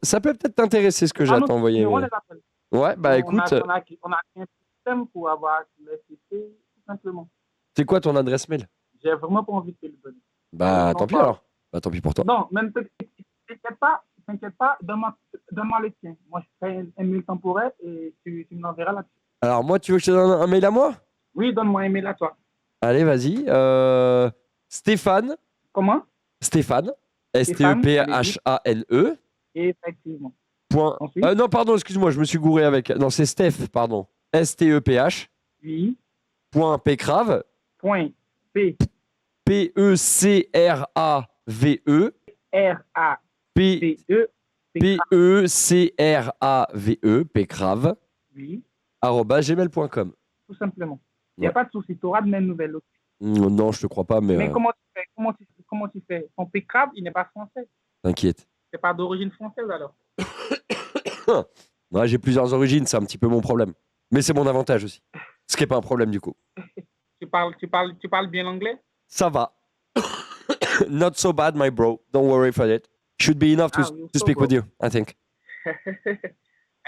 ça peut peut-être t'intéresser ce que j'ai à t'envoyer. Ouais, bah écoute. On a un système pour avoir les CP, tout simplement. C'est quoi ton adresse mail? J'ai vraiment pas envie de te le donner. Bah tant pis alors. Bah tant pis pour toi. Non, même t'inquiète pas, donne-moi le tien. Moi, je fais un mail temporaire et tu me l'enverras là-dessus. Alors moi, tu veux que je te donne un mail à moi? Oui, donne-moi un mail à toi. Allez, vas-y. Stéphane. Comment? Stéphane. Stephane. Effectivement. Non, pardon, excuse-moi, je me suis gouré avec. Non, c'est Steph, pardon. STEPH. Oui. Point Pécrave. Point P. PECRAVE. PECRAVE. Pécrave. Oui. @gmail.com. Tout simplement. Il n'y a pas de souci, tu auras de mes nouvelles aussi. Non, je te crois pas, mais. Mais comment tu fais? Ton Pécrave, il n'est pas français. T'inquiète. C'est pas d'origine française alors? Ouais, j'ai plusieurs origines, c'est un petit peu mon problème. Mais c'est mon avantage aussi. Ce qui n'est pas un problème du coup. Tu parles bien l'anglais? Ça va. Not so bad, my bro. Don't worry for it. Should be enough to speak with you, I think.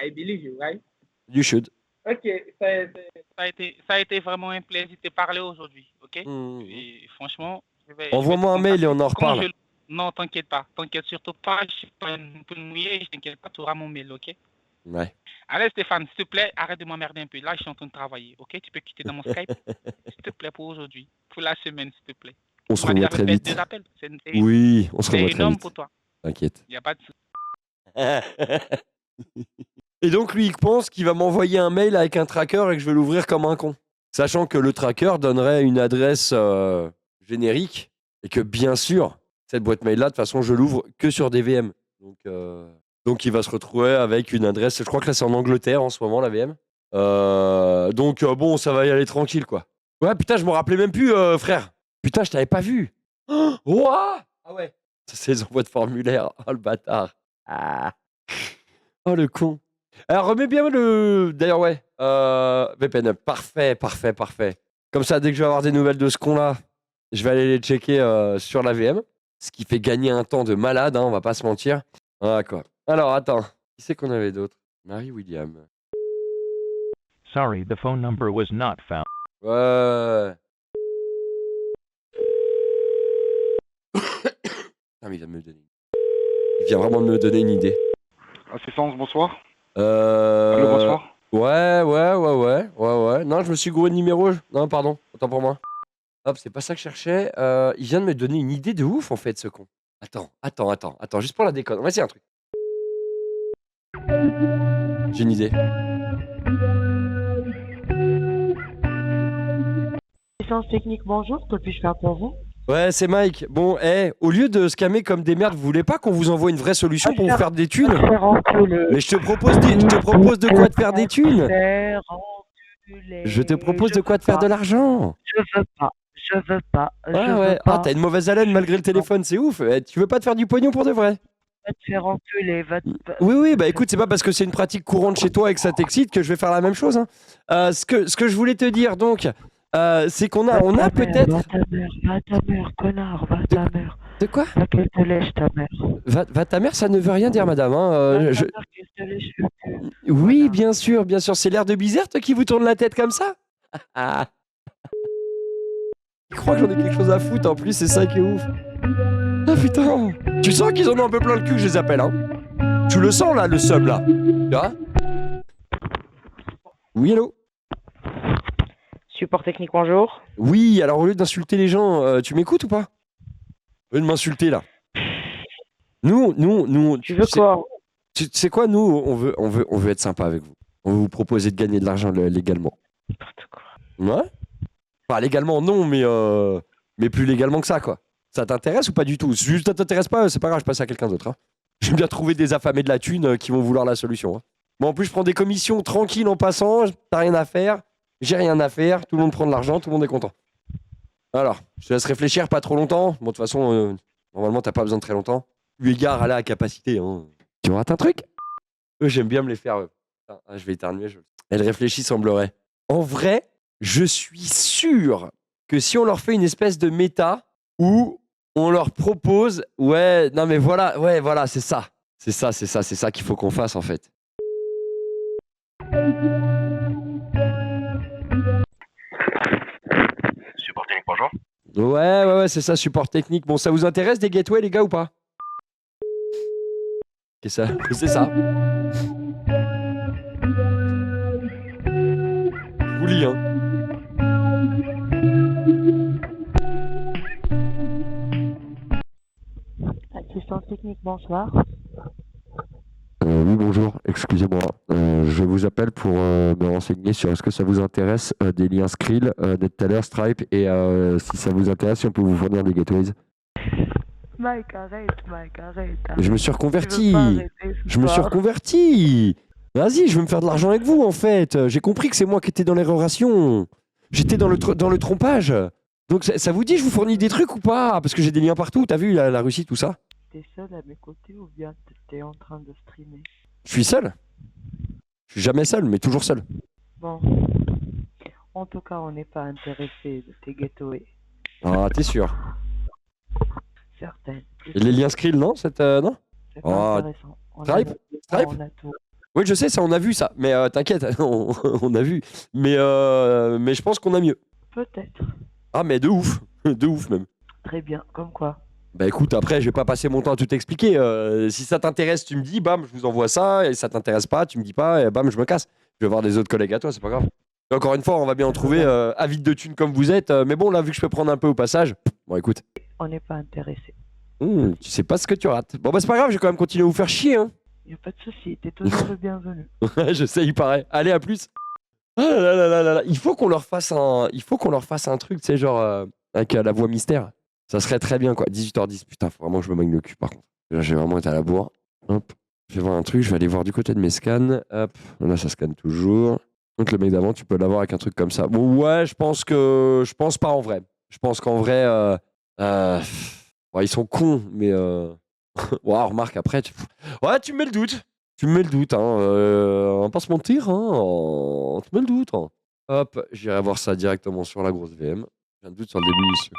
I believe you, right? You should. Ok, ça a été vraiment un plaisir de te parler aujourd'hui, ok? Et franchement, envoie-moi un mail et on en reparle. Non, t'inquiète pas, t'inquiète surtout pas, je suis pas un peu mouillé, je t'inquiète pas, tu auras mon mail, ok? Ouais. Allez Stéphane, s'il te plaît, arrête de m'emmerder un peu, là je suis en train de travailler, ok? Tu peux quitter dans mon Skype, s'il te plaît, pour aujourd'hui, pour la semaine, s'il te plaît. On se revoit très vite. C'est Oui, on se revoit très énorme vite. pour toi. T'inquiète. Il n'y a pas de souci. Et donc lui, il pense qu'il va m'envoyer un mail avec un tracker et que je vais l'ouvrir comme un con. Sachant que le tracker donnerait une adresse générique et que bien sûr, cette boîte mail-là, de toute façon, je l'ouvre que sur des VM. Donc, Donc il va se retrouver avec une adresse, je crois que là c'est en Angleterre en ce moment la VM. Donc bon, ça va y aller tranquille quoi. Ouais, putain, je me rappelais même plus, frère. Putain, je t'avais pas vu. Oh, ouah ah ouais. Ça, c'est les envois de formulaire. Oh le bâtard. Ah. Oh le con. Alors remets bien le. D'ailleurs, ouais. VPN. Parfait. Comme ça, dès que je vais avoir des nouvelles de ce con-là, je vais aller les checker sur la VM. Ce qui fait gagner un temps de malade, hein, on va pas se mentir. Ah, quoi. Alors, attends. Qui c'est qu'on avait d'autre? Marie-William. Sorry, the phone number was not found. Ouais. Ah, mais il vient de me donner. Il vient vraiment de me donner une idée. Assistance, bonsoir. Allô, bonsoir. Ouais. Non, je me suis gouré de numéro. Non, pardon. Autant pour moi. Hop, c'est pas ça que je cherchais. Il vient de me donner une idée de ouf, en fait, ce con. Attends. Juste pour la déconne. On va essayer un truc. J'ai une idée. Assistance technique, bonjour. Que puis-je faire pour vous? Ouais, c'est Mike. Bon, au lieu de scammer comme des merdes, vous voulez pas qu'on vous envoie une vraie solution pour vous faire des thunes? Mais je te propose de quoi te faire des thunes? Je te propose de quoi te faire de l'argent? Je veux pas. Ouais. Ah, t'as une mauvaise haleine malgré le téléphone, c'est ouf. Tu veux pas te faire du pognon pour de vrai? Va te faire enculer, Oui, bah écoute, c'est pas parce que c'est une pratique courante chez toi et que ça t'excite que je vais faire la même chose. Hein. Ce que je voulais te dire donc, c'est qu'on a peut-être. Va ta mère, connard, va ta mère. De quoi? Va qu'elle te lèche ta mère. Va ta mère, ça ne veut rien dire, madame. Hein. Oui, bien sûr. C'est l'air de Bizerte qui vous tourne la tête comme ça? Je crois que j'en ai quelque chose à foutre en plus, c'est ça qui est ouf. Ah putain! Tu sens qu'ils en ont un peu plein le cul que je les appelle, hein? Tu le sens là, le seum là? Tu vois? Oui, allô? Support technique, bonjour. Oui, alors au lieu d'insulter les gens, tu m'écoutes ou pas? Au lieu de m'insulter là. Nous. Tu veux quoi? Tu sais quoi, nous, on veut être sympa avec vous. On veut vous proposer de gagner de l'argent légalement. N'importe quoi. Ouais? Enfin, légalement, non, mais plus légalement que ça, quoi. Ça t'intéresse ou pas du tout? Si juste ça t'intéresse pas, c'est pas grave, je passe à quelqu'un d'autre. Hein. J'aime bien trouver des affamés de la thune qui vont vouloir la solution. Hein. Bon, en plus, je prends des commissions tranquilles en passant, t'as rien à faire, j'ai rien à faire, tout le monde prend de l'argent, tout le monde est content. Alors, je te laisse réfléchir pas trop longtemps. Bon, de toute façon, normalement, t'as pas besoin de très longtemps. Eu égard à la capacité. Hein. Tu rates un truc? J'aime bien me les faire. Je vais éternuer. Elle réfléchit, semblerait. En vrai, je suis sûr que si on leur fait une espèce de méta où on leur propose, voilà, c'est ça. C'est ça qu'il faut qu'on fasse en fait. Support technique, bonjour. Ouais, c'est ça, support technique. Bon, ça vous intéresse des gateways, les gars, ou pas? C'est ça. Je vous lis, hein. Assistance technique, bonsoir. Oui, bonjour, excusez-moi. Je vous appelle pour me renseigner sur est-ce que ça vous intéresse des liens Skrill, NetTeller, Stripe et si ça vous intéresse, si on peut vous fournir des gateways. Mike, arrête. Je me suis reconverti. Vas-y, je veux me faire de l'argent avec vous en fait. J'ai compris que c'est moi qui étais dans l'erroration. J'étais dans le trompage. Donc ça vous dit, je vous fournis des trucs ou pas? Parce que j'ai des liens partout, t'as vu la Russie, tout ça? T'es seul à mes côtés ou bien t'es en train de streamer? Je suis seul. Je suis jamais seul, mais toujours seul. Bon. En tout cas, on n'est pas intéressé de tes gateways. Ah, t'es sûr? Certaines. Et les liens Skrill, non? Non? C'est pas intéressant. Stripe? On a tout. Oui, je sais, ça, on a vu ça. Mais t'inquiète, on a vu. Mais je pense qu'on a mieux. Peut-être. Ah, mais de ouf. De ouf même. Très bien, comme quoi? Bah écoute, après, je vais pas passer mon temps à tout expliquer. Si ça t'intéresse, tu me dis, bam, je vous envoie ça. Et ça t'intéresse pas, tu me dis pas, et bam, je me casse. Je vais voir des autres collègues à toi, c'est pas grave. Et encore une fois, on va bien en trouver, avide de thunes comme vous êtes. Mais bon, là, vu que je peux prendre un peu au passage, bon, écoute. On n'est pas intéressé. Tu sais pas ce que tu rates. Bon, bah c'est pas grave, je vais quand même continuer à vous faire chier, hein. Y a pas de souci, t'es toujours le bienvenu. Je sais, il paraît. Allez, à plus. Ah là. Il faut qu'on leur fasse un truc, tu sais, genre, avec la voix mystère. Ça serait très bien, quoi. 18h10, putain, faut vraiment que je me magne le cul, par contre. Là, j'ai vraiment été à la bourre. Hop. Je vais voir un truc, je vais aller voir du côté de mes scans. Hop, là ça scanne toujours. Donc le mec d'avant, tu peux l'avoir avec un truc comme ça. Bon, ouais, je pense pas en vrai. Je pense qu'en vrai, ouais, ils sont cons, mais ouais, remarque après, ouais, tu me mets le doute. Tu me mets le doute, hein. On va pas se mentir, hein. Tu me mets le doute. Hein. Hop, j'irai voir ça directement sur la grosse VM. J'ai un doute sur le début ici.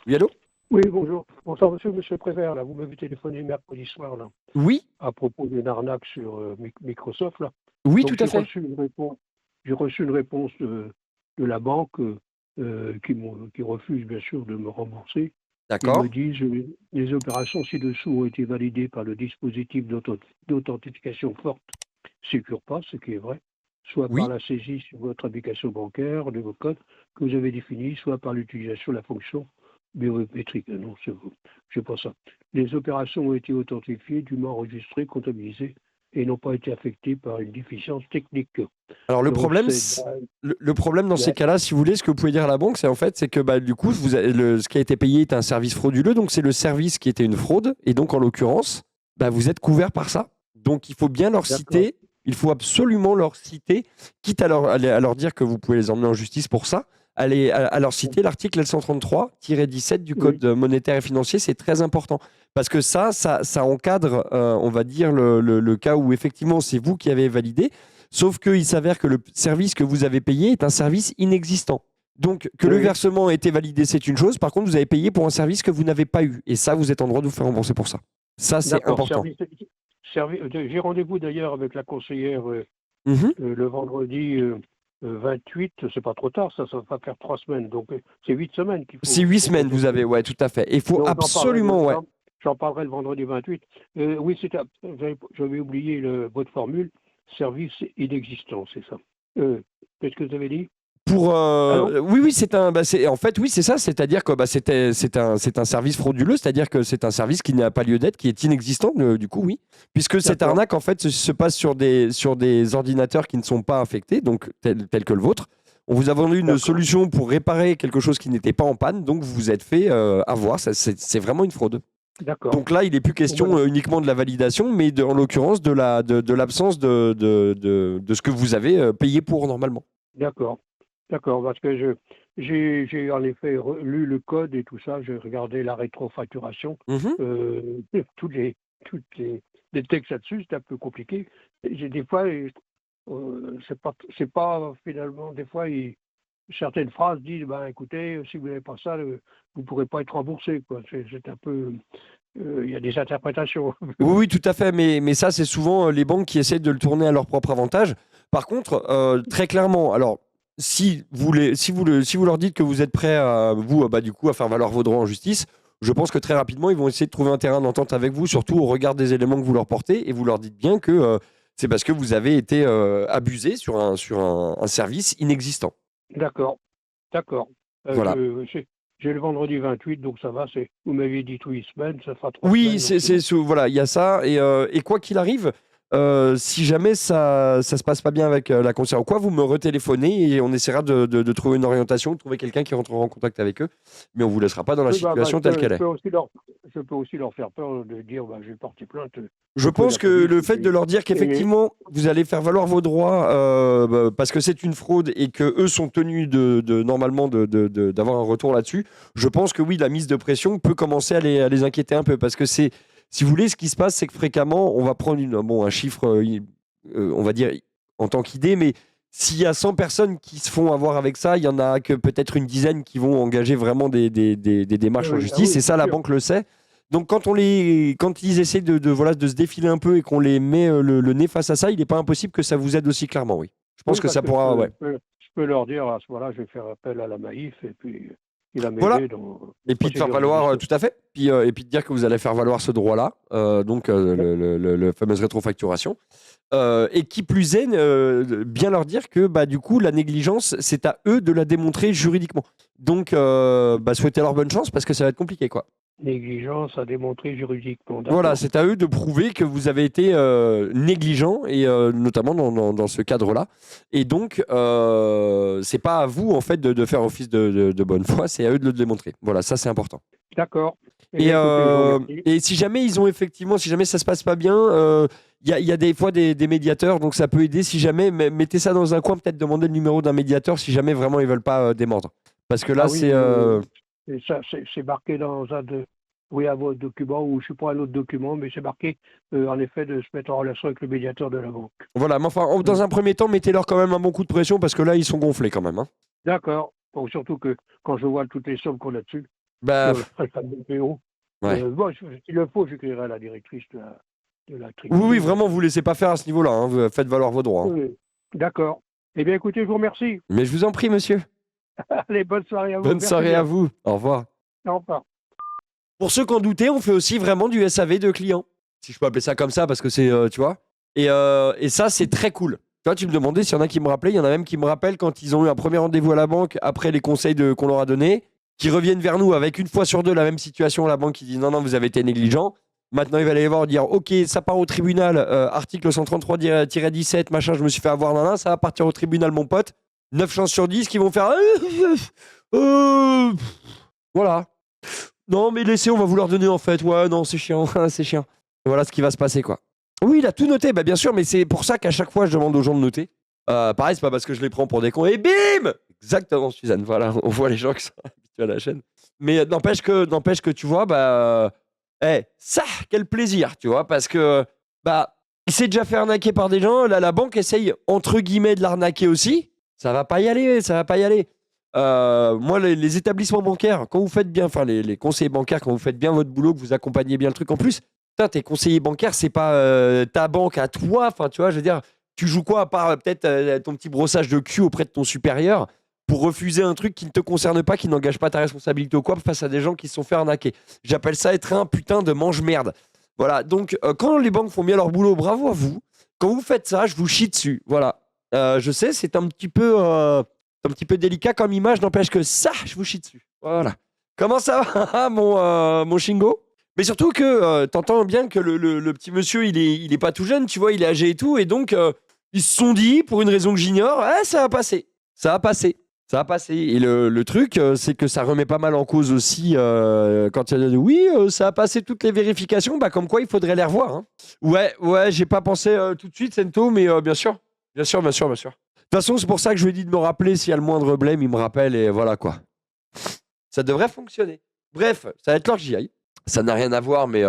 Oui, allô? Oui, bonjour. Bonsoir, monsieur le Prévert, là. Vous m'avez téléphoné mercredi soir, là. Oui. À propos d'une arnaque sur Microsoft, là. Oui, Donc, tout à fait. J'ai reçu une réponse de la banque qui refuse, bien sûr, de me rembourser. D'accord. Ils me disent les opérations ci-dessous ont été validées par le dispositif d'authentification forte SecurePass, ce qui est vrai, soit par la saisie sur votre application bancaire de vos codes que vous avez définis, soit par l'utilisation de la fonction biométrique. Non, c'est pas ça. Les opérations ont été authentifiées, dûment enregistrées, comptabilisées et n'ont pas été affectées par une déficience technique. Alors le Donc, problème, le problème dans ces cas-là, si vous voulez, ce que vous pouvez dire à la banque, c'est que bah, du coup, ce qui a été payé est un service frauduleux, donc c'est le service qui était une fraude, et donc en l'occurrence, bah, vous êtes couvert par ça. Donc il faut bien leur citer, il faut absolument leur citer, quitte à leur dire que vous pouvez les emmener en justice pour ça, à leur citer l'article L133-17 du Code monétaire et financier, c'est très important. Parce que ça encadre, on va dire, le cas où effectivement c'est vous qui avez validé, sauf qu'il s'avère que le service que vous avez payé est un service inexistant. Donc que le versement ait été validé, c'est une chose, par contre vous avez payé pour un service que vous n'avez pas eu. Et ça, vous êtes en droit de vous faire rembourser pour ça. Ça, c'est important. J'ai rendez-vous d'ailleurs avec la conseillère le vendredi 28, c'est pas trop tard, ça va faire 3 semaines, donc c'est 8 semaines qu'il faut. C'est 8 semaines, vous avez, ouais, tout à fait. Il faut absolument, ouais. J'en parlerai le vendredi 28. Oui, j'avais oublié votre formule, service inexistant, c'est ça. Qu'est-ce que vous avez dit? Oui, en fait, oui, c'est ça. C'est-à-dire que c'est un service frauduleux, c'est-à-dire que c'est un service qui n'a pas lieu d'être, qui est inexistant, du coup, oui. Puisque cette arnaque, en fait, se passe sur des ordinateurs qui ne sont pas infectés, donc tels que le vôtre. On vous a vendu une solution pour réparer quelque chose qui n'était pas en panne, donc vous vous êtes fait avoir. C'est vraiment une fraude. Donc là, il n'est plus question uniquement de la validation, mais en l'occurrence de l'absence de ce que vous avez payé pour normalement. D'accord, parce que j'ai en effet lu le code et tout ça, j'ai regardé la rétrofacturation, tous les textes là-dessus, c'était un peu compliqué. Des fois, c'est pas finalement, des fois, certaines phrases disent, écoutez, si vous n'avez pas ça, vous ne pourrez pas être remboursé, quoi. C'est un peu... Il y a des interprétations. Oui, tout à fait, mais ça, c'est souvent les banques qui essaient de le tourner à leur propre avantage. Par contre, très clairement, alors, si vous leur dites que vous êtes prêt à faire valoir vos droits en justice, je pense que très rapidement, ils vont essayer de trouver un terrain d'entente avec vous, surtout au regard des éléments que vous leur portez, et vous leur dites bien que c'est parce que vous avez été abusé sur un service inexistant. D'accord. Voilà. J'ai le vendredi 28, donc ça va. Vous m'aviez dit 8 semaines, ça fera 3 semaines. Oui, voilà, il y a ça. Et quoi qu'il arrive, si jamais ça se passe pas bien avec la conseillère ou quoi, vous me retéléphonez et on essaiera de trouver une orientation, de trouver quelqu'un qui rentrera en contact avec eux. Mais on vous laissera pas dans la situation telle qu'elle est. Je peux aussi leur faire peur de dire j'ai porté plainte. Je pense que le fait de leur dire qu'effectivement vous allez faire valoir vos droits parce que c'est une fraude et que eux sont tenus normalement d'avoir un retour là-dessus, je pense que oui, la mise de pression peut commencer à les inquiéter un peu parce que si vous voulez, ce qui se passe, c'est que fréquemment, on va prendre un chiffre, on va dire en tant qu'idée, mais s'il y a 100 personnes qui se font avoir avec ça, il y en a que peut-être une dizaine qui vont engager vraiment des démarches en justice, et ça, la banque le sait. Donc quand ils essaient de se défiler un peu et qu'on les met le nez face à ça, il n'est pas impossible que ça vous aide aussi clairement, oui. Je pense que ça pourra... Je peux leur dire, à ce moment-là, je vais faire appel à la Maïf, et puis... Voilà. Et puis de faire valoir, tout à fait, et puis de dire que vous allez faire valoir ce droit-là, donc la fameuse rétrofacturation. Et qui plus est, bien leur dire que du coup, la négligence, c'est à eux de la démontrer juridiquement. Donc, souhaitez leur bonne chance parce que ça va être compliqué, quoi. négligence à démontrer juridiquement. D'accord. Voilà, c'est à eux de prouver que vous avez été négligent, et notamment dans ce cadre-là. Et donc, c'est pas à vous, en fait, de faire office de bonne foi, c'est à eux de le démontrer. Voilà, ça, c'est important. D'accord. Eh Et, bien, écoutez, je vous remercie. et si jamais ils ont effectivement, si jamais ça se passe pas bien, il y a des fois des médiateurs, donc ça peut aider. Si jamais, mettez ça dans un coin, peut-être demander le numéro d'un médiateur si jamais vraiment ils veulent pas démordre. Parce que là, Ah oui, c'est. et ça, c'est marqué dans un de. Oui, à votre document, ou je ne sais pas un autre document, mais c'est marqué, en effet, de se mettre en relation avec le médiateur de la banque. Voilà, mais enfin, dans un premier temps, mettez-leur quand même un bon coup de pression parce que là, ils sont gonflés quand même. Hein. D'accord. Bon, surtout que quand je vois toutes les sommes qu'on a dessus, Bah, la BPO, ouais. bon, s'il le faut, j'écrirai à la directrice de la Oui, tribune. oui, vraiment, vous laissez pas faire à ce niveau-là. Hein. Vous faites valoir vos droits. Hein. Oui. D'accord. Eh bien, écoutez, je vous remercie. Mais je vous en prie, monsieur. Allez, bonne soirée à vous. Bonne Merci soirée bien. à vous. Au revoir. Au revoir. Pour ceux qui en doutaient, on fait aussi vraiment du SAV de clients. Si je peux appeler ça comme ça, parce que c'est, tu vois. Et ça, c'est très cool. Tu vois, tu me demandais s'il y en a qui me rappelaient. Il y en a même qui me rappellent quand ils ont eu un premier rendez-vous à la banque après les conseils qu'on leur a donnés, qui reviennent vers nous avec une fois sur deux la même situation. La banque qui dit non, vous avez été négligent. Maintenant, il va aller voir dire ok, ça part au tribunal, article 133-17, machin, je me suis fait avoir, nan, nan, ça va partir au tribunal, mon pote. 9 chances sur 10 qui vont faire. Voilà. Non, mais laissez, on va vous leur donner en fait. Ouais, non, c'est chiant, c'est chiant. Voilà ce qui va se passer, quoi. Oui, il a tout noté, bah, bien sûr, mais c'est pour ça qu'à chaque fois, je demande aux gens de noter. Pareil, c'est pas parce que je les prends pour des cons. Et bim! Exactement, Suzanne. Voilà, on voit les gens qui sont habitués à la chaîne. Mais n'empêche que tu vois, bah. Ça, quel plaisir, tu vois, parce que, bah, il s'est déjà fait arnaquer par des gens. Là, la banque essaye, entre guillemets, de l'arnaquer aussi. Ça va pas y aller, ça va pas y aller. Moi, les établissements bancaires, quand vous faites bien, enfin les conseillers bancaires, quand vous faites bien votre boulot, que vous accompagnez bien le truc, en plus, putain, tes conseillers bancaires, c'est pas ta banque à toi, enfin, tu vois, je veux dire, tu joues quoi à part peut-être ton petit brossage de cul auprès de ton supérieur pour refuser un truc qui ne te concerne pas, qui n'engage pas ta responsabilité ou quoi, face à des gens qui se sont fait arnaquer. J'appelle ça être un putain de mange-merde. Voilà, donc quand les banques font bien leur boulot, bravo à vous. Quand vous faites ça, je vous chie dessus. Voilà. Je sais, c'est un petit peu délicat comme image, n'empêche que ça, je vous chie dessus. Voilà. Comment ça va, mon Shingo? Mais surtout que t'entends bien que le petit monsieur, il est pas tout jeune, tu vois, il est âgé et tout, et donc ils se sont dit, pour une raison que j'ignore, ça va passer. Ça va passer. Ça va passer. Et le truc, c'est que ça remet pas mal en cause aussi quand il y a oui, ça a passé toutes les vérifications, bah comme quoi il faudrait les revoir. Hein. Ouais, j'ai pas pensé tout de suite, Sento, mais bien sûr. Bien sûr. De toute façon, c'est pour ça que je lui ai dit de me rappeler s'il y a le moindre blême, il me rappelle et voilà quoi. Ça devrait fonctionner. Bref, ça va être l'heure que j'y aille. Ça n'a rien à voir, mais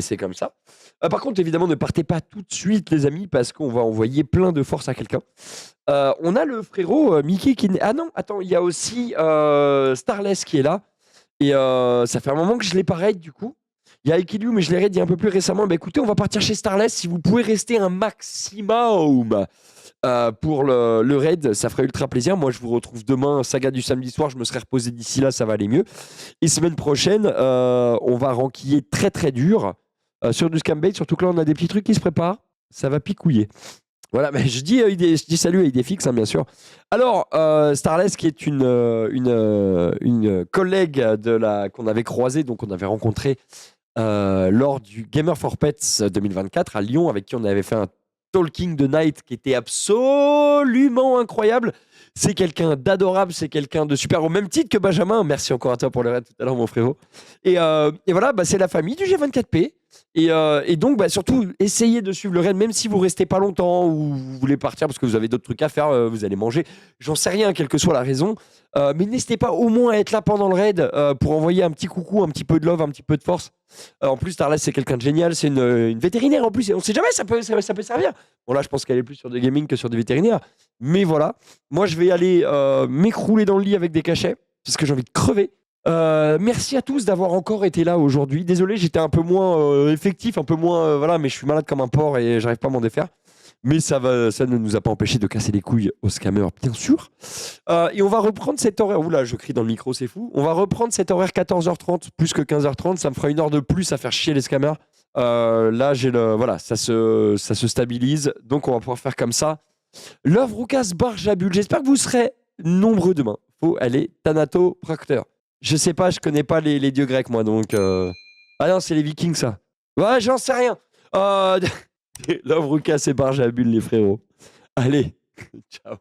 c'est comme ça. Par contre, évidemment, ne partez pas tout de suite, les amis, parce qu'on va envoyer plein de force à quelqu'un. On a le frérot Mickey qui... Ah non, attends, il y a aussi Starless qui est là. Et ça fait un moment que je l'ai pas raid, du coup. Il y a Ekilu, mais je l'ai raid il y a un peu plus récemment. Bah écoutez, on va partir chez Starless. Si vous pouvez rester un maximum pour le raid, ça ferait ultra plaisir. Moi, je vous retrouve demain, saga du samedi soir. Je me serai reposé d'ici là, ça va aller mieux. Et semaine prochaine, on va ranquiller très très dur sur du scam bait. Surtout que là, on a des petits trucs qui se préparent. Ça va picouiller. Voilà, mais je dis salut à Idéfix, hein, bien sûr. Alors, Starless, qui est une collègue qu'on avait croisée, donc on avait rencontré lors du Gamer for Pets 2024 à Lyon, avec qui on avait fait un Talking the Night qui était absolument incroyable. C'est quelqu'un d'adorable, c'est quelqu'un de super, au même titre que Benjamin. Merci encore à toi pour le raid tout à l'heure, mon frérot. Et voilà, c'est la famille du G24P. Et donc, surtout, essayez de suivre le raid, même si vous restez pas longtemps ou vous voulez partir parce que vous avez d'autres trucs à faire, vous allez manger. J'en sais rien, quelle que soit la raison. Mais n'hésitez pas au moins à être là pendant le raid pour envoyer un petit coucou, un petit peu de love, un petit peu de force. En plus, Starless, c'est quelqu'un de génial. C'est une vétérinaire en plus. Et on sait jamais, ça peut servir. Bon, là, je pense qu'elle est plus sur du gaming que sur du vétérinaire. Mais voilà. Moi, je vais aller m'écrouler dans le lit avec des cachets parce que j'ai envie de crever. Merci à tous d'avoir encore été là aujourd'hui. Désolé, j'étais un peu moins effectif, un peu moins voilà, mais je suis malade comme un porc et j'arrive pas à m'en défaire. Mais ça ne nous a pas empêché de casser les couilles aux scammers, bien sûr. Et on va reprendre cet horaire. Oula, je crie dans le micro, c'est fou. On va reprendre cet horaire 14h30 plus que 15h30. Ça me fera une heure de plus à faire chier les scammers. Là, voilà, ça se stabilise. Donc, on va pouvoir faire comme ça. Love Roucas Barjabul. J'espère que vous serez nombreux demain. Faut aller Thanato Proctor. Je sais pas, je connais pas les dieux grecs, moi, donc... Ah non, c'est les Vikings, ça. Ouais, j'en sais rien. Love, Ruka, c'est par Jabul, les frérots. Allez, ciao.